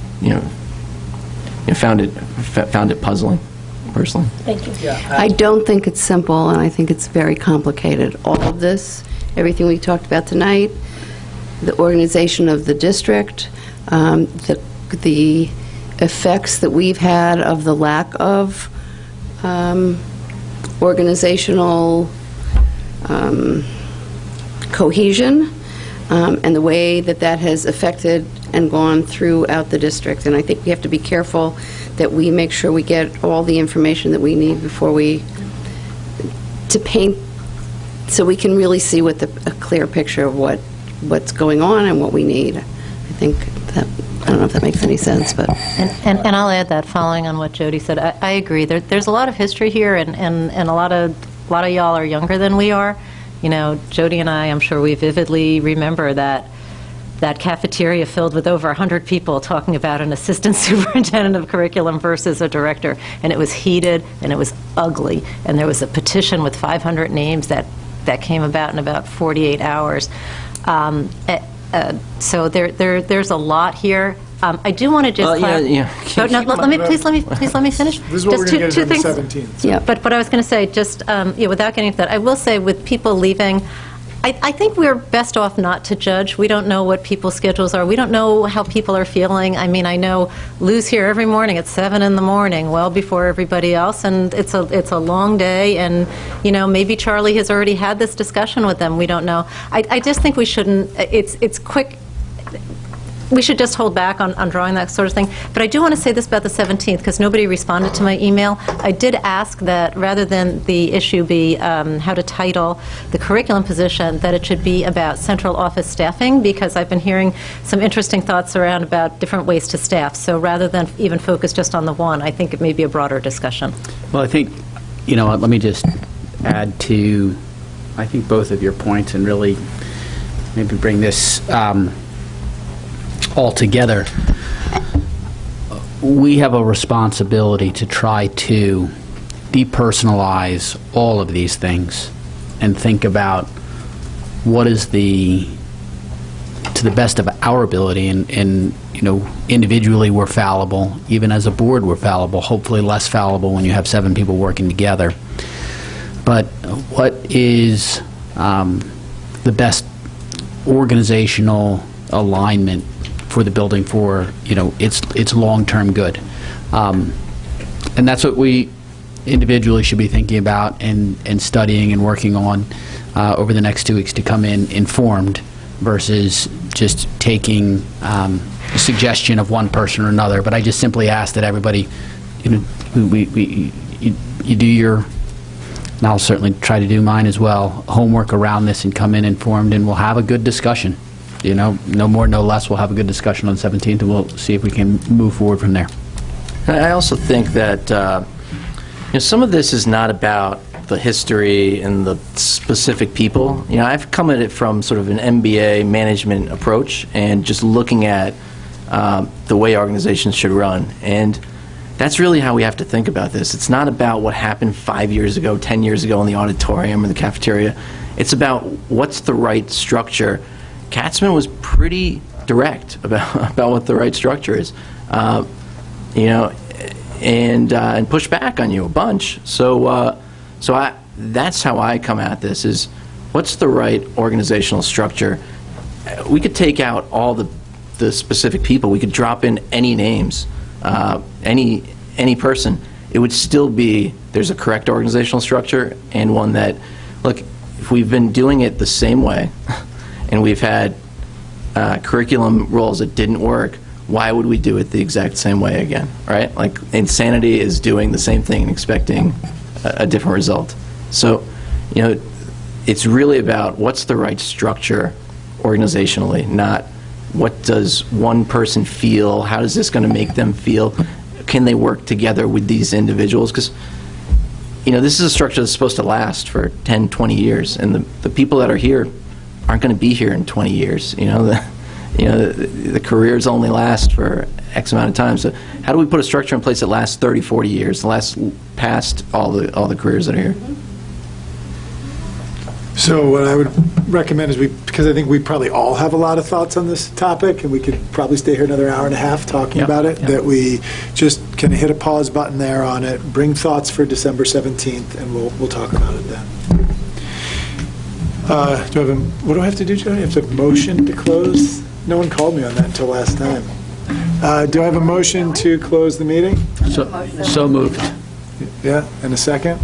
found it puzzling, personally. Thank you. I don't think it's simple, and I think it's very complicated. All of this, everything we talked about tonight, the organization of the district, the effects that we've had of the lack of organizational cohesion, and the way that has affected and gone throughout the district. And I think we have to be careful that we make sure we get all the information that we need before we to paint so we can really see what a clear picture of what's going on and what we need. I think that, I don't know if that makes any sense, but. And I'll add that, following on what Jody said, I agree. There's a lot of history here, and a lot of y'all are younger than we are. You know, Jody and I'm sure we vividly remember that cafeteria filled with over 100 people talking about an assistant superintendent of curriculum versus a director, and it was heated and it was ugly, and there was a petition with 500 names that came about in about 48 hours. So there's a lot here. I do want to just let me finish. This is what Just we're going to two get on the things. 17th. So. Yeah, but I was going to say, just without getting into that, I will say with people leaving, I think we're best off not to judge. We don't know what people's schedules are. We don't know how people are feeling. I mean, I know Lou's here every morning at 7 in the morning, well before everybody else, and it's a long day, and maybe Charlie has already had this discussion with them. We don't know. I just think we shouldn't. It's quick. We should just hold back on drawing that sort of thing. But I do want to say this about the 17th, because nobody responded to my email. I did ask that rather than the issue be how to title the curriculum position, that it should be about central office staffing, because I've been hearing some interesting thoughts around about different ways to staff. So rather than even focus just on the one, I think it may be a broader discussion. Well, I think, let me just add to, I think, both of your points, and really maybe bring this all together. We have a responsibility to try to depersonalize all of these things and think about what is to the best of our ability, and individually we're fallible, even as a board we're fallible, hopefully less fallible when you have 7 people working together. But what is the best organizational alignment for the building for its long-term good, and that's what we individually should be thinking about and studying and working on over the next 2 weeks to come in informed versus just taking a suggestion of one person or another. But I just simply ask that everybody, you do your, and I'll certainly try to do mine as well, homework around this and come in informed, and we'll have a good discussion. No more, no less. We'll have a good discussion on the 17th, and we'll see if we can move forward from there. I also think that some of this is not about the history and the specific people. I've come at it from sort of an MBA management approach and just looking at the way organizations should run. And that's really how we have to think about this. It's not about what happened 5 years ago, 10 years ago in the auditorium or the cafeteria. It's about what's the right structure. Katzman was pretty direct about what the right structure is, and push back on you a bunch. So that's how I come at this: is what's the right organizational structure? We could take out all the specific people. We could drop in any names, any person. It would still be there's a correct organizational structure, and one that, look, if we've been doing it the same way. And we've had curriculum roles that didn't work, why would we do it the exact same way again, right? Like, insanity is doing the same thing and expecting a different result. So, it's really about what's the right structure organizationally, not what does one person feel, how is this going to make them feel, can they work together with these individuals? Because, this is a structure that's supposed to last for 10, 20 years, and the people that are here aren't going to be here in 20 years. The careers only last for X amount of time. So how do we put a structure in place that lasts 30, 40 years, past all the careers that are here? So what I would recommend is because I think we probably all have a lot of thoughts on this topic, and we could probably stay here another hour and a half talking about it, that we just kind of hit a pause button there on it, bring thoughts for December 17th, and we'll talk about it then. What do I have to do, Jody? I have to motion to close? No one called me on that until last time. Do I have a motion to close the meeting? So moved. Yeah, and a second?